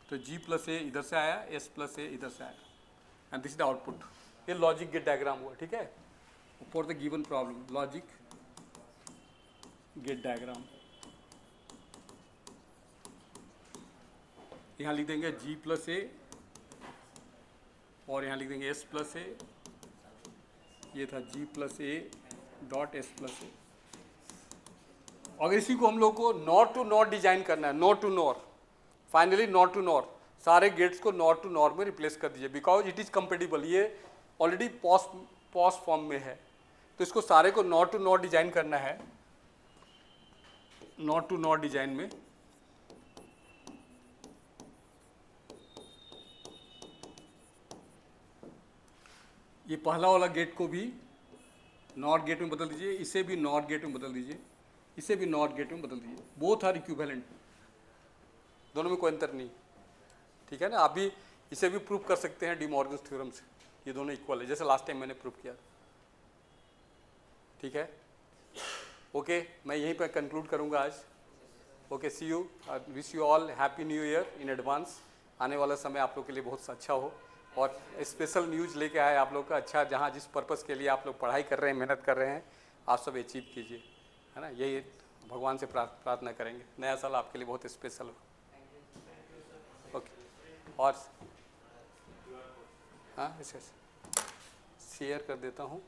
तो G प्लस ए इधर से आया, S प्लस ए इधर से आया, and this is the output. ये लॉजिक गेट डायग्राम हुआ, ठीक है, for the given problem, logic gate diagram. यहाँ लिख देंगे G प्लस ए, और यहाँ लिख देंगे S प्लस ए, ये था G plus A dot S plus A. अगर इसी को हम लोग को नॉर टू नॉर डिजाइन करना है, NOR to NOR, finally NOR to NOR, सारे गेट्स को नॉर टू नॉर में रिप्लेस कर दीजिए, बिकॉज इट इज कंपेटिबल, ये ऑलरेडी पॉस फॉर्म में है, तो इसको सारे को नॉर टू नॉर डिजाइन करना है। नॉर टू नॉर डिजाइन में ये पहला वाला गेट को भी नॉर गेट में बदल दीजिए, इसे भी नॉर गेट में बदल दीजिए, इसे भी नॉर गेट में बदल दीजिए, बोथ आर इक्विवेलेंट, दोनों में कोई अंतर नहीं, ठीक है ना। आप भी इसे भी प्रूव कर सकते हैं डी मॉर्गन्स थ्योरम से, ये दोनों इक्वल है, जैसे लास्ट टाइम मैंने प्रूव किया, ठीक है। ओके, मैं यहीं पर कंक्लूड करूंगा आज। Okay, see you, wish you all happy new year in advance. आने वाला समय आप लोग के लिए बहुत अच्छा हो, और स्पेशल न्यूज़ लेके आए आप लोग का, अच्छा, जहाँ जिस पर्पज़ के लिए आप लोग पढ़ाई कर रहे हैं, मेहनत कर रहे हैं, आप सब अचीव कीजिए, है ना। यही भगवान से प्रार्थना करेंगे, नया साल आपके लिए बहुत स्पेशल हो। ओके, और हाँ, इसे शेयर कर देता हूँ।